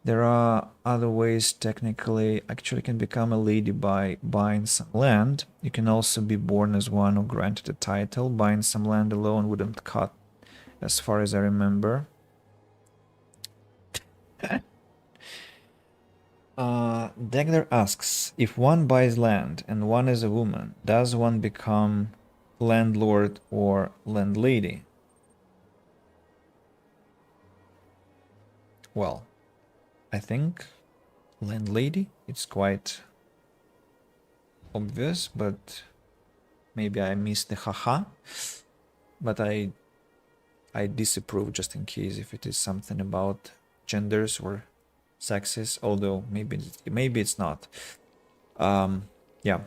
There are other ways technically. Actually can become a lady by buying some land. You can also be born as one or granted a title. Buying some land alone wouldn't cut, as far as I remember. Degler asks, if one buys land and one is a woman, does one become landlord or landlady? Well, I think landlady, it's quite obvious, but maybe I missed the haha. But I disapprove just in case if it is something about genders or sexes, although maybe it's not. Yeah.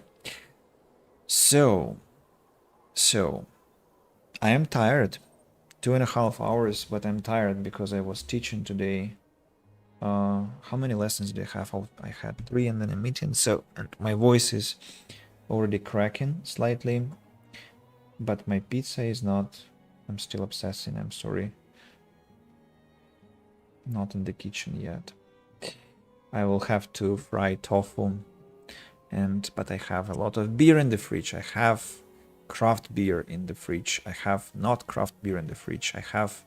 So I am tired. 2.5 hours, but I'm tired because I was teaching today. How many lessons did I have? I had 3 and then a meeting, so and my voice is already cracking slightly, but my pizza is not. I'm still obsessing, I'm sorry. Not in the kitchen yet. I will have to fry tofu, but I have a lot of beer in the fridge. I have craft beer in the fridge. I have not craft beer in the fridge. I have,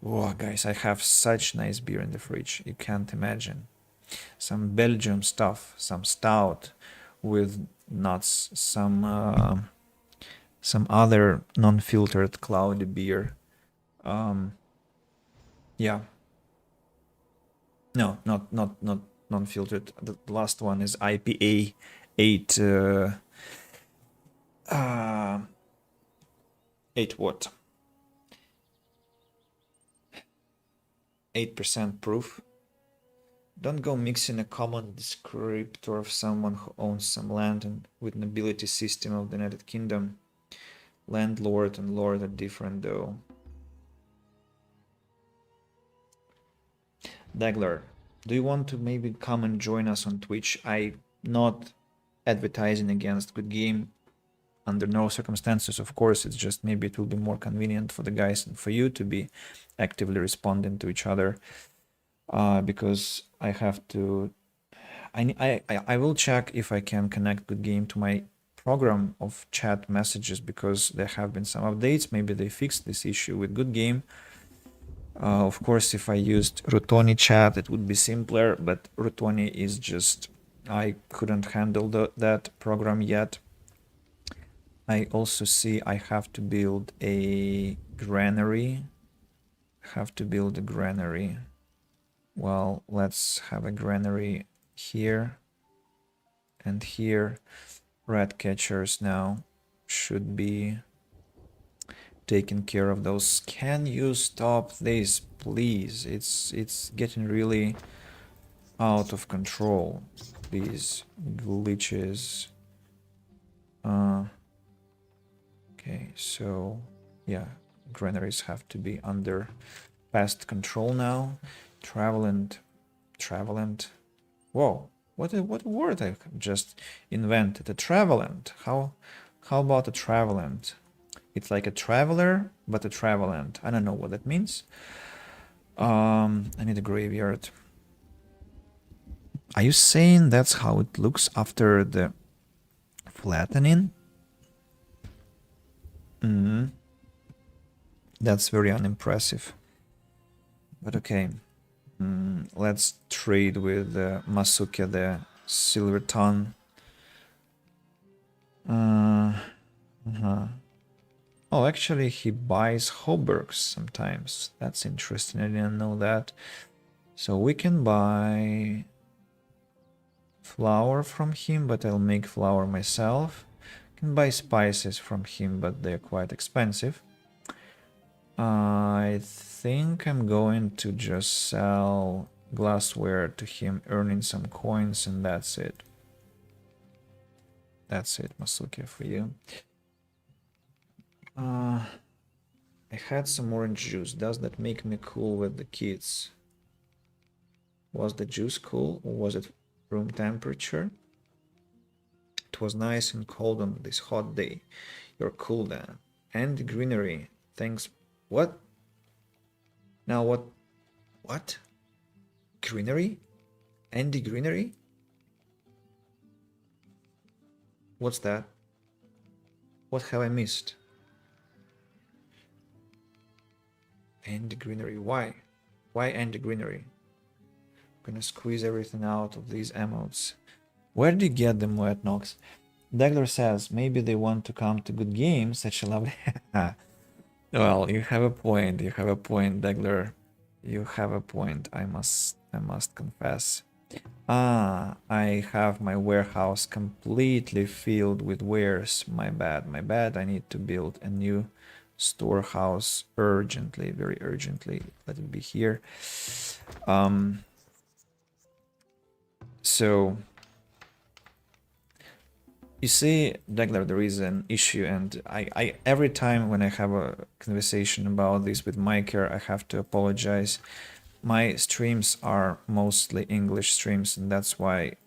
oh guys, I have such nice beer in the fridge. You can't imagine. Some Belgium stuff, some stout with nuts, some other non-filtered cloudy beer. Yeah. No, not non-filtered. The last one is IPA 8 8 what? 8% proof. Don't go mixing a common descriptor of someone who owns some land and with nobility system of the United Kingdom. Landlord and lord are different though. Dagler, do you want to maybe come and join us on Twitch? I'm not advertising against Good Game under no circumstances, of course. It's just maybe it will be more convenient for the guys and for you to be actively responding to each other, because I have to. I will check if I can connect Good Game to my program of chat messages, because there have been some updates. Maybe they fixed this issue with Good Game. Of course, if I used Rutoni chat, it would be simpler, but Rutoni is just, I couldn't handle that program yet. I also see I have to build a granary Have to build a granary. Well, let's have a granary here and here. Rat catchers now should be taking care of those. Can you stop this, please? It's getting really out of control. These glitches. Okay, so yeah, granaries have to be under pest control now. Travelant. Whoa, what a word I just invented. A travelant. How about a travelant? It's like a traveler, but a travelant. I don't know what that means. I need a graveyard. Are you saying that's how it looks after the flattening? That's very unimpressive. But okay. Let's trade with Masuke, the silver tongue. Oh, actually, he buys Hobergs sometimes. That's interesting. I didn't know that. So we can buy flour from him, but I'll make flour myself. Can buy spices from him, but they're quite expensive. I think I'm going to just sell glassware to him, earning some coins, and that's it. That's it, Masuke, for you. I had some orange juice. Does that make me cool with the kids? Was the juice cool, or was it room temperature? It was nice and cold on this hot day. You're cool then. And greenery. Thanks. What? Now what? What? Greenery? Andy Greenery? What's that? What have I missed? Andy Greenery. Why? Why Andy Greenery? I'm gonna squeeze everything out of these emotes. Where do you get them, Wet Nox? Dagler says maybe they want to come to good games. Such a lovely. Well, you have a point. You have a point, Dagler. You have a point. I must confess. I have my warehouse completely filled with wares. My bad, my bad. I need to build a new storehouse urgently, very urgently. Let it be here. So you see, Dagler, there is an issue, and I every time when I have a conversation about this with Miker, I have to apologize. My streams are mostly English streams, and that's why,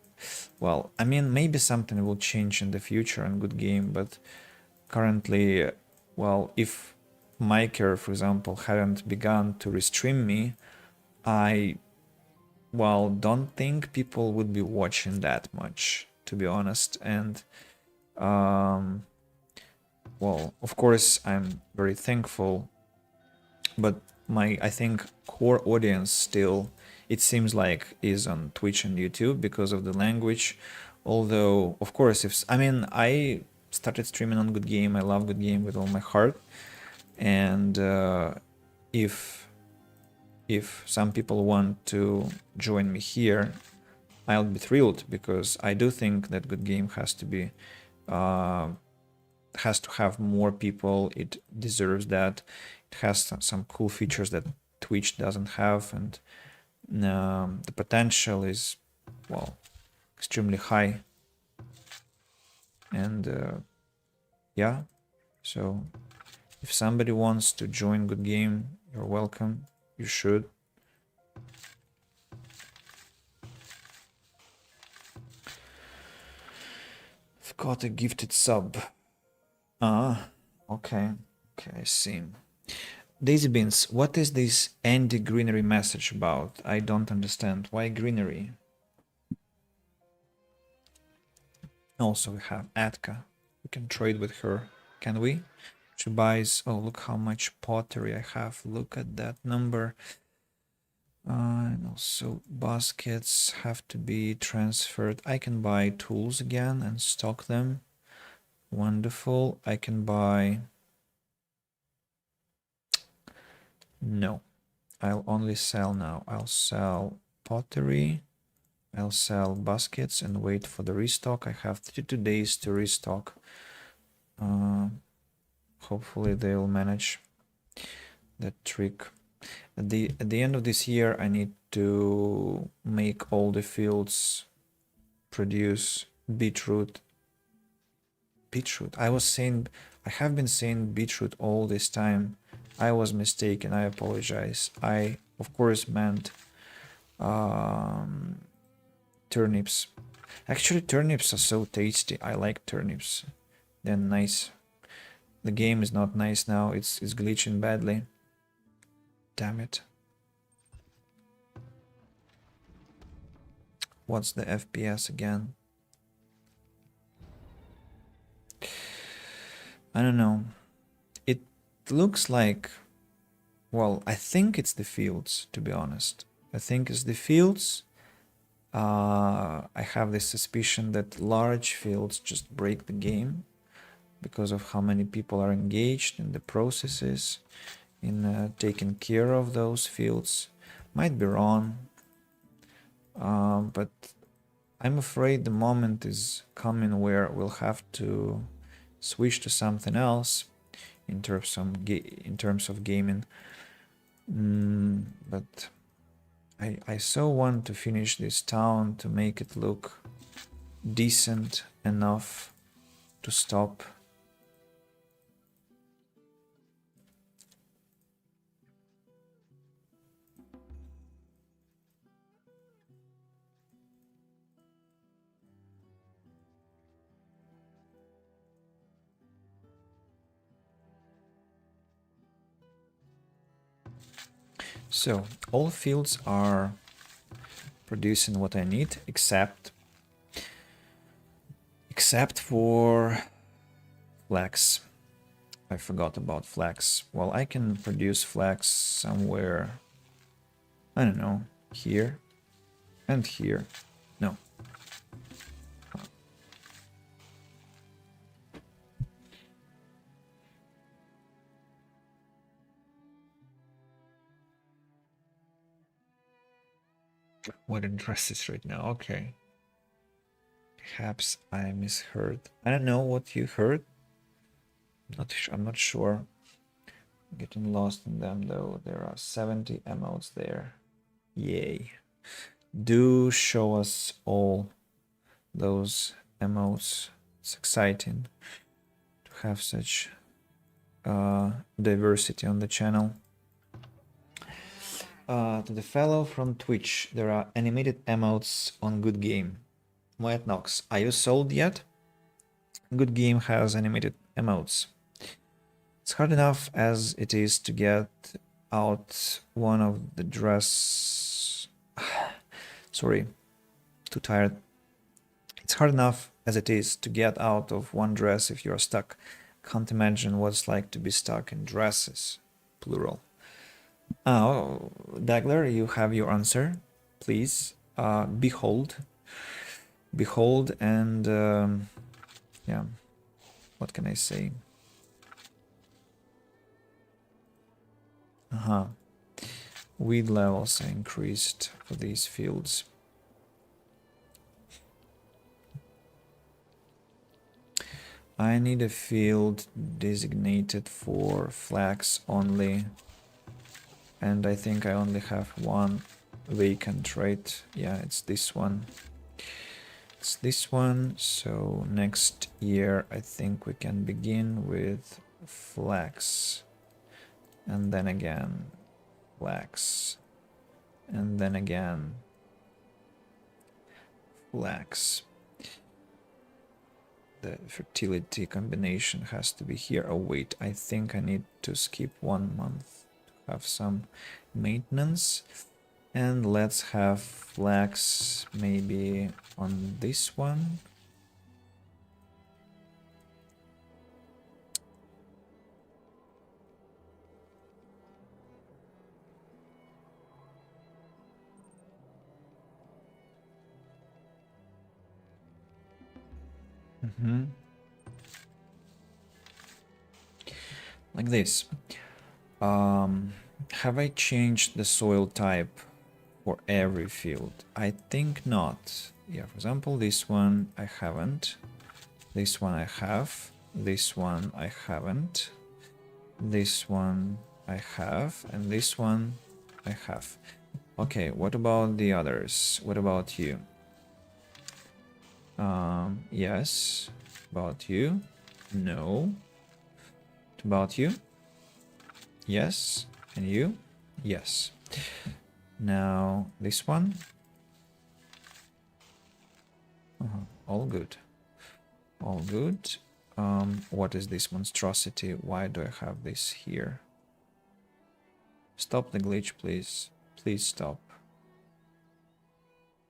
well, I mean, maybe something will change in the future in Good Game, but currently, well, if Miker, for example, hadn't begun to restream me, I, well, don't think people would be watching that much, to be honest. And well, of course, I'm very thankful, but my, I think, core audience still, it seems like, is on Twitch and YouTube because of the language. Although, of course, if, I mean, I started streaming on Good Game. I love Good Game with all my heart, and if some people want to join me here, I'll be thrilled, because I do think that Good Game has to be has to have more people. It deserves that. It has some cool features that Twitch doesn't have, and the potential is, well, extremely high. And yeah, so if somebody wants to join Good Game, you're welcome. You should. I've got a gifted sub. Okay. Okay, I see. Daisy Beans, what is this Andy Greenery message about? I don't understand. Why greenery? Also, we have Atka. We can trade with her. Can we? She buys... Oh, look how much pottery I have. Look at that number. And also, baskets have to be transferred. I can buy tools again and stock them. Wonderful. I can buy... No. I'll only sell now. I'll sell pottery. I'll sell baskets and wait for the restock. I have 32 days to restock. Hopefully they'll manage that trick. At the end of this year, I need to make all the fields produce beetroot. Beetroot. I have been saying beetroot all this time. I was mistaken. I apologize. I, of course, meant turnips. Actually, turnips are so tasty. I like turnips. They're nice. The game is not nice now. It's glitching badly. Damn it. What's the FPS again? I don't know. It looks like... Well, I think it's the fields, to be honest. I think it's the fields. I have this suspicion that large fields just break the game because of how many people are engaged in the processes, in taking care of those fields. Might be wrong, but I'm afraid the moment is coming where we'll have to switch to something else in terms of gaming. But I so want to finish this town to make it look decent enough to stop. So all fields are producing what I need, except for flax. I forgot about flax. Well, I can produce flax somewhere, I don't know, here and here. No. What addresses right now? Okay. Perhaps I misheard. I don't know what you heard. I'm not sure. Getting lost in them though. There are 70 emotes there. Yay. Do show us all those emotes. It's exciting to have such diversity on the channel. To the fellow from Twitch, there are animated emotes on Good Game. White Knox, are you sold yet? Good Game has animated emotes. It's hard enough as it is to get out one of the dress... Sorry, too tired. It's hard enough as it is to get out of one dress if you're stuck. Can't imagine what it's like to be stuck in dresses. Plural. Oh, Dagler, you have your answer. Please, behold. Behold and, yeah, what can I say? Weed levels are increased for these fields. I need a field designated for flax only. And I think I only have one vacant, right? Yeah, it's this one. It's this one. So next year, I think we can begin with flax. And then again, flax. And then again, flax. The fertility combination has to be here. Oh wait, I think I need to skip 1 month to have some maintenance. And let's have flax maybe on this one. Like this. Have I changed the soil type for every field? I think not. Yeah, for example, this one I haven't. This one I have. This one I haven't. This one I have. And this one I have. Okay, what about the others? What about you? Yes. About you? No. About you? Yes. And you? Yes. Now this one. All good. All good. What is this monstrosity? Why do I have this here? Stop the glitch, please. Please stop.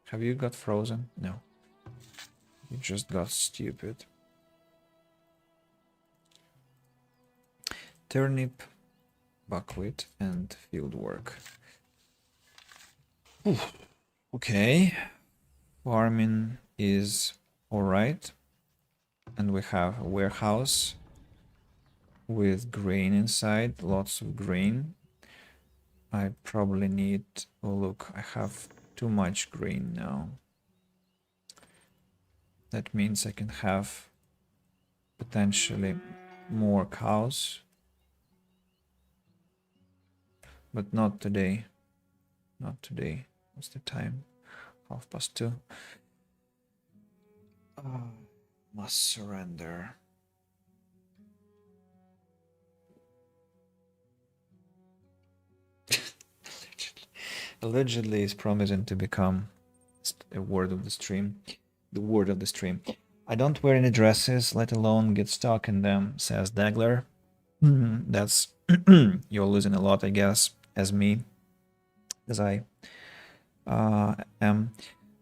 Have you got frozen? No. You just got stupid. Turnip, buckwheat, and fieldwork. Okay. Farming is alright. And we have a warehouse with grain inside, lots of grain. I probably need, oh look, I have too much grain now. That means I can have potentially more cows. But not today. Not today. What's the time? 2:30. Must surrender. Allegedly is promising to become a word of the stream. The word of the stream. I don't wear any dresses, let alone get stuck in them, says Dagler. That's you're losing a lot, I guess, as me, as I am.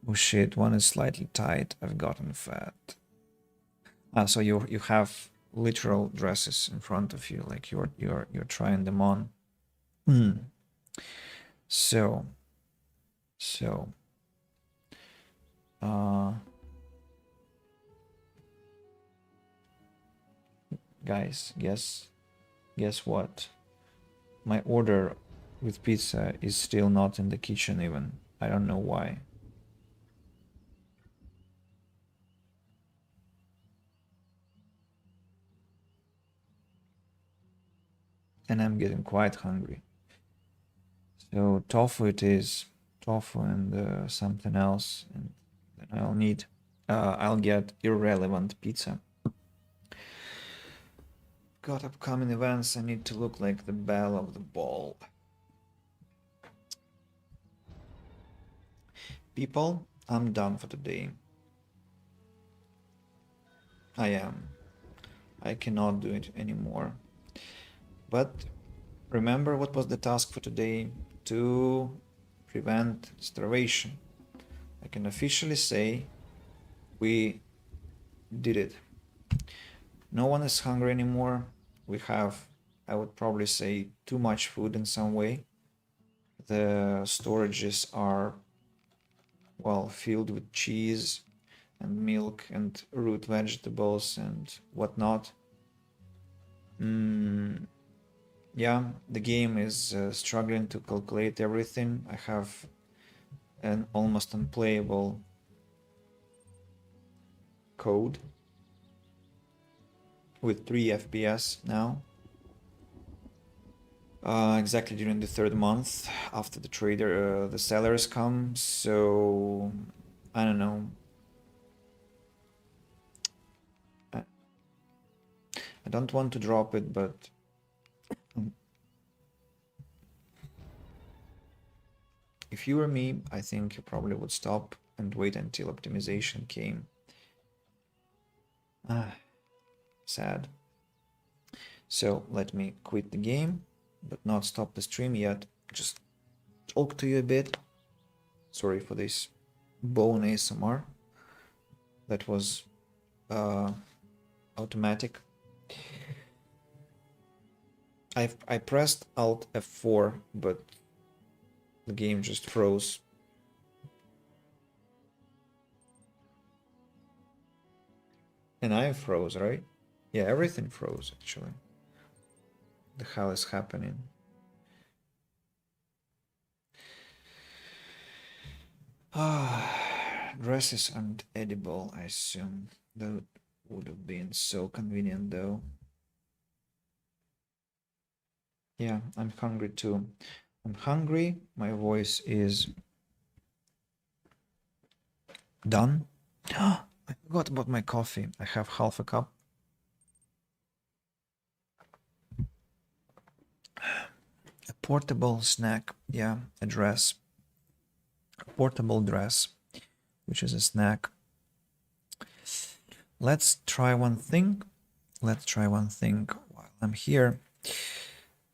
Oh shit, one is slightly tight. I've gotten fat. So you have literal dresses in front of you, like you're trying them on. So guys, guess what? My order with pizza is still not in the kitchen even. I don't know why. And I'm getting quite hungry. So tofu it is. Tofu and something else. And then I'll need... I'll get irrelevant pizza. Got upcoming events. I need to look like the belle of the ball. People, I'm done for today. I am. I cannot do it anymore. But remember what was the task for today? To prevent starvation. I can officially say we did it. No one is hungry anymore. We have, I would probably say, too much food in some way. The storages are, well, filled with cheese and milk and root vegetables and whatnot. Yeah, the game is struggling to calculate everything. I have an almost unplayable code with 3 FPS now. Exactly during the 3rd month after the sellers come. So I don't know. I don't want to drop it, but if you were me, I think you probably would stop and wait until optimization came. Sad. So let me quit the game, but not stop the stream yet. Just talk to you a bit. Sorry for this bone ASMR. That was automatic. I pressed Alt F4, but the game just froze. And I froze, right? Yeah, everything froze actually. The hell is happening? Dresses aren't edible, I assume. That would have been so convenient though. Yeah, I'm hungry too. I'm hungry. My voice is done. I forgot about my coffee. I have half a cup. A portable snack. Yeah, a dress. A portable dress, which is a snack. Let's try one thing. Let's try one thing while I'm here.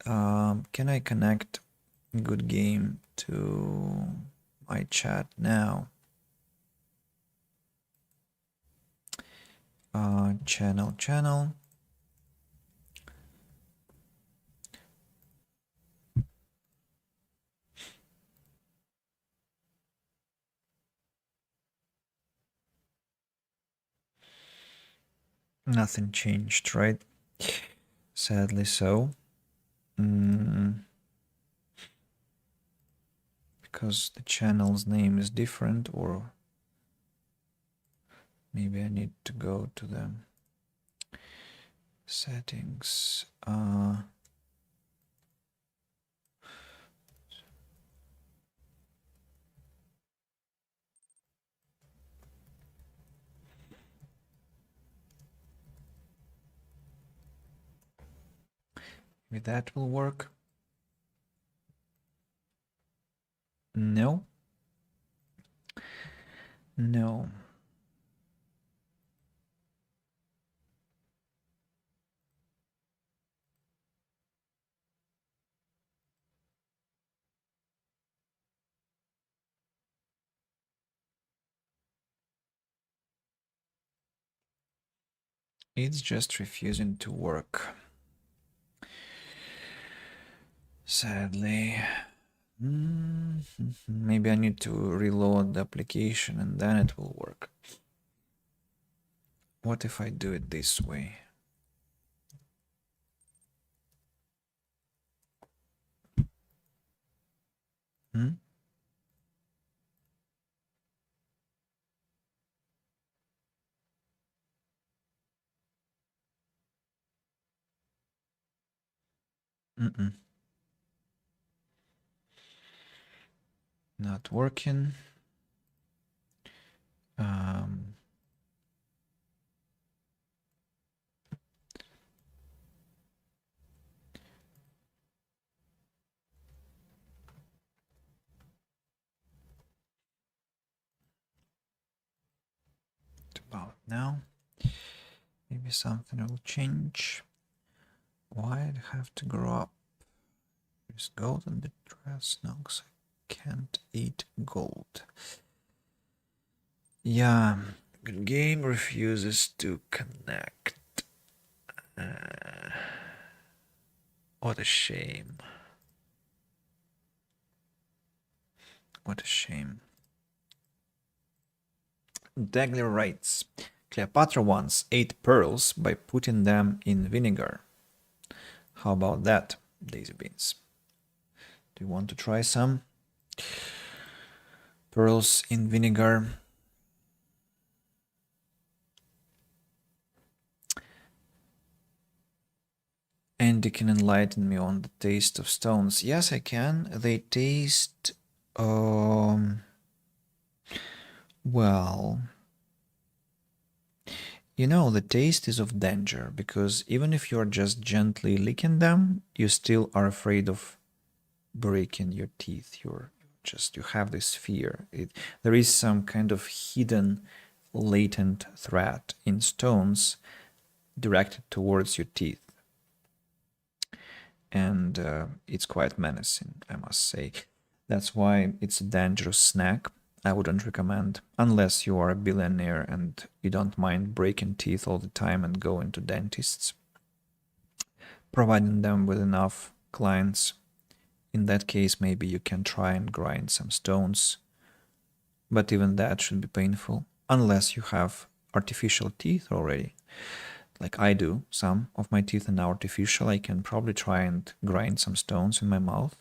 Can I connect Good Game to my chat now? Channel. Nothing changed, right? Sadly so. Because the channel's name is different, or maybe I need to go to the settings. Maybe that will work. No. No. It's just refusing to work. Sadly. Maybe I need to reload the application and then it will work. What if I do it this way? Hmm? Not working. About now. Maybe something will change. Why I have to grow up? There's gold in the dress. No, because I can't eat gold. Yeah, good game refuses to connect. What a shame. What a shame. Dagler writes, Cleopatra once ate pearls by putting them in vinegar. How about that, Daisy Beans? Do you want to try some? Pearls in vinegar. Andy can enlighten me on the taste of stones. Yes, I can. They taste... well... You know, the taste is of danger, because even if you're just gently licking them, you still are afraid of breaking your teeth. You have this fear. There is some kind of hidden, latent threat in stones directed towards your teeth. And it's quite menacing, I must say. That's why it's a dangerous snack. I wouldn't recommend, unless you are a billionaire and you don't mind breaking teeth all the time and going to dentists. Providing them with enough clients. In that case, maybe you can try and grind some stones. But even that should be painful, unless you have artificial teeth already. Like I do, some of my teeth are now artificial. I can probably try and grind some stones in my mouth.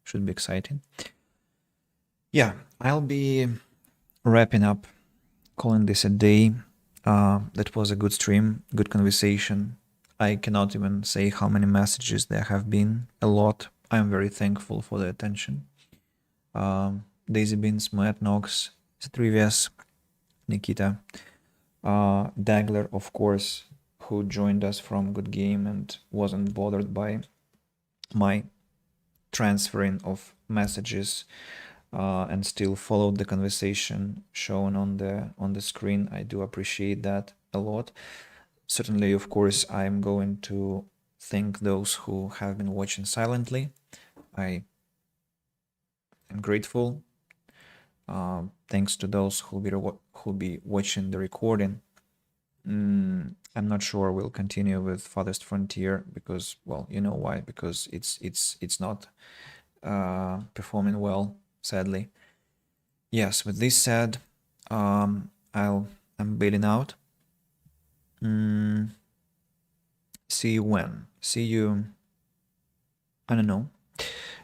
Should be exciting. Yeah, I'll be wrapping up, calling this a day. That was a good stream, good conversation. I cannot even say how many messages there have been. A lot. I am very thankful for the attention. Daisy Beans, Matt Knox, Trivias, Nikita, Dagler, of course, who joined us from Good Game and wasn't bothered by my transferring of messages and still followed the conversation shown on the screen. I do appreciate that a lot. Certainly, of course, I'm going to thank those who have been watching silently. I am grateful. Thanks to those who'll be watching the recording. I'm not sure we'll continue with Farthest Frontier because, well, you know why? Because it's not performing well, sadly. Yes, with this said, I'm bailing out. See you when? See you, I don't know,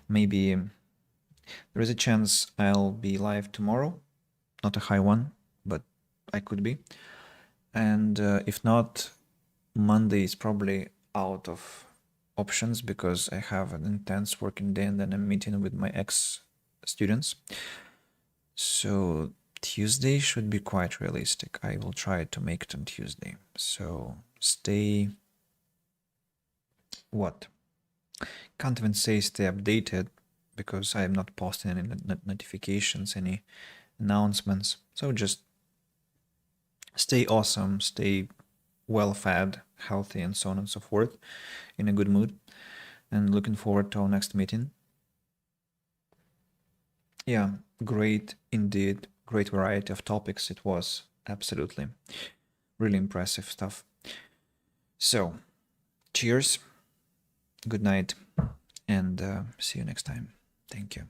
maybe there is a chance I'll be live tomorrow. Not a high one, but I could be. And if not, Monday is probably out of options because I have an intense working day and then a meeting with my ex-students. So Tuesday should be quite realistic. I will try to make it on Tuesday. So stay... What? Can't even say stay updated because I am not posting any notifications, any announcements. So just stay awesome, stay well-fed, healthy, and so on and so forth, in a good mood, and looking forward to our next meeting. Yeah, great indeed, great variety of topics it was, absolutely. Really impressive stuff. So, cheers, good night, and see you next time. Thank you.